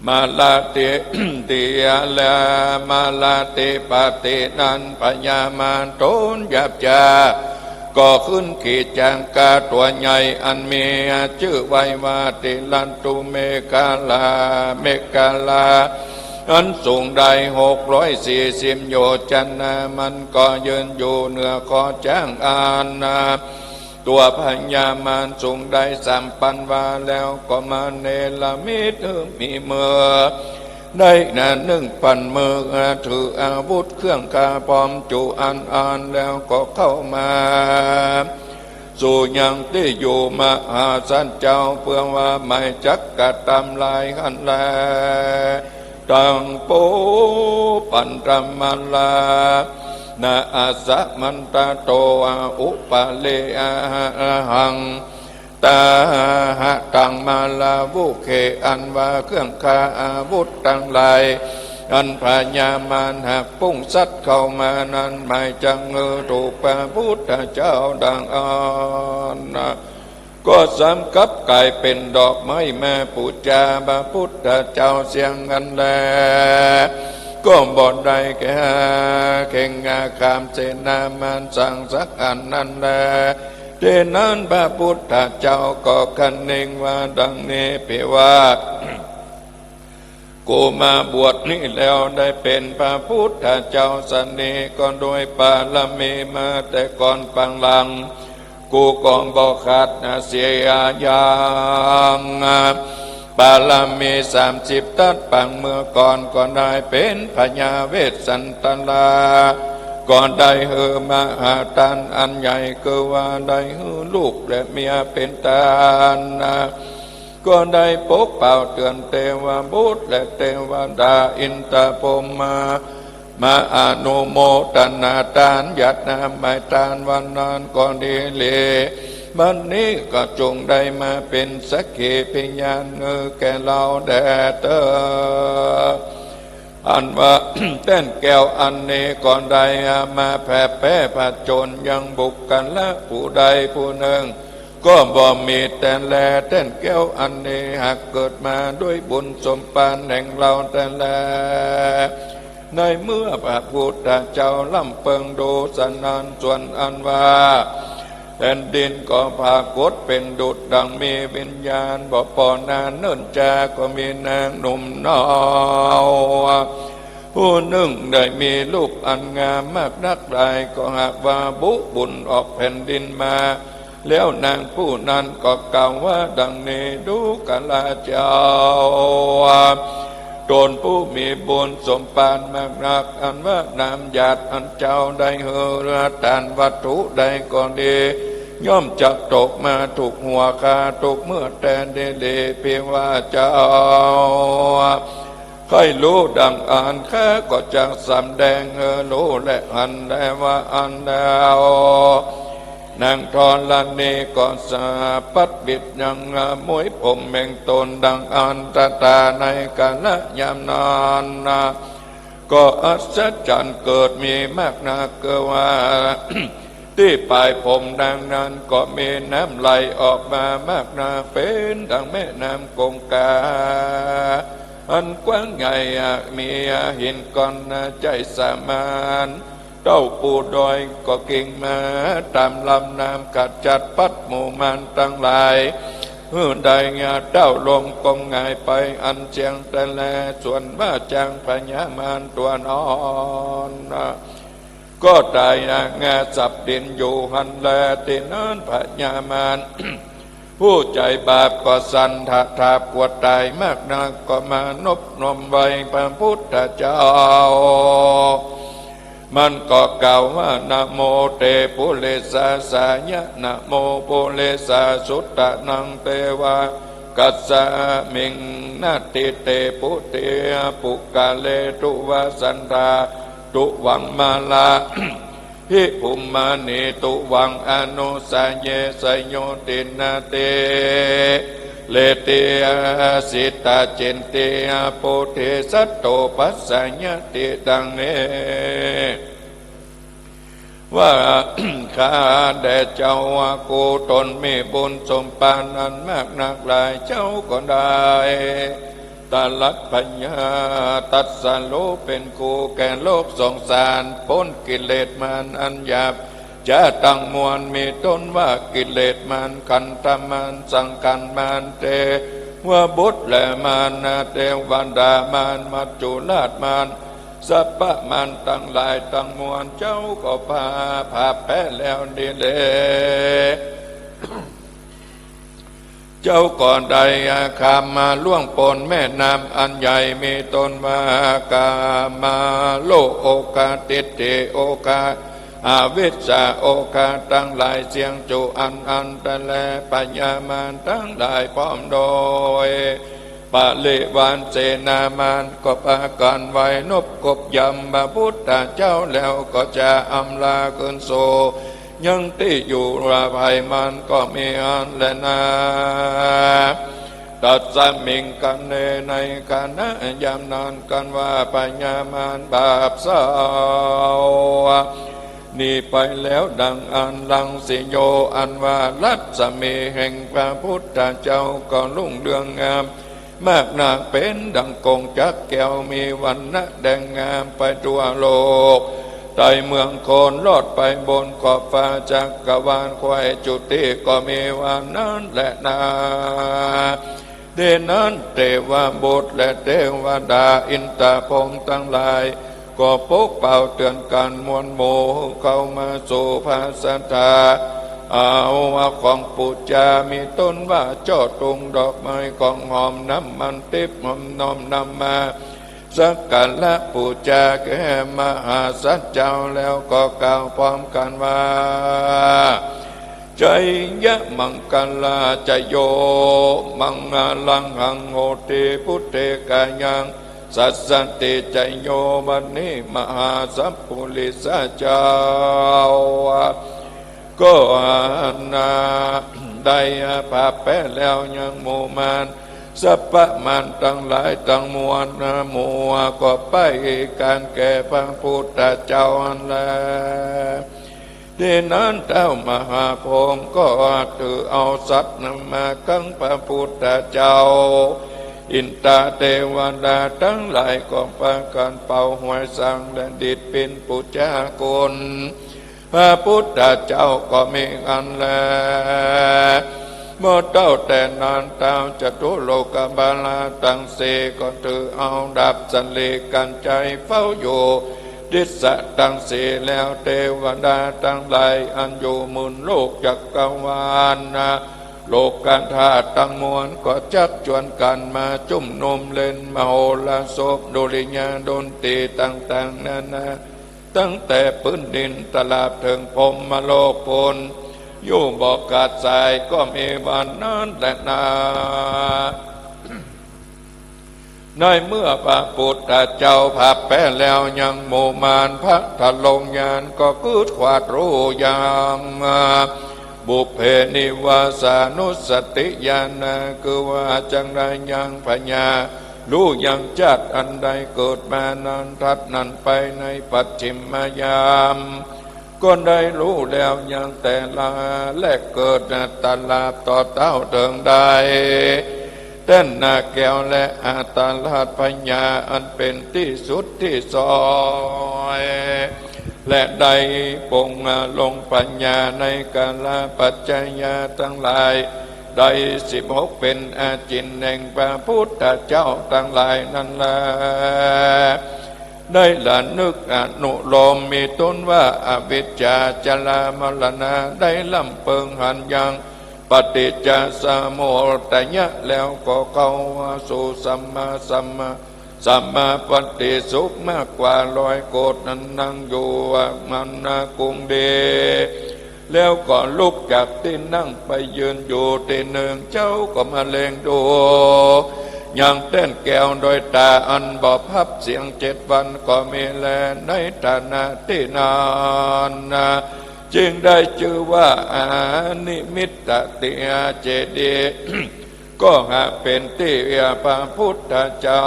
มาลาติติยาลามาลาติปฏินันปัญญามานโตนยับจาก็ขึ้นขีดจางกาตัวใหญ่อันมีชื่อไว้ว่าติลันตุเมกาลาเมกาลาอันสูงได้640 โยชนะมันก็ยืนอยู่เหนือคอจ้างอานนาตัวพญามารสูงได้3,000 วาแล้วก็มาเนรมิตมีมือได้1,000 มือถืออาวุธเครื่องกาพร้อมจุอันแล้วก็เข้ามาสู่ยังที่อยู่มหาสันเจ้าเพื่อว่าไม่จักกัดตำลายหันแลตังโปปันตมัลลานาอาสะมันตาโตอุปะเลอาหังตาหะตังมาลาวุเคอันว่าเครื่องคาอาวุธทั้งหลายอันพญามารหักปุ้งซัดเข้ามานั้นไม่จังถูกพระพุทธเจ้าดังอ่อนก็สำกับกลายเป็นดอกไม้แม่ปูจาพระพุทธเจ้าเสียงกันแลก็บ่ได้แก่เข่งอาคามเสนามันสั่งสักอันนั้นแลเดนั้นพระพุทธเจ้าก็คันนิ่งว่าดังนี้เปว่ากูมาบวชนี้แล้วได้เป็นพระพุทธเจ้าสันนิก็โดยปาลมีมาแต่ก่อนปังหลังกูก็บ่ขาดเสียอย่างปาลมี30 ทัดปังเมื่อก่อนก็ได้เป็นพญาเวสสันตลาก่อนได้เฮือมหาทานอันใหญ่คือว่าได้เฮือลูกและเมียเป็นทานก็ได้ปกเป่าเตือนเทวบุตรและเทวดาอินทพรหมาอนุโมทนาทานยัดนาไมทานวันนั้นก็ดีเลยบัดนี้ก็จงได้มาเป็นสักขีพยานแก่เราแด่เธออันว่า เต้นแก้วอันนี้ก่อนใดมาแผ่แพ้ผจญยังบุกกันละผู้ใดผู้หนึ่งก็บ่มีแต่แลเต้นแก้วอันนี้หากเกิดมาด้วยบุญสมปานแห่งเราแต่แลในเมื่อพระพุทธเจ้าล่ำเปิงดูสนานส่วนอันว่าแผ่นดินก็ภากฏเป็นดุจดังมีวิญญาณบ่ปอนานเนิ่นจาก็มีนางหนุ่มน้อยผู้หนึ่งได้มีรูปอันงามมากนักใดก็หากว่าบุญออกแผ่นดินมาแล้วนางผู้นั้นก็กล่าวว่าดังนี้ดูกาลเจ้า ตนผู้มีบุญสมปานมากนักอันว่านามหยาดอันเจ้าได้เฮือทานวัตถุใดก็ดีย่อมจักตกมาถูกหัวคาถูกเมื่อแต่เดเพียงว่าเจ้าใครรู้ดังอ่านแค่ก็จักสำแดงรู้และอันได้ว่าอันแล้วนางทรลนีก็สาปัดบิดยังมวยผมแม่งตนดังอันตาในกาลยามนานก็อัศจรรย์เกิดมีมากนักเกว่า ที่ปลายผมดังนั้นก็มีน้ำไหลออกมามากนาเป็นดังแม่น้ำคงคาอันกว้างใหญ่มีหินก้อนใจสามานเต้าปูดอยก็กิ่งมาตามลำน้ำกัดจัดปัดหมู่มันตั้งหลายได้งาเต้าลมกองง่ายไปอันเชียงแต่แลส่วนว่าจังพญามารตัวนอนก็ได้งาสับดินอยู่หันแลตินั้นพญามาร ผู้ใจบาปก็สันทาปวดตายมากนักก็มานบนมไว้พระพุทธเจ้ามันก็กล่าวว่านะโมเตปุเรสาสายะนะโมปุเรสาสุตตะนังเตวะกัสสะมิงนาติเตปุเตปุกาเลตุวะสันตาตุวังมาลา หิภุมมานิตุวังอนุสัยเยสยโยตินาเตเลเตสิตาเจนเตโพเทสัตโตปัสสัญญติดังเอว่า ข้าแด่เจ้ากูตนมีบุญสมปานอันมากนักหลายเจ้าก็ได้ตลัดปัญญาตัดสโลเป็นกูแก่โลกสงสารพ้นกิเลสมันอันหยาบจะตั้งมวลมีต้นว่ากิเลสมันขันธมันสังกันมันเตว่าบุตรและมันเทวดามันมัจจุราชมันสัพพะมันตั้งหลายตั้งมวลเจ้าก็พาแพ้แล้วดีเลย เจ้าก่อนใดคามมาล่วงปนแม่น้ำอันใหญ่มีตนมากามาโลโอกาติเตโอกาอาวิชชาโอกาตั้งหลายเสียงจุอันตะแลปัญญามานตั้งหลายพร้อมโดยปะเลวันเสนามันก็ปากันไว้นบกบยำพระพุทธเจ้าแล้วก็จะอำลาเกินโซยังที่อยู่ระภัยมันก็มีอันและนาตัดสมิงกันในกันนะยามนานกันว่าปัญญามานบาปเศร้านี่ไปแล้วดังอันลังสิโยอันว่ารัศมีแห่งพระพุทธเจ้าก็รุ่งเรืองงามมากหนักเป็นดังกงจักแก้วมีวันนะแดงงามไปทั่วโลกใต้เมืองโคนลอดไปบนขอบฟ้าจักรวาลควายจุติก็มีวันนั้นแหละนาเดนั้นเทวบุตรและเทวดาอินทพรหมทั้งหลายก็ปกเป่าเตือนกันมวลหมู่เข้ามาสู่ภาสตาเอาของปูจามีต้นว่าจอดตรงดอกไม้ของหอมน้ำมันทิพย์น้อมนำมาสักการะปูจาแก่มหาสัจเจ้าแล้วก็กล่าวพร้อมกันว่าใจยะมังกลาจโยมังลังหังโหติพุทเทกายังสัสสันติใจโยบันนี้มหาสัพพุริสเจ้าก็นาได้ภาพแป้แล้วยังหมู่มานสัพพะมันตั้งหลายตั้งมวลหมู่ก็ไปการแก่พระพุทธเจ้าแลที่นั้นเจ้ามหาพรหมก็ถือเอาสัตว์นำมากังพระพุทธเจ้าอินตาเทวดาทั้งหลายก็พากันเป่าหวยสังและดิดเป็นปุจจาคุณพระพุทธเจ้าก็มีอันแลเมื่อเต้าแต่นานเต้าจตุโลกบาลาตั้งเสก็ถือเอาดับสันเลกันใจเฝ้าอยู่ดิสะตั้งเสแล้วเทวดาตั้งหลายอันอยู่หมื่นโลกจักรวาล โลกการธาตุตั้งมวลก็จักชวนกันมาจุ่มนุมเล่นมโหฬารศพดุริยางค์ดนตรีต่างๆนานาตั้งแต่พื้นดินตลาดถึงพรหมโลกพลอยู่บ่อกาดทรายก็มีบ้านนั้นและนาในเมื่อพระพุทธเจ้าผับแป้แล้วยังโมมานพระทะลงยานก็คืดขวาดรู้ยังบุพเพนิวาสานุสติญาณคือว่าจังไรยังพญารู้ยังจัดอันใดเกิดมานั้นทัดนั้นไปในปัจฉิมยามก็ได้รู้แล้วยังแต่ละแลกเกิดตลาบต่อเต้าเถิงใดเต้นนาแก้วและอาตาลาดพญาอันเป็นที่สุดที่ซอยและได้ปงลงปัญญาในกาลปัจจยาทั้งหลายได้16เป็นอาจินแห่งพระพุทธเจ้าทั้งหลายนั่นแหละได้ละนึกอนุโลมมีต้นว่าอวิชชาจลามรณะได้ลำเพิงหันยังปฏิจจสมุปยะแล้วก็เข้าสู่สัมมาปฏิสุขมากกว่า100 โกฏนั้นนั่งอยู่มันกุงเดแล้วก็ลุกจากที่นั่งไปยืนอยู่ที่หนึ่งเจ้าก็มาเล็งดูยังเต้นแก้วโดยตาอันบอบพับเสียง7 วันก็มีแลในฐานะที่นานจึงได้ชื่อว่าอานิมิตติเจดีย์ก็หาเป็นที่พระพุทธเจ้า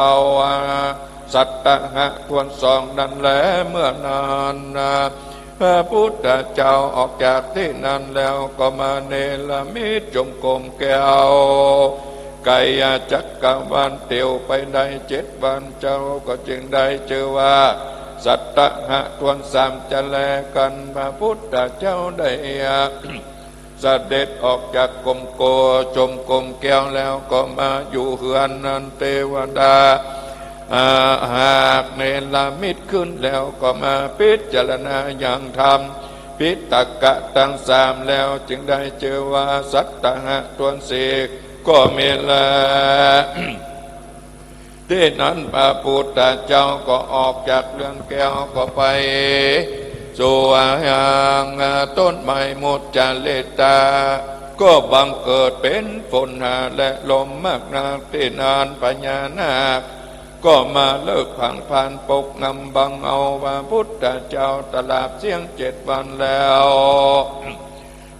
สัตตะควรส่องนั้นแลเมื่อนานพระพุทธเจ้าออกจากที่นั้นแล้วก็มาเนรมิตจงกรมแก้วไกยจักรวาลเตียวไปได้7 วันเจ้าก็จึงได้ชื่อว่าสัตตะทวน3จะแลกันพระพุทธเจ้าได้เสด็จออกจากกรมโกจมกรมแก้วแล้วก็มาอยู่เฮือนนันเทวดาหากเนรมิตขึ้นแล้วก็มาพิจารณาอย่างธรรมพิตกะทั้ง3แล้วจึงได้เจอว่าสัตตะทวน4ก็มีละที่นั้นพระพุทธเจ้าก็ออกจากเรือนแก้วก็ไปสู่อย่างต้นไม้มุจจาเลตาก็บังเกิดเป็นฝนและลมมากนักที่นานพญานาคก็มาเลิกผังพานปกนำบังเอาพระพุทธเจ้าตลาบเสียง7 วันแล้ว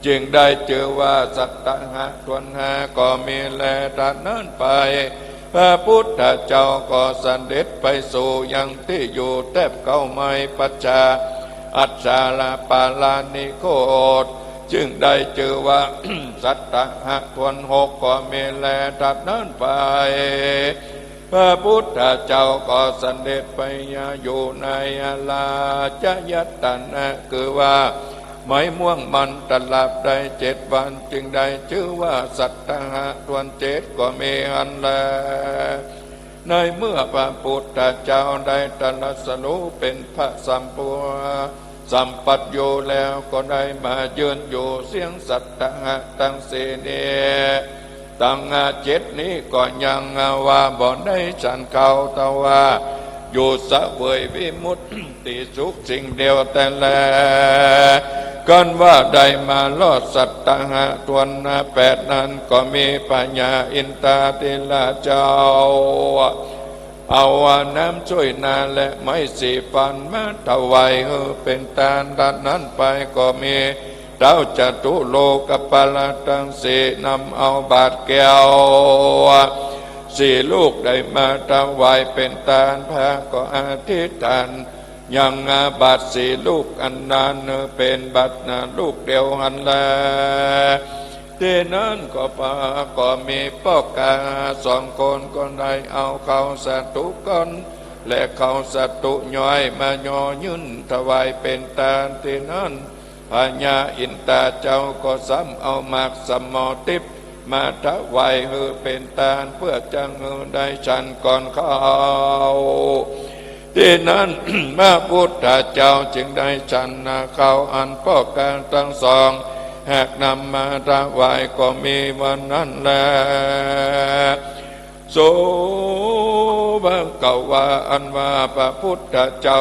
จึงได้เจอว่าสัตตะทวน5ก็มีแลดัดนั้นไปพระพุทธเจ้าก็เสด็จไปสู่ยังที่อยู่แทบเก้าไม้ปัจจาอัจฉาลาปาลานิโคตจึงได้เจอว่า สัตตะทวน6ก็มีแลดัดนั้นไปพระพุทธเจ้าก็เสด็จไปอยู่ในลาจยตนะคือว่าไม้ม่วงมันตลับได้7 วันจึงได้ชื่อว่าสัตตะทวน7ก็มีอันแลในเมื่อพระพุทธเจ้าได้ตรัสรู้เป็นพระสัมปัตโยแล้วก็ได้มายืนอยู่เสียงสัตตะทั้ง4นี้ตั้ง7นี้ก็ยังว่าบ่ได้ฉันเขาแต่ว่าอยู่เสวยวิมุตติสุขสิ่งเดียวแต่แลกันว่าได้มาลอดสัตตะทวน8นั้นก็มีปัญญาอินตาติลาเจ้าเอาน้ำช่วยนาและไม้4 ฟันมาถวายเป็นทานดังนั้นไปก็มีเท้าจตุโลกปาลทั้ง4นำเอาบาทแก้ว4 ลูกได้มาถวายเป็นทานพระก็อธิษฐานยังบาท4 ลูกอันนั้นเป็นบาทลูกเดียวหันแลที่นั้นก็มีพ่อกา2 คนก็ได้เอาเข้าสตุกันและเข้าสตุย่อยมาย่อยื่นถวายเป็นทานที่นั้นพญาอินตาเจ้าก็ซ้ำเอาหมากสมอทิพมาถวายเป็นทานเพื่อจังได้ฉันก่อนเข้าที่นั้นพระพุทธเจ้าจึงได้ฉันเข้าอันพ่อการทั้ง2 หากนำมาถวายก็มีวันนั้นแลโสบังเก่าว่าอันว่าพระพุทธเจ้า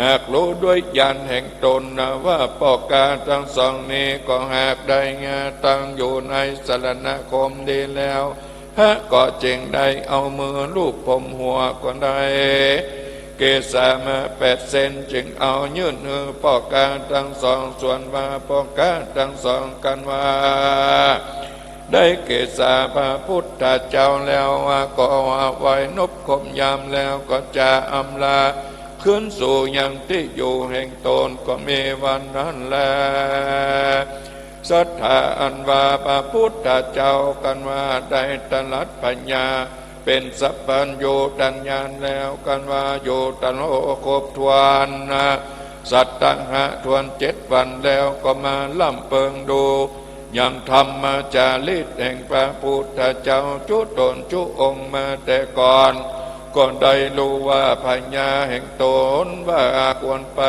หากรู้ด้วยญาณแห่งตนนะว่าปอกกาทั้งสองนี้ก็หากได้งาตั้งอยู่ในสรณคมดีแล้วฮะก็จึงได้เอามือลูบผมหัวก็ได้เกศามา8 เซนจึงเอายื่นมือปอกกาทั้งสองส่วนว่าปอกกาทั้งสองกันว่าได้เกศาพระพุทธเจ้าแล้วว่าก็ว่าไว้นบคมยามแล้วก็จะอำลาขึ้นสู่ยังที่อยู่แห่งตนก็มีวันนั้นแลศรัทธาอันว่าพระพุทธเจ้ากันว่าได้ตรัสปัญญาเป็นสัพพัญญูตัญญาแล้วกันว่าโยตโลครบทวนสัตตังหะทวน7 วันแล้วก็มาล่ำเปิงดูยังธรรมจารีตแห่งพระพุทธเจ้าจุตนจุองค์มาแต่ก่อนก็ได้รู้ว่าปัญญาแห่งตนว่าควรไป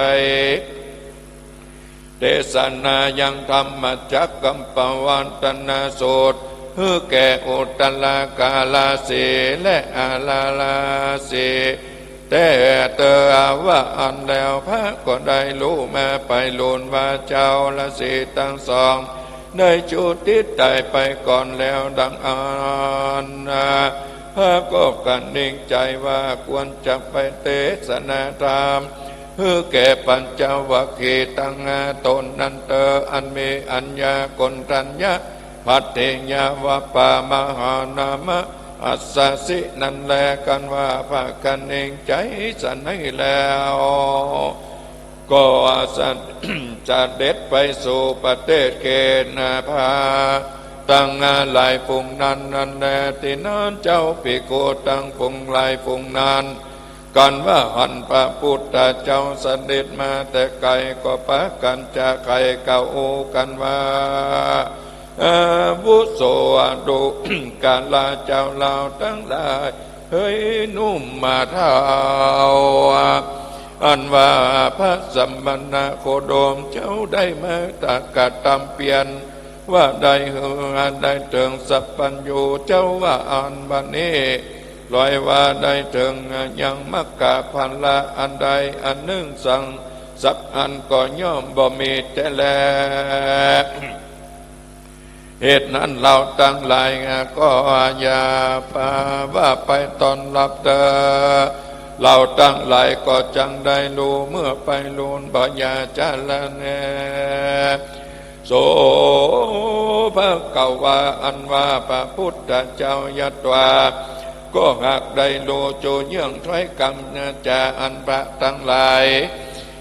เทศนายังธรรมจักกัมปวันตนาโสตฮือแก่อุตลากาลาสีและอาลาลาสีแต่เตอว่าอันแล้วพระก็ได้รู้มาไปลุนว่าเจ้าละสีทั้งสองได้จุติตายไปก่อนแล้วดังอันพระก็กันนิ่งใจว่าควรจะไปเทศนาธรรมเพื่อแก่ปัญจวัคคีย์ตั้งตนนันเตออันมีอัญญากลทัญญะพัทเทญาวปามหานามะอัสสสินันแลกันว่าพากันเองใจสันให้แล้วก็สัตจะเด็ดไปสู่ประเทศเกณาภาตั้งหลายฝุ่งนั้นนั่นแลที่นั้นเจ้าปิโกตั้งฝุ่งหลายฝุ่งนั้นกันว่าหันพระพุทธเจ้าเสด็จมาแต่ไกลก็ปะกันจะไกลเก่ากันว่าวุโสดุการลาเจ้าเราทั้งหลายเฮ้ยนุ่มมาเท่าอันว่าพระสัมมาณโคดมเจ้าได้มาตากะตำเปลี่ยนว่าได้ได้ถึงสัพพัญญูเจ้าว่าอันบัดนี้ลอยว่าได้ถึงยังมักกะพันละอันใดอันหนึ่งสั่งสักอันก็ย่อมบ่มีแต่แลเหตุนั้นเราตั้งหลายก็อย่าปาว่าไปตอนรับเธอเราตั้งหลายก็จังได้รู้เมื่อไปลุนบ่อย่าจะละแนโสภะเก่าว่าอันว่าพระพุทธเจ้ายัตวาก็หากได้โลโจเยื่องถ้อยคำจะอันพระทั้งหลาย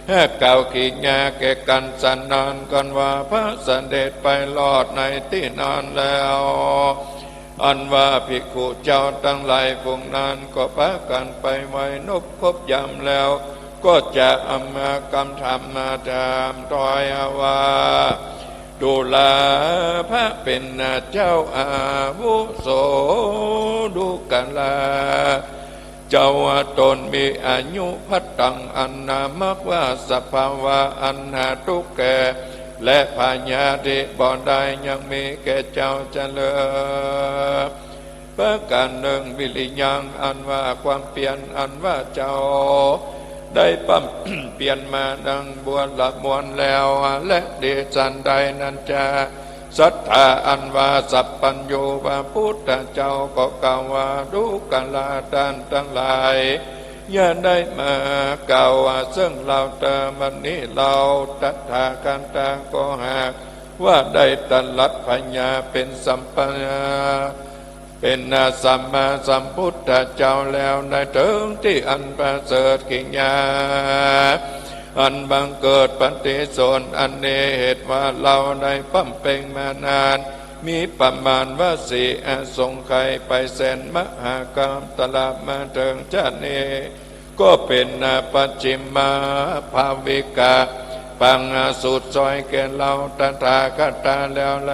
ให้เก่าขีญาแก่กันสันนานกันว่าพระเสด็จไปลอดในที่นอนแล้วอันว่าภิกขุเจ้าทั้งหลายพวกนั้นก็พากันไปไว้นบคบยำแล้วก็จะอมากรรมธรรมมาตามถอยว่าดูแลพระเป็นเจ้าอาวุโสดูกันลาเจ้าตนมีอายุพัตตังอันนามกว่าสภาวะอันหาทุกแก่และพญาธิบ่ได้ยังมีแก่เจ้าเจริญประการหนึ่งวิริยังอันว่าความเปลี่ยนอันว่าเจ้าได้ปั๊ม เปลี่ยนมาดังบวชละมวลแล้วและเดชันใดนั้นจะศรัทธาอันว่าสัพพัญญูพระพุทธเจ้าก็กล่าวว่าดูกันลาท่านทั้งหลายอย่าได้มากล่าวว่าซึ่งเราเติมวันนี้เราตัทธากันตาก็หากว่าได้ตรัสปัญญาเป็นสัมปัญญาเป็นสัมมาสัมพุทธเจ้าแล้วในถึงที่อันประเสริฐกิญาอันบังเกิดปฏิสนธิอันนี้เหตุว่าเราได้ปั้มเป่งมานานมีประมาณว่าสี่สงไขไปแสนมหากรรมตลาดมาถึงชาตินี้ก็เป็นปัจฉิมาภาวิกาปังสุดซอยแก่เราตถาคตาแล้วแล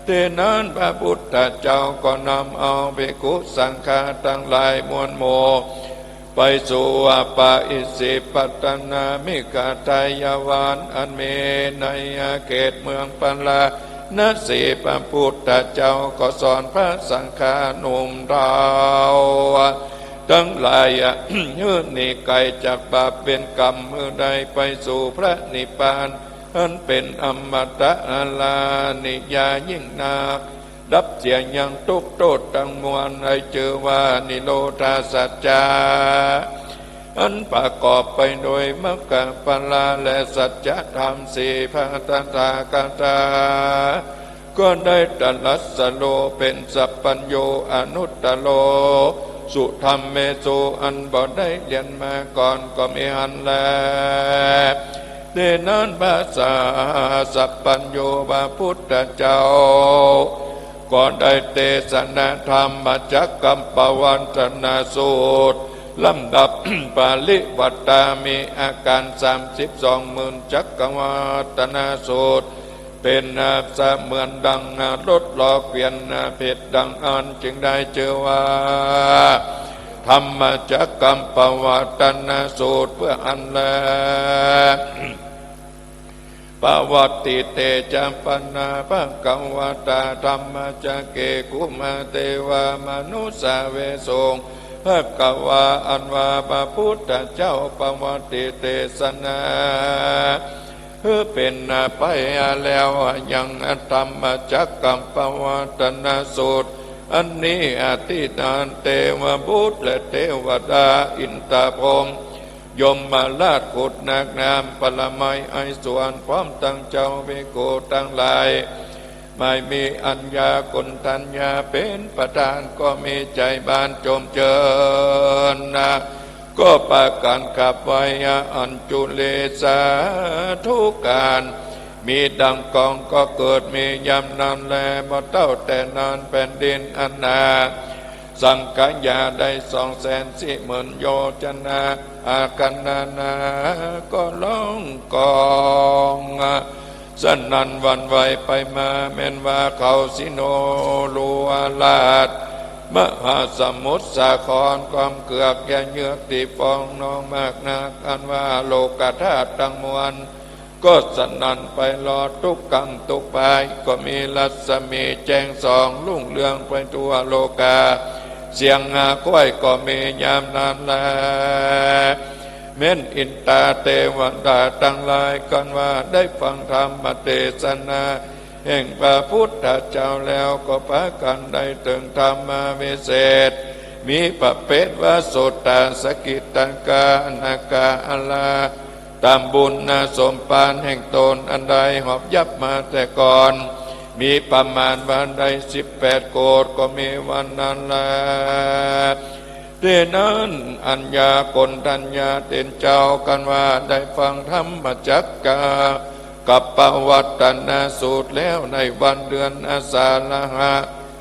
ที่นั้นพระพุทธเจ้าก็นำเอาภิกขุสังฆาทั้งหลายมวลโม ไปสู่อปาอิสิปัตตนามิกาทายวานอันมีในเขตเมืองปัลลาณสีพระพุทธเจ้าก็สอนพระสังฆานุมเราทั้งหลายยืนนี่ไกลจากบาปเป็นกรรมเมื่อใดไปสู่พระนิพพานอันเป็นอมตะอาลานิยายิ่งนักดับเสียยังทุกโทษทั้งมวลให้เจอว่านิโรธาสัจจาอันประกอบไปโดยมรรคผลและสัจธรรมสี่พระตถาคตาก็ได้ตรัสโลเป็นสัพพัญโยอนุตตโลสุธรรมเมโสอันบ่ได้เรียนมาก่อนก็มีอันแลเดนั้นภาษาสัพพัญโยพระพุทธเจ้าก็ได้เทศนาธรรมจักกัมปวัตนาสูตรลำดับ ปาลิวัตตามีอาการ32,000จักกวัตนาสูตรเป็นเสมือนดังรถล้อเกวียนเพชรดังอันจึงได้เจอว่าธรรมจักกัมปวัตนาสูตรเพื่ออันแลปวัตติเตจัมปนาภกวตาธรรมจักเกกุมาเทวามนุสาเวสงภกวาอันวาพระพุทธเจ้าปวัตติเทศนาเพื่อเป็นไปแล้วยังธรรมจักกัมปวัตนาสูตรอันนี้อธิษฐานเทวบุตรและเทวดาอินทพรหมยมมาลาดขุดนักนามปรมัยไอส่วนพร้อมตั้งเจ้าวิโกตั้งหลายไม่มีอัญญากุณทัญญาเป็นประธานก็มีใจบานจมเจริญก็ปาการขับไว้อัญจุเลสาทุกการมีดังกองก็เกิดมียำนานแลบ่เต้าแต่นานแผ่นดินอันนาสังกัญญาได้240,000 โยชนะอาคันนานาก็ร้องกองสนั่นวันไหวไปมาแม้นว่าเขาสิโนลัวลาดมหาสมุทรสาครความเกือกแก่เยือกตีฟองน้องมากนักอันว่าโลกธาตุทั้งมวลก็สนั่นไปรอทุกกังทุกปายก็มีรัศมีแจ้งส่องลุ่งเรืองไปทั่วโลกาเสียงก้อยก็มียามนานแลเม้นอินตาเทวดาทั้งหลายกันว่าได้ฟังธรรมเทศนาแห่งพระพุทธเจ้าแล้วก็พากันได้ถึงธรรมวิเศษมีประเภทว่าโสตสกิตังกานาคาอลาตามบุญสมปานแห่งตนอันใดหอบยับมาแต่ก่อนมีประมาณวันใด18 โกฏก็มีวันนั้นแลเดนั้นอัญญาคนทัญญาเต็นเจ้ากันว่าได้ฟังธรรมจักกากับปวัตตนาสูตรแล้วในวันเดือนอาสาฬหะ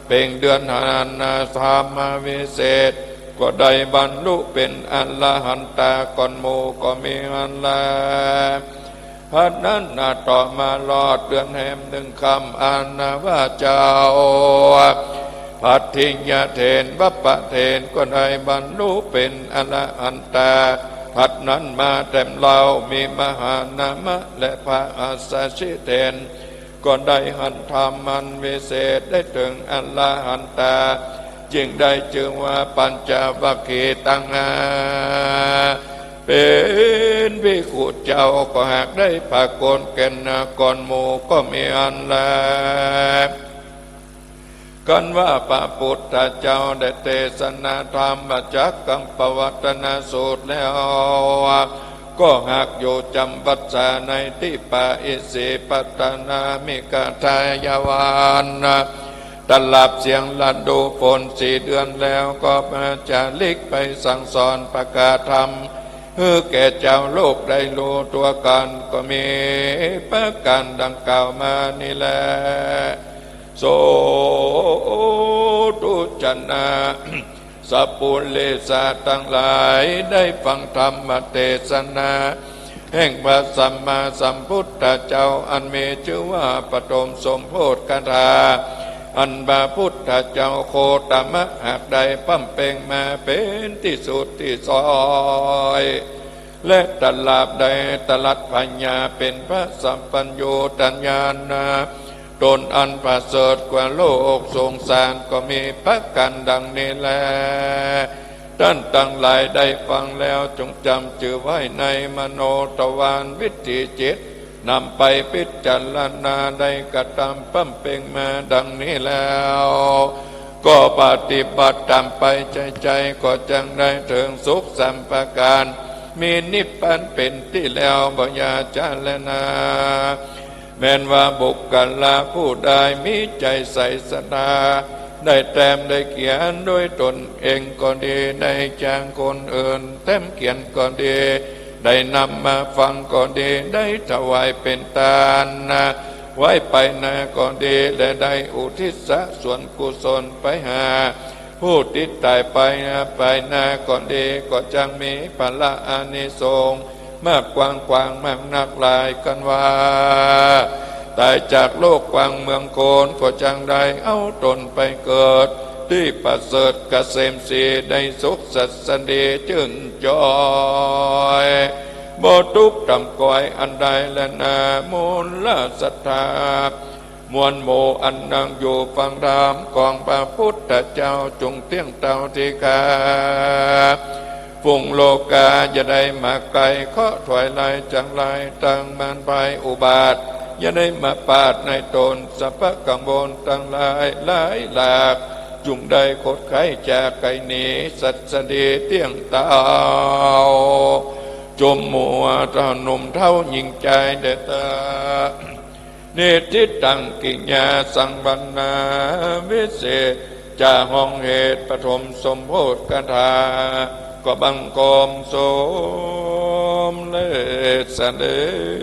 เป็นเดือนหานาธรรมวิเศษก็ได้บรรลุเป็นอรหันตาก่อนโมก็มีอันแลพัดนั้นต่อมาลอดเดือนแหม1 ค่ำอานาว่าเจ้าพัทธิยเถนวัปปะเถนก็ได้บรรลุเป็นอรหันตาพัดนั้นมาเต็มเรามีมหานามะและพระอาสาชิเถนก็ได้หันธรรมันวิเศษได้ถึงอรหันตาจึงได้จึงว่าปัญจวัคคีย์ตังเป็นภิกขุเจ้าก็หากได้ปากนแก่นก่อนหมู่ก็มีอันแลกันว่าพระพุทธเจ้าได้เทศนาธรรมจักกัมปวัตนาสูตรแล้วก็หากอยู่จำพรรษาในที่ป่าอิสิปตนามิกทายวานตลับเสียงลัดดูฝน4 เดือนแล้วก็มาจาริกไปสั่งสอนประกาศธรรมเพื่อแก่เจ้าโลกได้รู้ตัวกันก็มีประการดังกล่าวมานี่แหละโสตุจนะ สัพพุเลสาทั้งหลายได้ฟังธรรมเทศนาแห่งพระสัมมาสัมพุทธเจ้าอันมีชื่อว่าปฐมสมโพธิคาถา อันพระพุทธเจ้าโคตมะหากใดปั้มเป่งมาเป็นที่สุดที่ซอยและตลาบใดตลัดปัญญาเป็นพระสัมปัญโยตัญญาณาตนอันประเสริฐกว่าโลกสงสารก็มีประกันดังนี้แลท่านตั้งหลายได้ฟังแล้วจงจำจือไว้ในมโนทวารวิถีจิตนำไปพิจารณาได้กระทำปั้มเป่งมาดังนี้แล้วก็ปฏิบัติตามไปใจก็จังได้ถึงสุขสัมปการมีนิพพานเป็นที่แล้วบ่ยาจาลนาแม้นว่าบุคคลผู้ใดมีใจใส่ศรัทธาได้แต้มได้เขียนด้วยตนเองก็ดีได้จ้างคนอื่นแต้มเขียนก็ดีได้นำมาฟังก็ดีได้ถวายเป็นทานไว้ไปนาก็ดีและได้อุทิศส่วนกุศลไปหาผู้ติดตายไปนาก็ดีก็จังมีพละอานิสงส์มากกว้างมากนักหลายกันว่าตายจากโลกกวางเมืองโกนก็จังได้เอาตนไปเกิดที่ประเสริฐเกษมสีได้สุขสัสดีชื่นจอยบ่ทุกข์ต่ำก่อยอันใดและนามูลละศรัทธามวลโมอันนั่งอยู่ฟังธรรมของพระพุทธเจ้าจงเที่ยงเต่าที่กาฝุ่งโลกาอย่าได้มาไกลเคาะถอยลายจังไรตั้งมันไปอุบาทอย่าได้มาปาดในตนสัพพะกังวลตั้งหลายหลายหลากจุงได้คดไข้จากไก่หนีสัตสดีเที่ยงเต่าจมมัวเท่าหนุ่มเท่าหญิงใจเดตาเนติตังกิญญาสังบันนาวิเศษจะห้องเหตุปฐมสมโภชกถาก็บังกรมสมเลสเด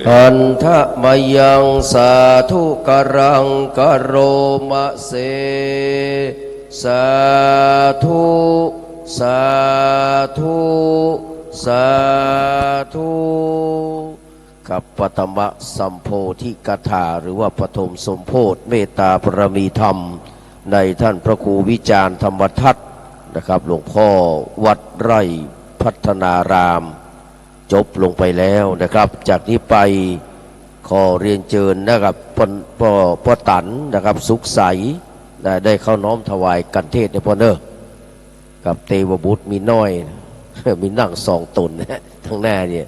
อันทะมยังสาธุกรังกโรมะเสสาธุสาธุสาธุกับปฐมสัมโพธิกถาหรือว่าปฐมสมโพธิเมตตาบารมีธรรมในท่านพระครูวิจารณ์ธรรมทัศน์นะครับหลวงพ่อวัดไร่พัฒนารามจบลงไปแล้วนะครับจากนี้ไปขอเรียนเชิญนะครับพ่อตันนะครับสุขใสได้เข้าน้อมถวายกันเทศในพ่อเนอกับเทวบุตรมีน้อยมีนั่ง2 ตนนะทั้งหน้าเนี่ย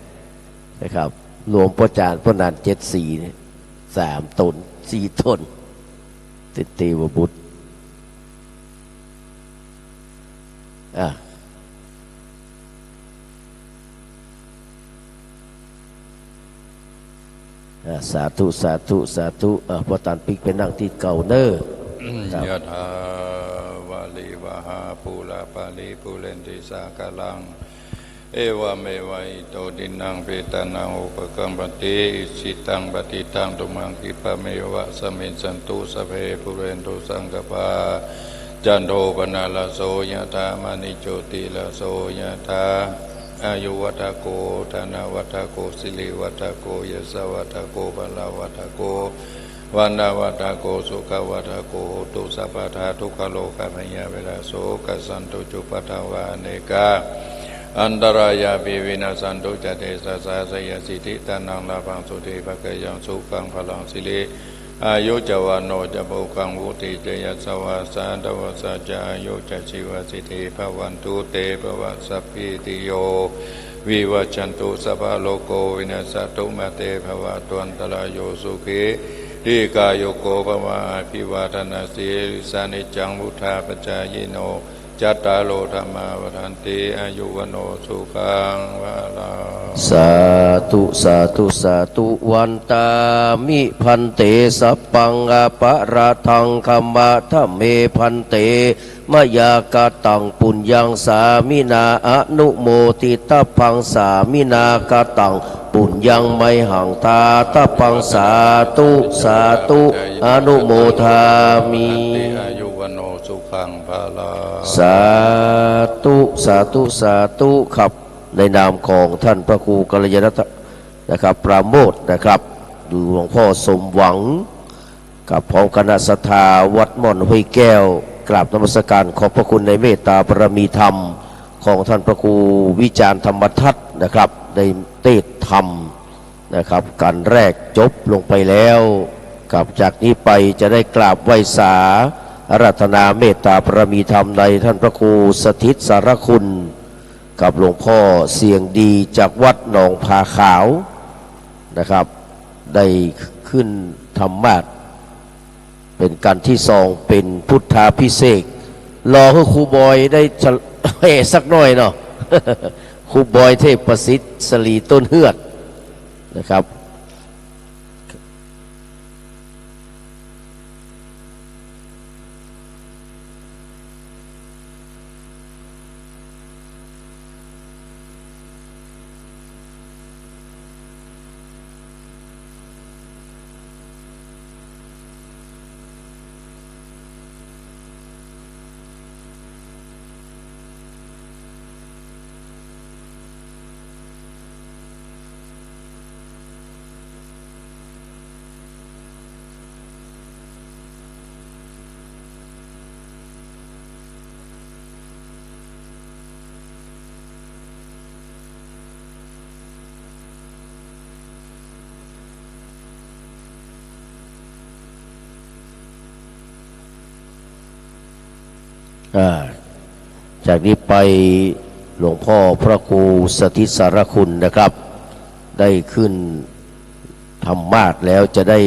นะครับรวมพ่อจานพ่อนาน74เนี่ย3 ตน 4 ตนเทวบุตรสาธุสาธุสาธุพอตันปิกไปนั่งที่เก่าเนอร์ยะถาวาลีวหาภูลาปาลีภูเรนติสากาลังเอวเมวัยโตดินังเปตานังอุปกัมปติสิตังปฏิตังตุมังคิปะเมวะสมินสันตุสเพภูเรนตุสังกปาจันโทปนาลโสยะธามณิโชติลโสยะธาอายุวัฏโกธนาวัฏโกสิริวัฏโกยสวัฏโกบาลาวัฏโกวันนาวัฏโกสุขวัฏโกตุสัพพทาทุกขโลกาภยเวลาโสกัสสันตุจุปทาวาเนกาอันตรายาภิวินาสันตุจเตสสะสยสิทธิตานังลาภังสุติภะกยังสุขังพลังสิริอายุจวานโนจะปุคังวุติเจยสวาสาดวสัจจะอายุจะชีวสิทธิภวันตุเตภวัสสัพพิติโยวิวัชชันตุสัพพะโลโกวินัสสตุมาเตภวะตวันตรายโยสุขีทีกายโกภวะอภิวาทนาสีสานิจังวุธาปจายโนจัตตาโลธรรมาวทันติอายุวโนสุขังวะลาสาธุสาธุสาธุวันตามิพันเตสัพพังอปะระทังคัมมะทะเมพันเตมยากตังปุญญังสามินาอนุโมทิตาพังสามินากตังปุญญังไมหังตาตาพังสาธุสาธุอนุโมทามิอายุวโนสุขังภาลาสาธุสาธุสาธุครับในนามของท่านพระครูกัลยาณรัตน์นะครับปราโมทย์นะครับดูหลวงพ่อสมหวัง กับพร้อมคณะศรัทธาวัดม่อนห้วยแก้วกราบนมัสการขอบพระคุณในเมตตาบารมีธรรมของท่านพระครูวิจารณ์ธรรมทัศน์นะครับได้เทศธรรมนะครับการแรกจบลงไปแล้วกับจากนี้ไปจะได้กราบไหว้สาอาราธนาเมตตาบารมีธรรมในท่านพระครูสถิตสารคุณกับหลวงพ่อเสียงดีจากวัดหนองผาขาวนะครับได้ขึ้นธรรมาสน์เป็นการที่สองเป็นพุทธาภิเษกรอให้ครูบอยได้สักหน่อยเนาะ ครูบอยเทพประสิทธิ์สลีต้นเฮือดนะครับจากนี้ไปหลวงพ่อพระครูสถิตสารคุณนะครับได้ขึ้นธรรมาสน์แล้วจะได้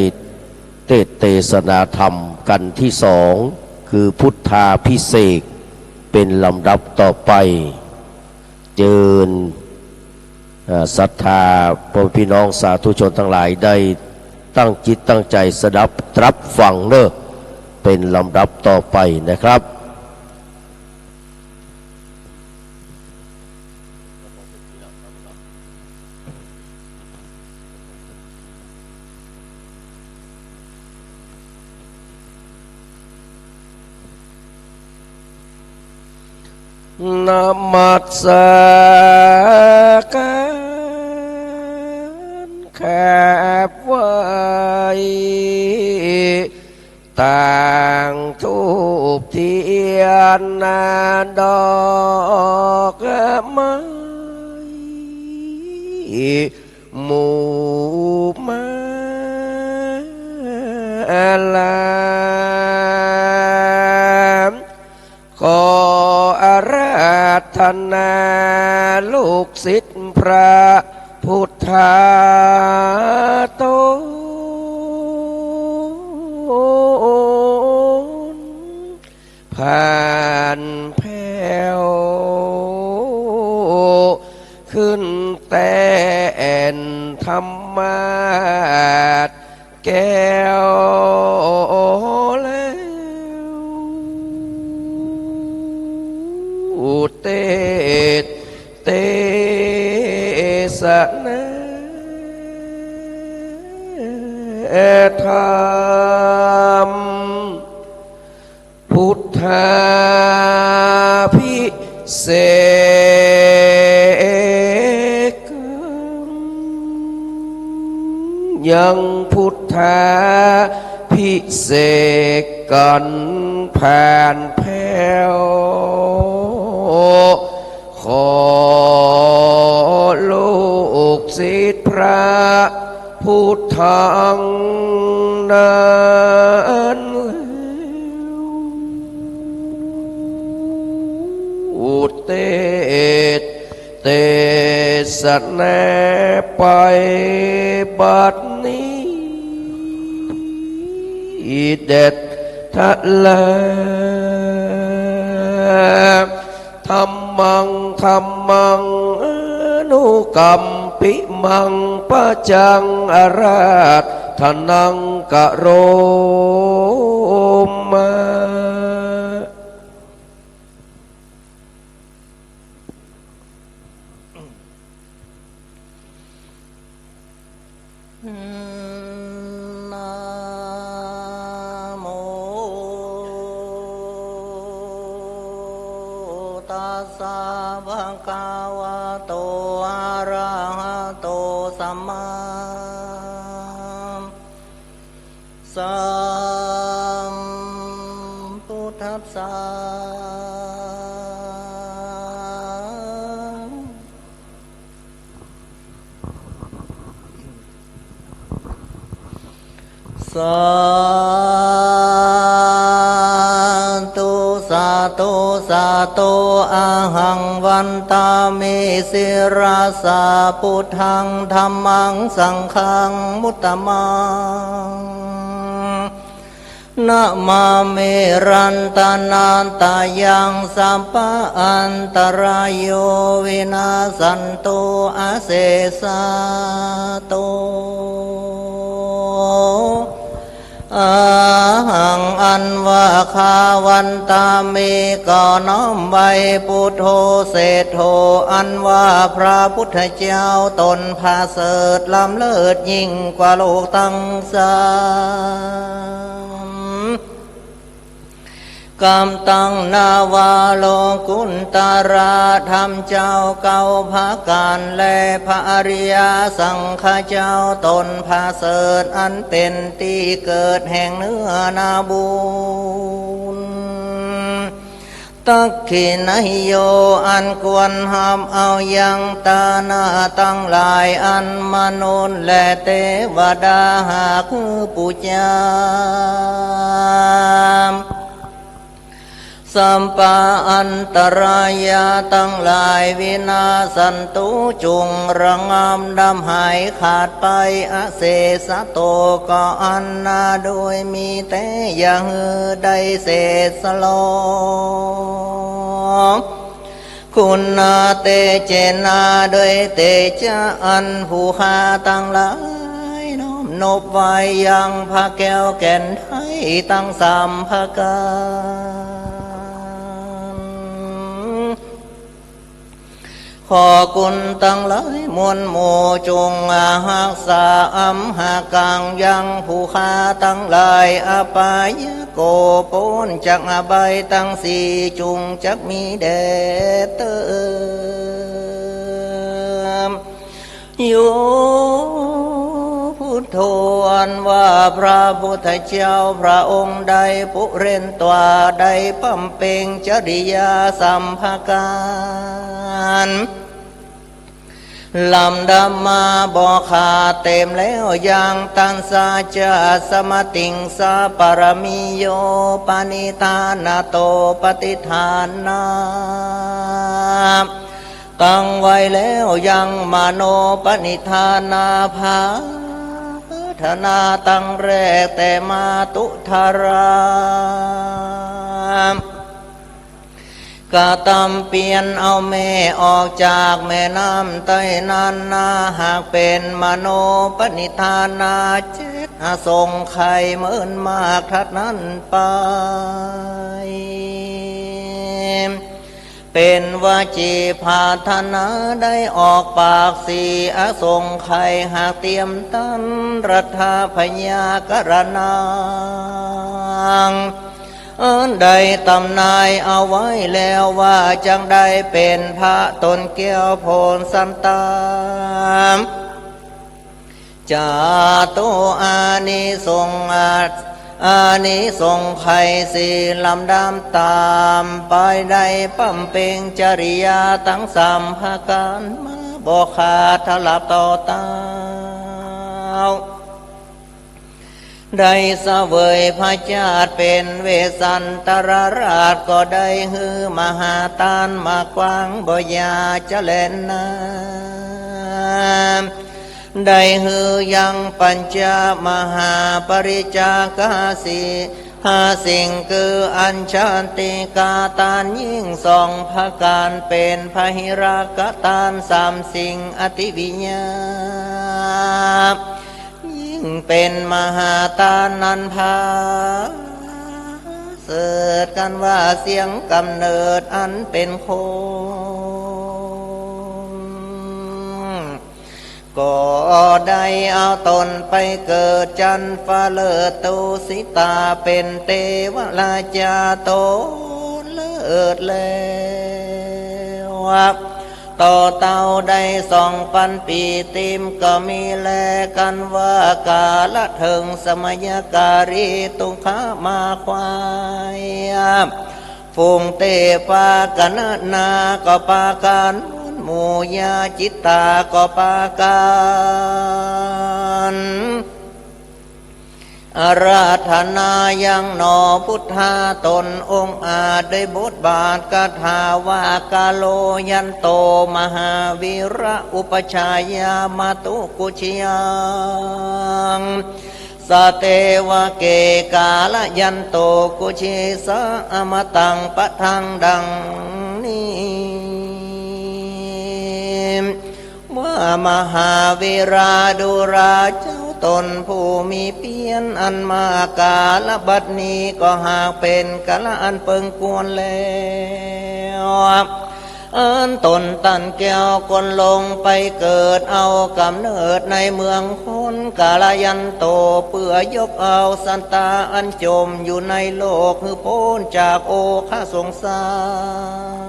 เทศนาธรรมกันที่สองคือพุทธาภิเษกเป็นลำดับต่อไปเจิญศรัทธาพ่อพี่น้องสาธุชนทั้งหลายได้ตั้งจิตตั้งใจสดับรับฟังเนอะเป็นลำดับต่อไปนะครับนะมัสสการแคบไว้ต่างทูปเทียนนาดอกไม้หมู่มาลามขออาราธนาลูกศิษย์พระพุทธาโตผ่านแผ่วขึ้นแต่นธรรมาสแก้วเตสนะธรรมพุทธาภิเษกยังพุทธาภิเษกกันผ่านแผ่วขอลูกศิษย์พระพุทธังนั้นอุเตเตสนะไปบัดนี้เด็ดทะเลธรรมังอนุกัมปิมังปะจังอาราธนังกะโรมาโมตัสสะภะคะวะโตอะระหะโตสัมมาสั าสาธุสาธุสาธุอะหังวันตามิสิราสาพุทธังธัมมังสังฆังมุตตมังนะมาเมรันตานันตายังสัมปะอันตรายโยวินาสันโตอาเสสะโตอาหังอันว่าคาวันตามีก็น้อมใบพุทโธเศธโธอันว่าพระพุทธเจ้าตนพาเสดล้ำเลิศยิ่งกว่าโลกตั้งสามกำตังนาวาโลกุณตาราธรรมเจ้าเก่าภาการและพระอริยสังฆเจ้าตนพาเสดอันเป็นที่เกิดแห่งเนื้อนาบุญตักขินหิโยอันควรห้ามเอายังตานาตั้งหลายอันมนุษย์และเทวดาหากปูจามสัมปะอันตรายาตั้งหลายวินาสันตุจุงระงามดำหายขาดไปอาเสสะโตก็อันนาโดยมีแต่ยังได้เศษสลองคุณนาเตเจนาโดยเตจะอันผู้หาตั้งหลายน้อมนบไว้ยังพระแก้วแก่นไทยตั้งสามภาการขอคุณตั้งหลายมวลหมู่จงหักษาอัมหากังยังผู้ค้าตั้งหลายอปายโกโปนจักอบายตั้งสี่จุงจักมีเดชเติมโยพุทโธอันว่าพระพุทธเจ้าพระองค์ใดปุเรนตวาใดปั๊มเปงจริยาสัมภการลำดับมาบอกขาเต็มแล้วยังตันสาจะสมติงสาปรมิโยปานิธานาโตปฏิทานาตั้งไว้แล้วยังมโนปณิธานาภาธนาตั้งแรกแต่มาตุธารากาตำเปลี่ยนเอาแม่ออกจากแม่น้ำใต้นันนาหากเป็นมโนปณิธานาเจ็ดทรงไข่เหมือนมากทัดนั้นไปเป็นวจีพาธนาได้ออกปากสีอสงไข่หากเตรียมตันรัฐพยากรณังอันใดตำนายเอาไว้แล้วว่าจังได้เป็นพระตนแก้วโพนสันตามจาโตอานิสงส์อานิสงส์ไข่สี่ลำดำตามไปได้ปั๊มเปงจริยาทั้งสามภาการมาบอกขาดทลับต่อตาได้เสวยพระเจ้าเป็นเวสันตรราชก็ได้ฮือมหาทานมากว้างบ่ยาจะเล่นน้ำได้ฮือยังปัญจมหาปริจากาสีห้าสิ่งคืออัญชันติกาตานยิ่งสองภาการเป็นพหิรากตานสามสิ่งอติวิญญาเป็นมหาทานนันพาเสิดกันว่าเสียงกำเนิดอันเป็นโคก็ได้เอาตนไปเกิดจันฟาเลตุสิตาเป็นเทวราชาโตเลิศแล้วต่อเต่าได้2,000 ปีติมก็มีแลกันว่ากาละถึงสมัยการีตุขามาควาย ปุงเตปากันนาก็ปากันหมู่ยาจิตตาก็ปากันอาราธนายังหนอพุทธาตนองค์อาจได้บทบาทคาถาวากาโลยันโตมหาวีระอุปชายามาตุกุชยังสเตวะเกกาลยันโตกุชิสะอมตังปะทังดังนี้ว่ามหาวีราดุราเจ้าตนผู้มีเพียรอันมากาลบัดนี้ก็หากเป็นกาลอันเปิงกวนแล้วอันตนตันแก้วคนลงไปเกิดเอากำเนิดในเมืองคนกาลยันโตเพื่อยกเอาสันตาอันจมอยู่ในโลกคือพ้นจากโอฆะสงสาร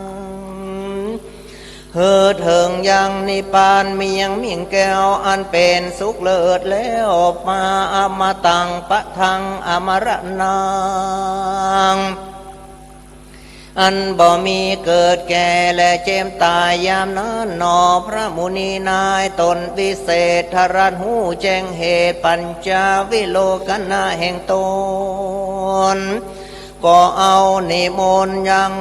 เฮือเถิงยังนิพพานเมียงมิ่งแก้วอันเป็นสุขเลิศแล้วมาอมตังปะทังอมรณังอันบ่มีเกิดแก่และเจ็บตายยามนั้นหนอพระมุนีนายตนวิเศษทรันหูแจ้งเหตุปัญจวิโลกนาแห่งตนก็เอานิมนต์ยัง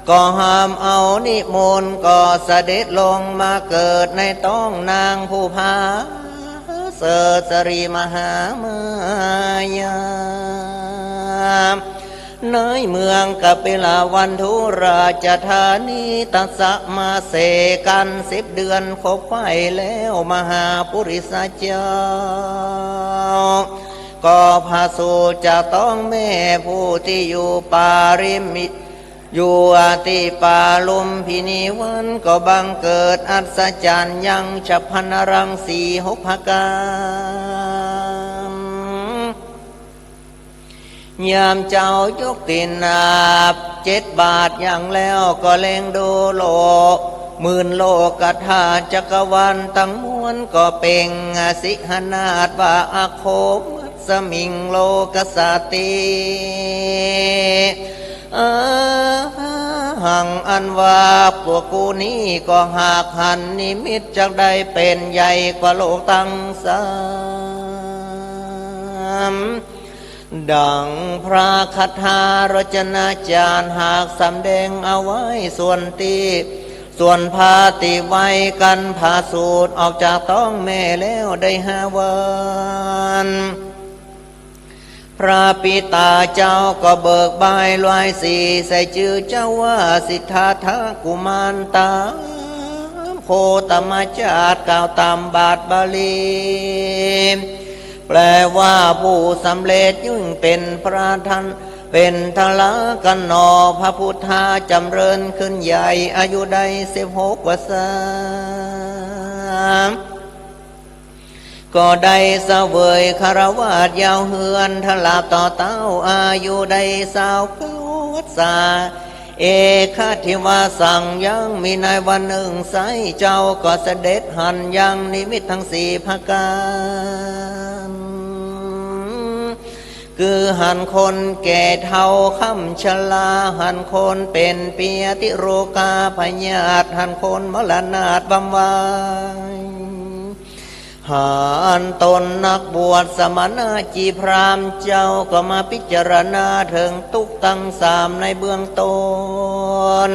ก็ห้ามเอานิมนต์ก็เสด็จลงมาเกิดในท้องนางผู้พาเสดสรีมหามายาในเมืองกปิลาวันทุราชธานีตัสสะมาเสกัน10 เดือนครบไปแล้วมหาปุริสเจ้าก็พาสู่จะต้องแม่ผู้ที่อยู่ปาริมิตอยู่อาติปาลุมพินิวันก็บังเกิดอัศจรรย์ยังฉับพลันรังสี6 ภการยามเจ้ายกตินาบ7 บาทอย่างแล้วก็เล็งดูโลก10,000 โลกธาตุจักรวาลตั้งมวลก็เป่งสิหนาฏว่าอาโคมัสมิงโลกสติหังอันว่าพวกกูนี้ก็หากหันนิมิตจักได้เป็นใหญ่กว่าโลกตั้ง3ดังพระคาถารจนาจารย์หากสำแดงเอาไว้ส่วนพาติไว้กันพาสูตรออกจากท้องแม่แล้วได้5 วันพระปิตาเจ้าก็เบิกบายลอยสีใส่ชื่อเจ้าว่าสิทธาทกุมารตาโคตมจาตกล่าวตามบาทบาลีแปลว่าผู้สำเร็จยิ่งเป็นพระท่านเป็นทละกันนอพระพุทธาจำเริญขึ้นใหญ่อายุได้16 วษาก็ได้เสวยคารวะยาวเฮือนทลาบต่อเต้าอายุได้29 วษาเอคทิวาสั่งยังมีในวันหนึ่งไสเจ้าก็เสด็จหันยังนิมิตทั้ง4 ภาการคือหันคนแก่เท่าค่ำชราหันคนเป็นเปียติโรกาพญาตหันคนมรณาตบำวายหันตนนักบวชสมณะจีพรามเจ้าก็มาพิจารณาถึงทุกตั้ง3ในเบื้องต้น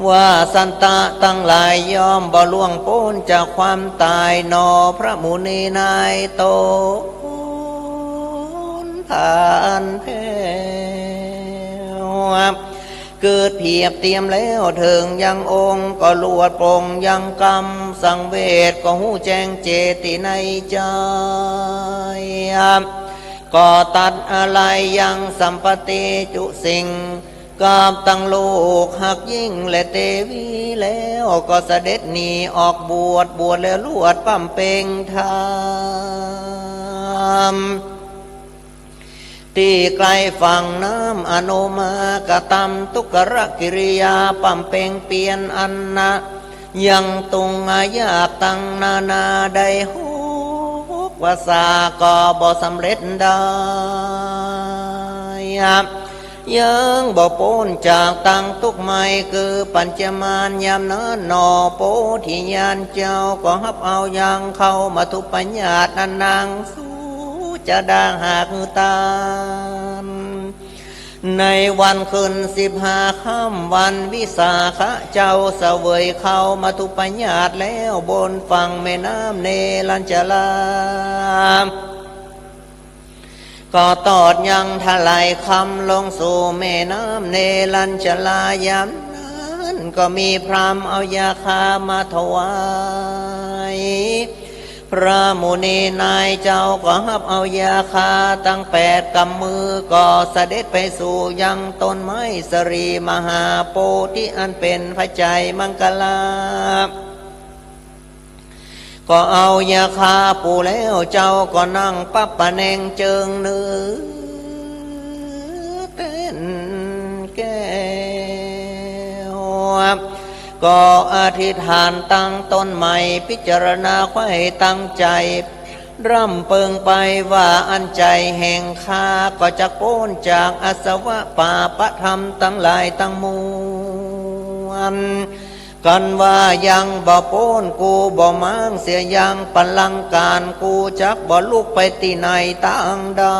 ว่าสันตะตั้งหลายยอมบ่ล่วงพ้นจากความตายนอพระมุนีนายโตผ่านแพ้เกิดเพียบเตรียมแล้วถึงยังองค์ก็ลวดปรงยังกรรมสังเวชก็หูแจ้งเจติในใจก็ตัดอะไรยังสัมปติจุสิ่งกับตั้งลูกหักยิ่งและเตวีแล้วก็เสด็จหนีออกบวชแล้วลวดปั้มเป่งธรรมที่ไกลฝั่งน้ำอนุมากตำทุกรกิริยาปั๊มเป่งเปลี่ยนอันนะยังตุงอายาตังนานาได้6 วษาก็บ่สำเร็จได้ ยังบ่พ้นจากตั้งทุกข์ไม่คือปัญจมารยามนั้นหนอโพธิญาณเจ้าก็ฮับเอายังเข้ามาทุปัญญาตนางสู้จะดังหากตามในวันขึ้น15 ค่ำวันวิสาขะเจ้าเสวยเข้ามาทุปัญญาตแล้วบนฝั่งแม่น้ำเนรัญชลาก็ตอดยังทลายคำลงสู่แม่น้ำเนรัญชลายามนั้นก็มีพรามเอายาคามาถวายพระมุนีนายเจ้าก็ฮับเอายาคาตั้ง8 กำมือก็เสด็จไปสู่ยังต้นไม้สรีมหาโพธิอันเป็นพระใจมังกลาก็เอายาคาปูแล้วเจ้าก็นั่งปับปะแนงเจิงเนื้อเต้นแก้วก็อธิษฐานตั้งต้นใหม่พิจารณาไว้ตั้งใจร่ำเปิงไปว่าอันใจแห่งข้าก็จะโพ้นจากอาสวะป่าปะธรรมทั้งหลายทั้งมวลกันว่ายังบ่โพ้นกูบ่มั่งเสียยังปัลลังการกูจักบ่ลุกไปที่ไหนตั้งได้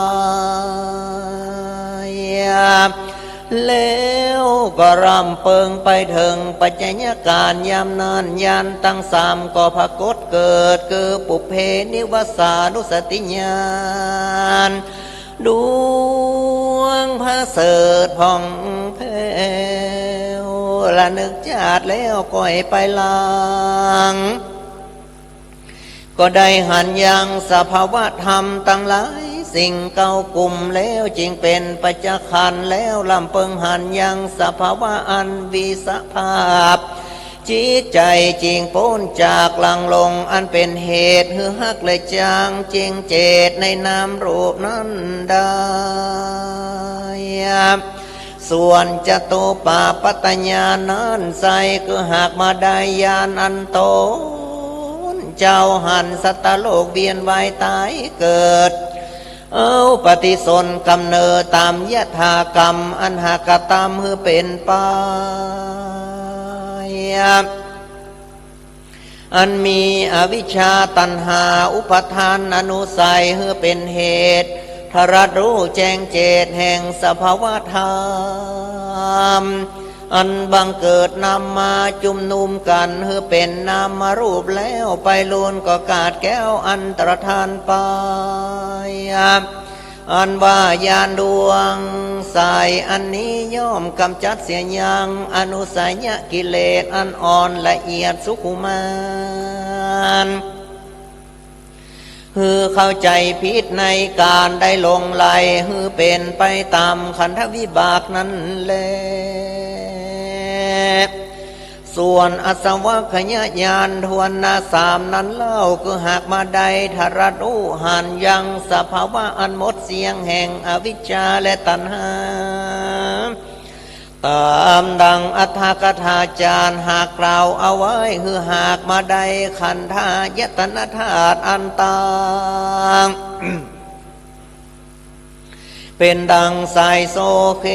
แล้วก็รำเปิงไปถึงปัจจัยการยามนานยันตั้ง3ก็พกฏเกิดคือปุเพนิวสานุสติญาณดวงพระเสริฐผ่องแผ้วละนึกชาติแล้วก็ให้ไปลังก็ได้หันยังสภาวะธรรมตั้งหลายสิ่งเก่ากลุ่มแล้วจึงเป็นปัจจคันแล้วลำเปิงหันยังสภาวะอันวิสภาพจิตใจจริงพ้นจากหลังลงอันเป็นเหตุหือฮักและจางจริงเจตในนามรูปนั้นได้ส่วนจตุปาปัตตญาณนั้นใสคือหากมาได้ญาณอันโตเจ้าหันสัตตโลกเวียนว่ายตายเกิดเอาปฏิสนกำเนิดตามยถากรรมอันหากตามคือเป็นไปอันมีอวิชชาตัณหาอุปทานอนุสัยคือเป็นเหตุทรัสรู้แจ้งเจตแห่งสภาวะธรรมอันบังเกิดนำมาจุมนุมกันคือเป็นนามรูปแล้วไปล้วนก็กาดแก้วอันตรธานไปอันว่ายานดวงสายอันนี้ย่อมกำจัดเสียยังอนุสัยกิเลสอันอ่อนละเอียดสุขุมานคือเข้าใจผิดในการได้ลงไหลคือเป็นไปตามขันธวิบากนั้นแลส่วนอสวะขยญาณทวนนา3นั้นเล่าคือหากมาได้ทรัสรู้หันยังสภาวะอันหมดเสียงแห่งอวิชชาและตัณหาตามดังอัฏฐกถาจารย์หากกล่าวเอาไว้คือหากมาได้ขันธายตนะธาตุอันต่าง เป็นดังสายโซเค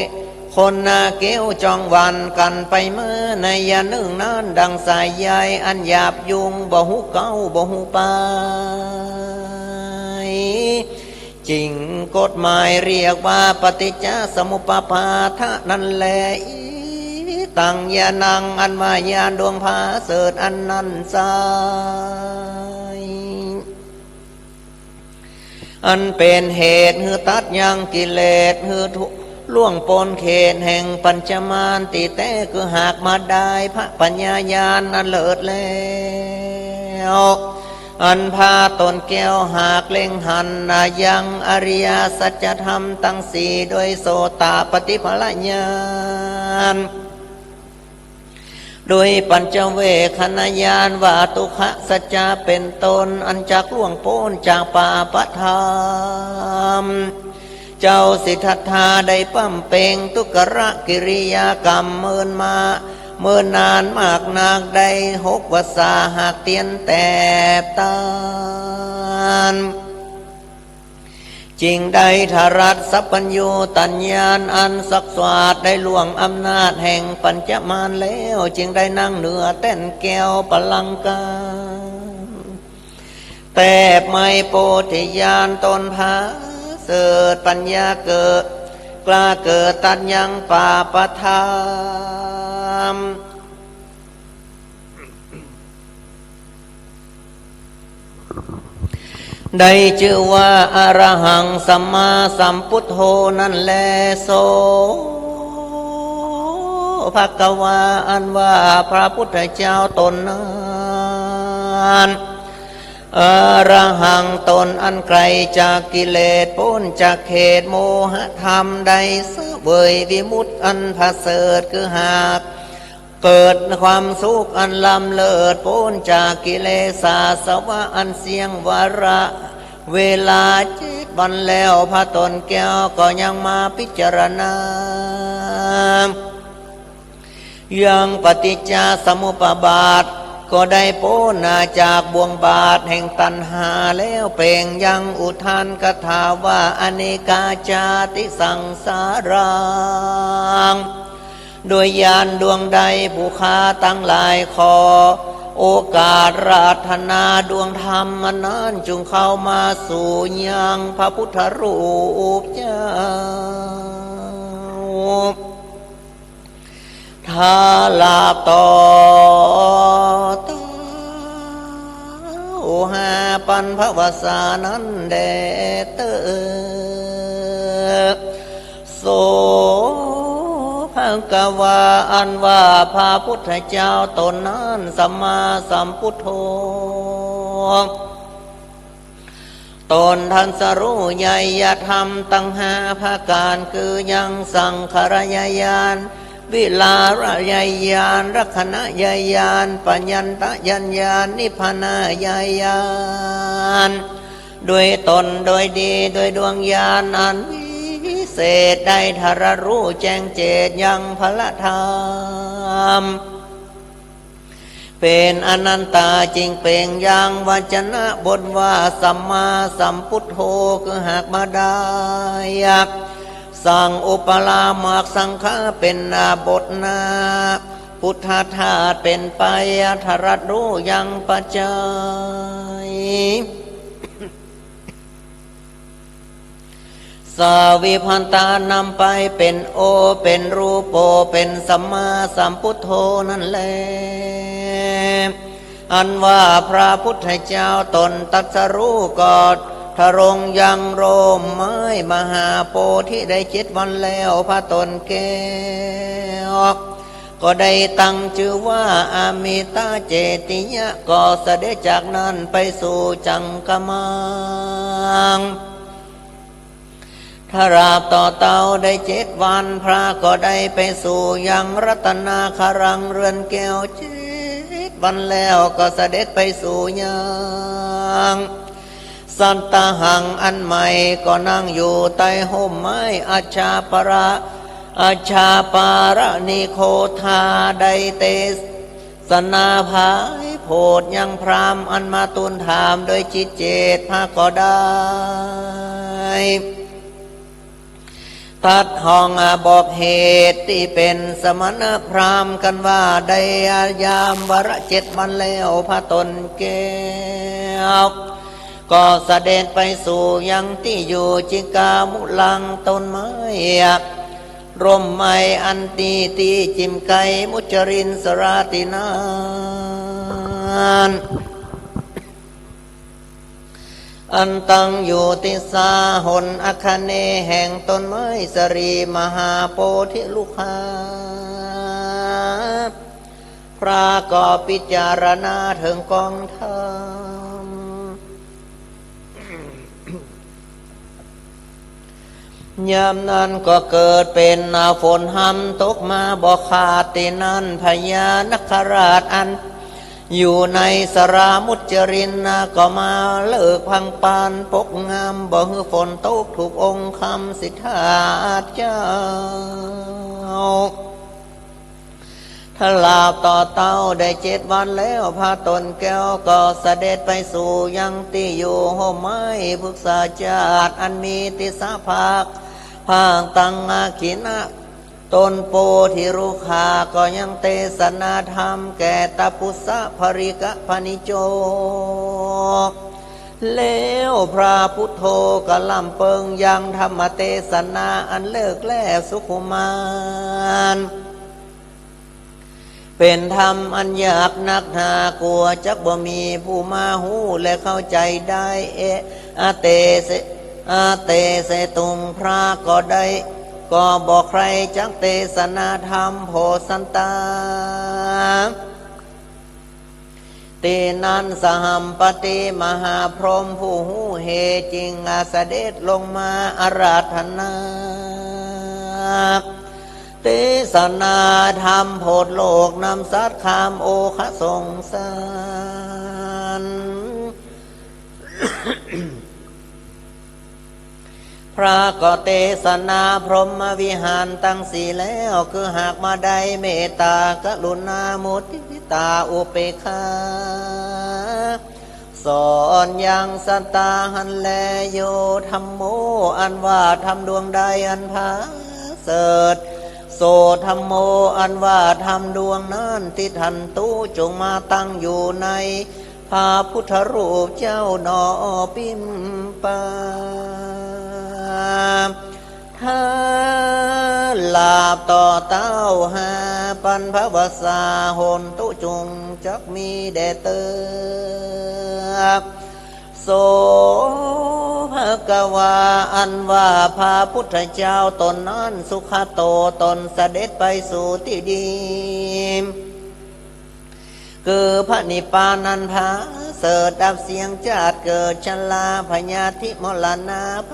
คนนาเกี้ยวจองวันกันไปเมื่อในยานึ่งนั้นดังสายใยอันหยาบยุงบ่หูเก้าบ่หูปายจริงกฎหมายเรียกว่าปฏิจจสมุปบาทะนั่นแหละตั้งยานังอันว่ายานดวงพาเสดอันนั้นสายอันเป็นเหตุหือตัดยังกิเลสหือทุล่วงปนเขตแห่งปัญจมารติแต่คือหากมาได้พระปัญญาญาณอันเลิศแล้วอันพาตนแก้วหากเล่งหันนายังอริยสัจธรรมตั้งสี่โดยโสตปฏิภลญาณโดยปัญจเวคขณญาณว่าทุกขสัจจะเป็นตนอันจักล่วงพ้นจากปาปธรรมเจ้าสิทธัตถาได้ปั้มเป่งทุกรกิริยากรรมเมินมาเมินนานมากนักได้6 วสาหากเตียนแต่ตาน จริงได้ทารัตสัพพัญญูตัญญาณอันศักดิ์สวาดได้ล่วงอำนาจแห่งปัญจมารแล้วจึงได้นั่งเหนือเต้นแก้วปลังกาแต่ไม่โพธิญาณตนพาเสดปัญญาเกิดกล้าเกิดตัดยังป่าประทามได้ชื่อว่าอรหังสัมมาสัมพุทโธนั่นแลโสภควาอันว่าพระพุทธเจ้าตนนั้นอรหังตนอันไกลจากกิเลสพ้นจากเขตโมหะธรรมใดเสวยวิมุตติอันผาเสริฐคือหากเกิดความสุขอันลำเลิศพ้นจากกิเลสอาสวะอันเสียงวาระเวลา7 วันแล้วพระตนแก้วก็ยังมาพิจารณายังปฏิจจสมุปบาทก็ได้พ้นจากบ่วงบาทแห่งตัณหาแล้วเปล่งยังอุทานคาถาว่าอเนกาจาติสังสารังโดยญาณดวงใดผู้ค้าตั้งหลายขอโอกาสราธนาดวงธรรมนั้นจงเข้ามาสู่ยังพระพุทธรูปเจ้าถ้าลาบต่อเต้าหาปันพระวสานั้นแดเตอโสภควาอันว่าพระพุทธเจ้าตนนั้นสัมมาสัมพุทโธตนทันสรู้ใหญ่ยธรรมตั้งห้าภาการคือยังสังขารยญาณวิลาระยญาณรักณยญาณปัญญันตยัญญาณนิพพานายญาณด้วยตนโดยดีโดยดวงญาณอันวิเศษได้ทรรู้แจ้งเจตยังพละธรรมเป็นอนันตาจริงเป่งยังวจนะบทว่าสัมมาสัมพุทโธคือหากมาได้ยักสั่งอุปลามากสังฆาเป็นนาบทนาพุทธธาตุเป็นไปทรัสรู้ยังปัจจัยสาวิพันตานำไปเป็นโอเป็นรูปโปเป็นสัมมาสัมพุทโธนั่นแหละอันว่าพระพุทธเจ้าตนตรัสรู้กอดทรงยังโรมไม้มหาโพธิได้7 วันแล้วพระตนแก้วก็ได้ตั้งชื่อว่าอามิตาเจติยะก็เสด็จจากนั้นไปสู่จังกมังถ้าราบต่อเตาได้7 วันพระก็ได้ไปสู่ยังรัตนาคารังเรือนแก้ว7 วันแล้วก็เสด็จไปสู่ยังสันตหังอันใหม่ก็นั่งอยู่ใต้ห่มไม้อาชาประอาชาปาระนิโคธาไดเตสนาภายโพดยังพรามอันมาทูลถามโดยจิตเจตพระก็ได้ตัดห้องบอกเหตุที่เป็นสมณพราหมณ์กันว่าได้ยามวร7 วันแล้วพระตนแก้วก็เสด็จไปสู่ยังที่อยู่จิกามุลังต้นไม้ร่มไม้อันตีจิมไกมุจรินสราตินานอันตั้งอยู่ติสาหนอคเนแห่งต้นไม้สรีมหาโพธิลูกหาพระก็พิจารณาถึงกองธรรมยามนั้นก็เกิดเป็นฝนห้ำตกมาบ่ขาดตีนั้นพญานคราชอันอยู่ในสรามุจรินก็มาเลิกพังปานปกงามบ่ฮือฝนตกถูกองค์คำสิทธาเจ้า ถ้าลาบต่อเต้าได้7 วันแล้วพาตนแก้วก็เสด็จไปสู่ยังที่อยู่ห่มไม้พฤกษาจาดอันมีติสาภาคพางตังอาขินะตนโพธิรุขาก็ยังเทศนาธรรมแก่ตปุสสะภริกะพนิโจแล้วพระพุทโธก็ลำเปิงยังธรรมเทศนาอันเลิกแล้วสุขุมานเป็นธรรมอันยากนักหนากลัวจักบ่มีผู้มาหูและเข้าใจได้อาเตเสตุงพระก็ได้ก็บอกใครจักเทศนาธรรมโพสันตาตีนันสหัมปติมหาพรหมผู้หูเหจริงเสด็จลงมาอาราธนาเทศนาธรรมโพธิโลกนำสัตว์คามโอคะสงสารพระก็เทศนาพรหมวิหารตั้งสี่แล้วคือหากมาได้เมตตากรุณามุทิตาอุเปกขาสอนยังสัตตาหันแลโยธรรมโมอันว่าธรรมดวงใดอันพาเสดโสธรรมโมอันว่าธรรมดวงนั้นที่ทันตุจงมาตั้งอยู่ในพระพุทธรูปเจ้าหนอปิมปาถ้าลาบต่อเต้าหาปันพระวสาหนตุจุงจักมีแด่เตอโสภกวาอันว่าพระพุทธเจ้าตนนั้นสุขโตตนเสด็จไปสู่ที่ดีคือพระนิพพานันพาเสดดับเสียงจาดเกิดชลาพญาธิมลนาภ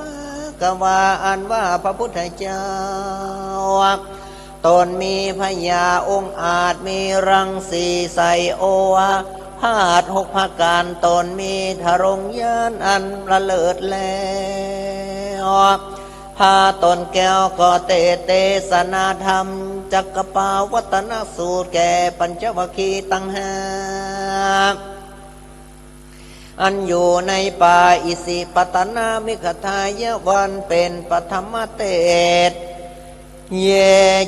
กวาอันว่าพระพุทธเจ้าตนมีพญาองค์อาจมีรังสีใสโอวาพาด6 ประการตนมีทรงญาณอันประเลิศแล้วพาตนแก้วก็เทศนาธรรมจักปาวัตนสูตรแก่ปัญจวัคคีย์ตั้ง5อันอยู่ในป่าอิสิปตนามิขทายวันเป็นปฐมเตศเย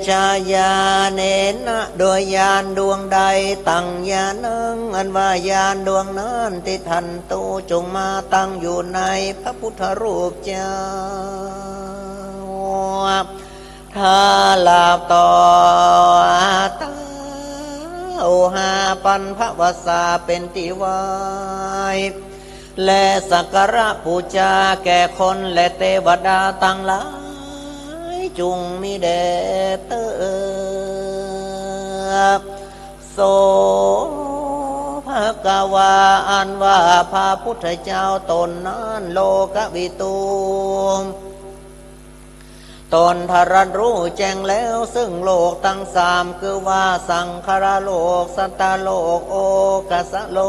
ชายาเนนะโดยยานดวงใดตั้งยานังอันว่ายานดวงนั้นที่ทันตุจงมาตั้งอยู่ในพระพุทธรูปเจ้าถ้าลาบต่อเต้าหาปันพระวสาเป็นติวายและสักการะบูชาแก่คนและเทวดาตั้งหลายจุงมีแด่เตอโสภกวาอันว่าพระพุทธเจ้าตนนั้นโลกวิตูตนทรันรู้แจ้งแล้วซึ่งโลกทั้ง3คือว่าสังขารโลกสัตตโลกโอกัสโล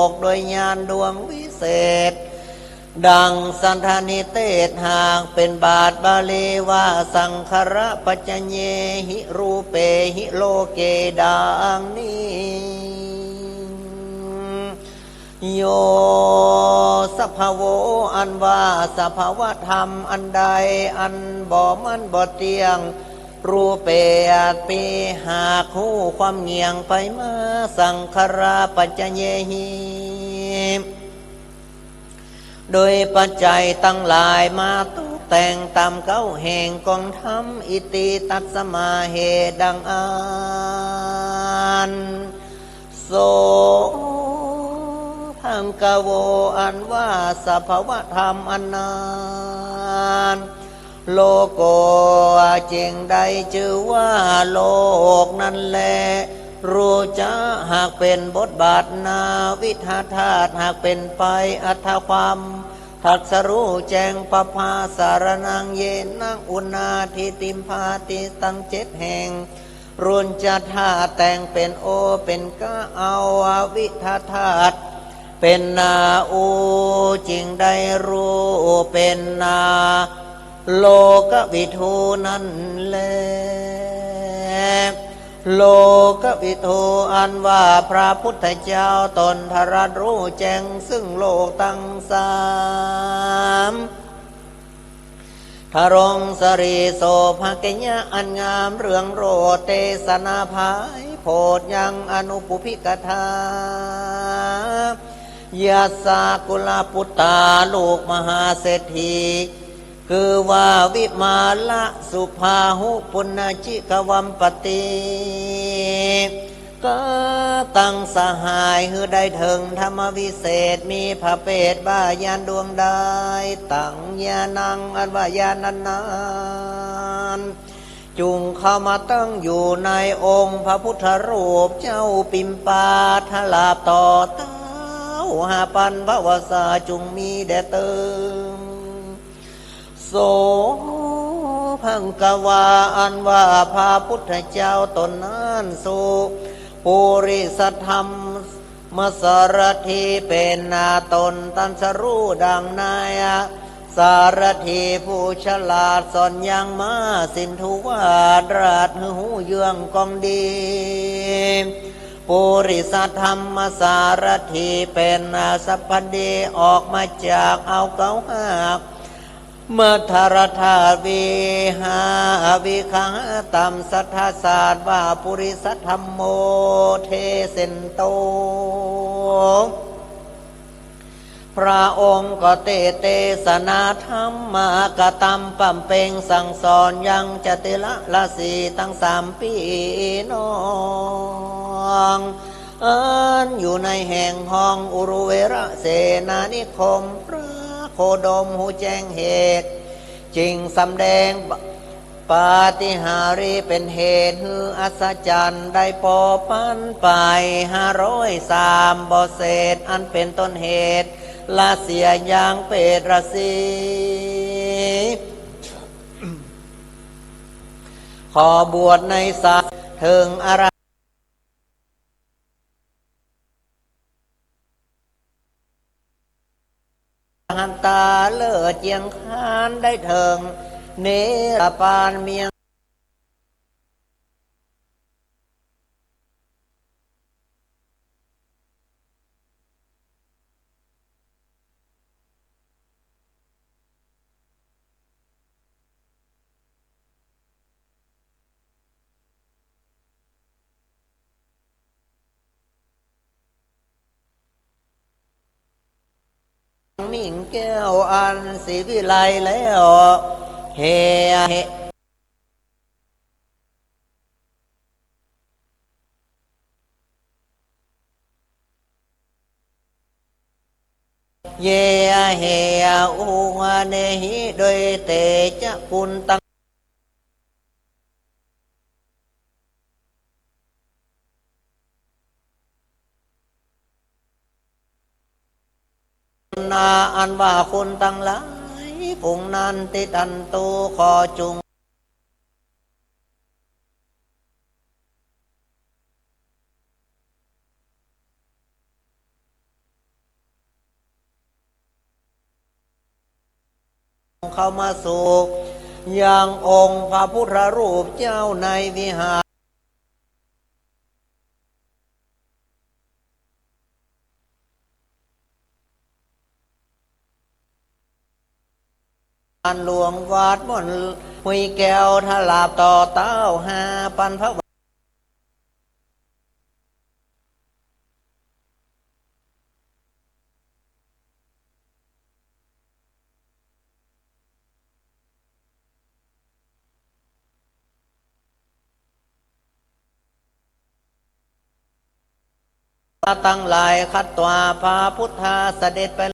กโดยญาณดวงวิเศษดังสันธานิเตศหากเป็นบาทบาลีว่าสังขารปัจจเยหิรูเปหิโลเกดังนี้โยสัพพโวอันว่าสภาวะธรรมอันใดอันบ่มันบ่เตียงรูเปอาจปีหากหูความเงียงไปมาสังขารปัจจเยหิโดยปัจจัยตั้งหลายมาตกแต่งตามเก้าแห่งกองธรรมอิติตัสมาเหดังอ่านโสธรรมกโวอันว่าสภาวะธรรมอันนั้นโลโกจริงใดชื่อว่าโลกนั่นแลรู้จะหากเป็นบทบาทนาวิธาธาตุหากเป็นไปอัตถความทักษรู้แจ้งปภาสารนังเยนังอุณาทิติมพาติตั้ง7 แห่งรุนจะธาตุแต่งเป็นโอเป็นกะเอาวิธาธาตุเป็นนาอูจริงได้รู้เป็นนาโลกวิทูนั่นแล โลกวิทูอันว่าพระพุทธเจ้าตนทรัสรู้แจ้งซึ่งโลกตั้งสามทรงสรีโสภกญะอันงามเรื่องโรเตสนาภายโพดยังอนุปุพิกทายาสากุลปุตตาลูกมหาเศรษฐีคือว่าวิมาละสุภาหุปุณจิกวัมปติก็ตั้งสหายฮือได้ถึงธรรมวิเศษมีพระเปตบ้ายานดวงได้ตั้งยานังอันว่ายานันนานจุงเข้ามาตั้งอยู่ในองค์พระพุทธรูปเจ้าปิมปาทลาบต่อเต้าหาปันพระวสาจุงมีแด่เติมโสพังกวาอันว่าพระพุทธเจ้าตนนั้นสุปุริสธรรมมสรถีเป็นนาตนตันสรู้ดังนายสารถีผู้ฉลาดสอนยังมาสินทุวาดราชหูเยืองกองดีปุริสธรรมสารถีเป็นสัพพเดออกมาจากเอาเก้าหักเมื่อธารธาวิหาวิคังตัมสัทธาศาสตร์ว่าปุริสธรรมโมเทเสนโตพระองค์ก็เตสนาธรรมมากตัมปัมเปงสั่งสอนยังจติละสีตั้ง3 ปีน้องอันอยู่ในแห่งห้องอุรุเวระเสนานิคมพระโคดมหูแจ้งเหตุจริงสำแดงปาฏิหาริย์เป็นเหตุฮืออัศจรรย์ได้ปอปันไป503บ่เศษอันเป็นต้นเหตุลาเสียอย่างเปตรสีขอบวชในศาสนาถึงอรหันตาเลิศเจียงคานได้เถิงเนรปานเมียงมิ่งแก้วอันสีวิไลแล้วเฮเยเฮอุงเนหิโดยเตจะคุณตังนาอันว่าคุณตั้งหลายผงนันติตันตุขอจุงเข้ามาสู่ยังองค์พระพุทธรูปเจ้าในวิหารหลวงวัดมนหุยแก้วทลาบต่อเต้าหาปันพระตั้งหลายคัดตัวพระพุทธาเสด็จไป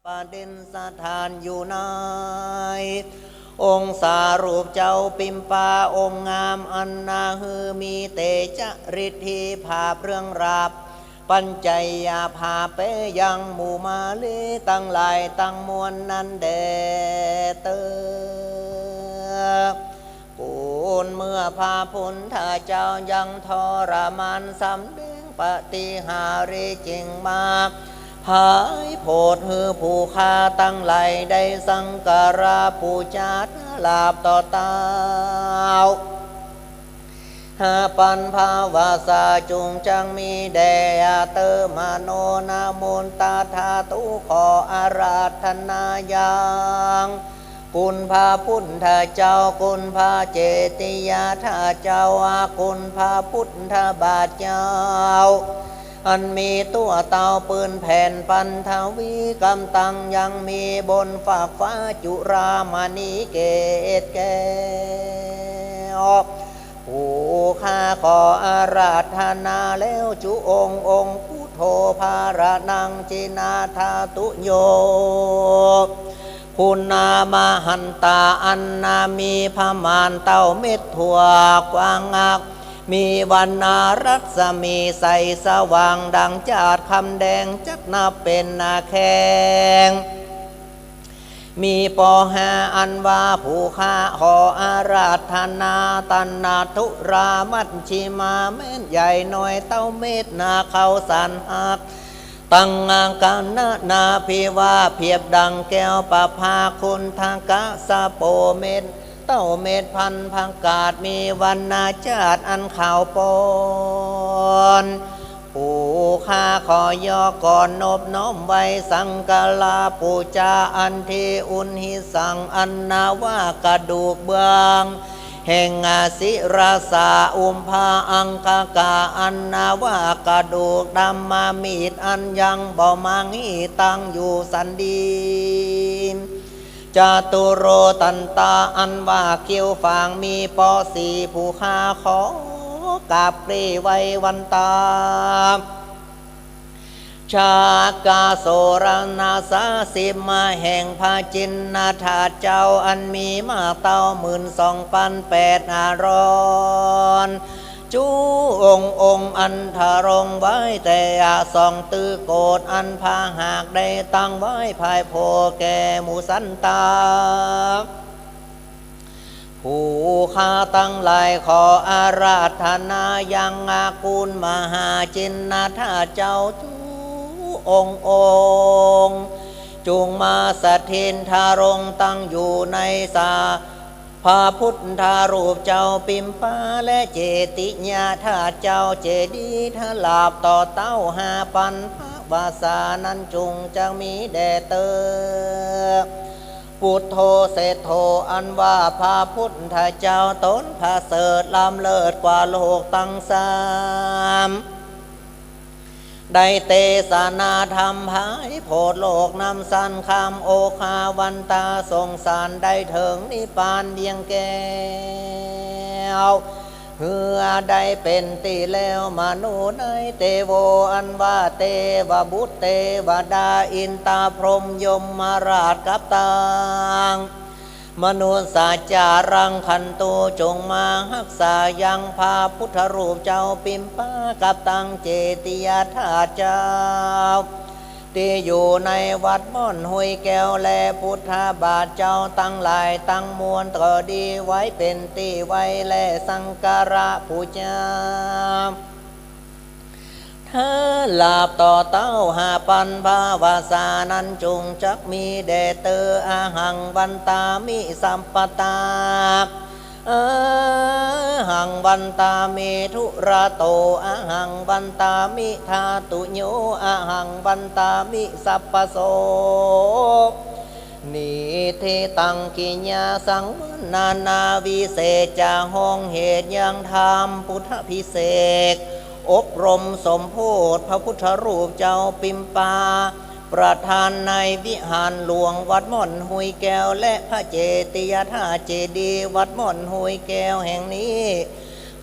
ประเด็นสถานอยู่ในองค์สารูปเจ้าปิมปาองค์งามอันนาฮือมีเตจฤทธิภาพเรื่องราบปัญจัยยาภาเปยังหมู่มาลีตั้งหลายตั้งมวลนั้นแด่เตอปูนเมื่อพาพุนถ้าเจ้ายังทรมานสำเด็งปฏิหาริจริงมาหายโพดฮือผู้ฆ่าตั้งไหลได้สังการะผู้จัดลาบต่อเต้าหาปันภาวาสาจุงจังมีแด่เตอมโนนามุนตาธาตุขออาราธนายังคุณพระพุทธเจ้าคุณพระเจติยาธาเจ้าคุณพระพุทธบาทเจ้าอันมีตัวเต่าปืนแผ่นปันทวีกำตังยังมีบนฝากฟ้าจุรามณีเกตแก้วผู้ข้าขออาราธนาแล้วจุองค์พุทโธภารนังจินาธาตุโยคุณนามาหันตาอันนามีพมานเต้าเม็ดถั่วกวางงักมีวันนารัศมีใสสว่างดังจาดคำแดงจักนับเป็นนาแข้งมีปอหาอันว่าผู้ข้าขออาราธนาตันนาทุรามัชชิมาแม่นใหญ่น้อยเต้าเม็ดนาเขาสันหักตั้งงานกันนาพิว่าเพียบดังแก้วประภาคุณทางกะสะโปเม็ดเต้าเม็ดพันพังกาดมีวันนาจาดอันข่าวปอนผู้ข้าขอยอก่อนนบน้อมไว้สังกลาปูจาอันทีอุนหิสังอันนาว่ากระดูกเบืองแห่งศิราสาอุมพาอังคากาอันนาว่ากระดูกดำมามีดอันยังบ่มังหีตั้งอยู่สันดีจาตุโรตันตาอันว่าเกี่ยวฟางมีปอสีผู้ข้าขอกาปรีไว้วันตาชากาโสรนาสาสิมาแห่งพาจินนาถาเจ้าอันมีมาเต้า12,800จูองอันทารงไว้แต่สองตือโกดอันพาหากได้ตั้งไว้ภายโพแก่หมูสันตาผู้ข้าตั้งหลายขออาราธนายังอากุลมหาจินนาถาเจ้าองจุงมาสถินทารงตั้งอยู่ในสาพระพุทธารูปเจ้าปิมปาและเจติญาธาเจ้าเจดีทลาบต่อเต้า5 ปันภาวาสานั้นจุงจะมีแด่เตอพุทโธเศธโธอันว่าพระพุทธเจ้าตนพระเสริฐล้ำเลิศกว่าโลกตั้ง3ได้เตสนาธรรมหายโพดโลกนำสันคำโอคาวันตาทรงสารได้ถึงนิพพานเบียงแก้วเพื่อได้เป็นตีแล้วมนุษย์ได้เตโวอันว่าเตวบุตรเตวดาอินตาพรหมยมมาราชกับตังมนุษย์สาจารังคันตูจงมาหักษายังพาพุทธรูปเจ้าปิมปากับตังเจติยาธาเจ้าที่อยู่ในวัดม่อนห้วยแก้วและพุทธบาทเจ้าตั้งหลายตั้งมวลก็ดีไว้เป็นตีไว้และสังการะปูจาลาบต่อเต้า5 ปันภาวาสานั้นจุงจักมีแด่เตออาหังวันตามิสัมปตาอาหังวันตามิทุระโตอาหังวันตามิธาตุโยอาหังวันตามิสัพพโสนิเทตังกิญญาสังนานาวิเศษจาห้องเหตุยังธรรมพุทธพิเศษอบรมสมโพธิพระพุทธรูปเจ้าปิมปาประธานในวิหารหลวงวัดม่อนห้วยแก้วและพระเจติยธาตุเจดีย์วัดม่อนห้วยแก้วแห่งนี้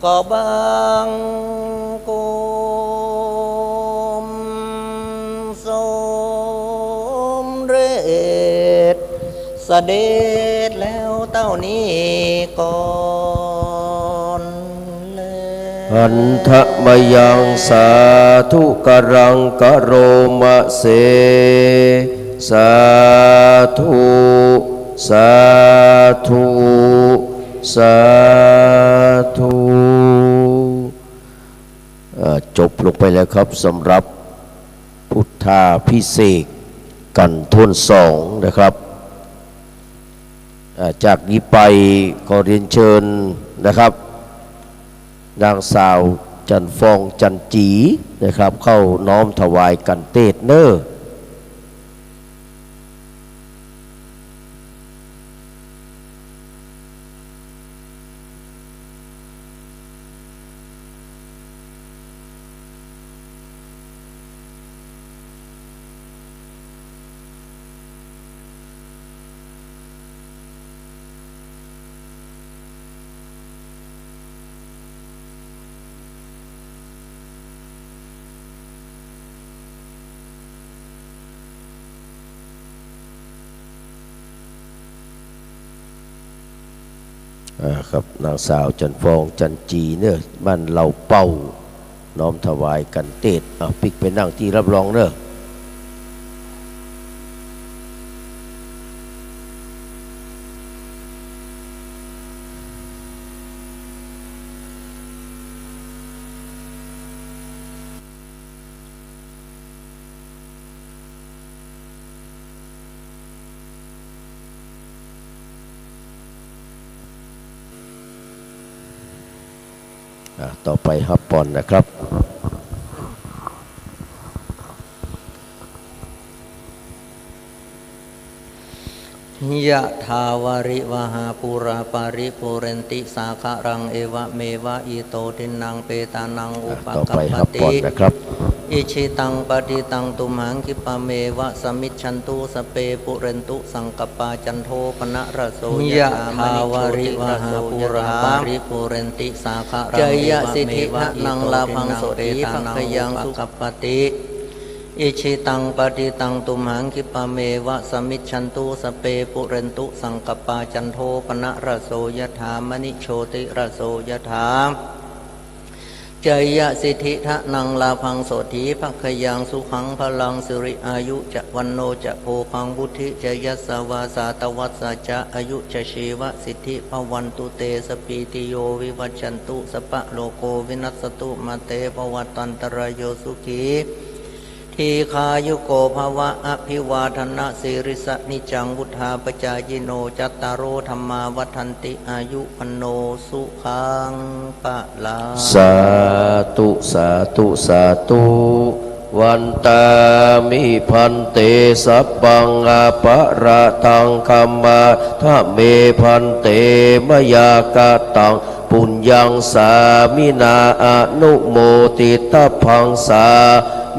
ก็บังกุมสมเร็ เสด็จแล้วเต้านี้ก่อนหันทะมยังสาธุกรังกโรมะเสสาธุสาธุสาธุจบลงไปแล้วครับสำหรับพุทธาพิเศษกกันทุนสองนะครับจากนี้ไปขอเรียนเชิญนะครับนางสาวจันฟองจันจีนะครับเข้าน้อมถวายกันเตศเนอร์ครับนางสาวจันฟองจันจีเนอะบ้านเราเป่าน้อมถวายกันเตศปิกไปนั่งที่รับรองเนอะต่อไปฮับปอนนะครับยะทาวาริวหาปุราปาริปุเรนติสาคารังเอวะเมวะอิโตทินังเปตานังอุป ต่อ กั ไป ป ฮับปอ ติ นนะครับ อิชิตังปฏิตังตุมหังคิปะเมวะสมิจฉันตุสเปปุเรนตุสังกปาจันโทปนะระโสยะทาวาริวหาปุราปาริปุเรนติสาคารังเอวะเมวะอิโตทินังลาภังโสติภคยังสุขปติอิชิตังปฏิตังตุมหังคิปะเมวะสมิจฉันตุสเปปุเรนตุสังกปาจันโทปนะระโสยถามณิโชติระโสยถาจยะสิทธิทะนังลาภังโสถีภคยังสุขังพลังสิริอายุจะวันโนจะโพพังบุธิจยัสสวาสาตวัสสะจะอายุจะชีวะสิทธิภวันตุเตสปีติโยวิวัจจันตุสปะโลโกวินัสสตุมาเตภวัตันตรายโยสุขีทีคายุโกภวะอภิวาทนะสิริสนิจังวุธาปจายโนจัตตารโอธรรมาวัฏันติอายุพโนสุขังปะลาสาธุสาธุสาธุวันตามิพันเตสัพพังอาปะระตังคัมมาทะเมพันเตมยากะตังปุญญังสามินาอนุโมติตาพังสา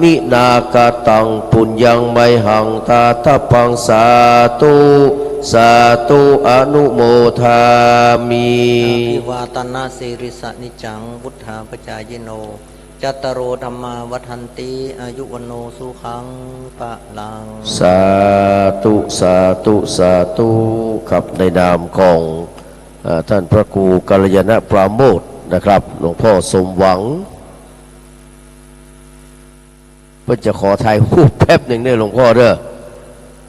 มินากะตังปุญญังไมหังตาตาพังสาธุสาธุอนุโมทามิอภิวาตนาสิริสนิจังวุธาปจายโนจัตตารโอธรรมาวัฏันติอายุวโนสุขังปะลังสาธุสาธุสาธุครับในนามของท่านพระครูกัลยาณปราโมทย์นะครับหลวงพ่อสมหวังเพื่อจะขอถ่ายรูปแป๊บหนึ่งเนี่ยหลวงพ่อเด้อ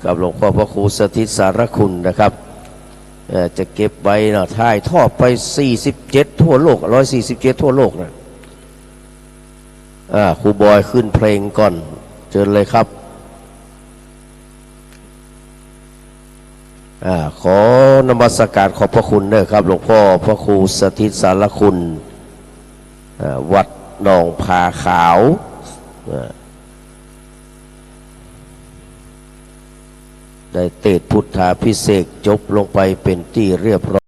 กับหลวงพ่อพระครูสถิตสารคุณนะครับจะเก็บไว้นะถ่ายทอดไป47ทั่วโลก147ทั่วโลกนะครูบอยขึ้นเพลงก่อนเชิญเลยครับขอนมัสการขอบพระคุณเด้อครับหลวงพ่อพระครูสถิตสารคุณวัดหนองผาขาวได้เทศน์พุทธาภิเษกจบลงไปเป็นที่เรียบร้อย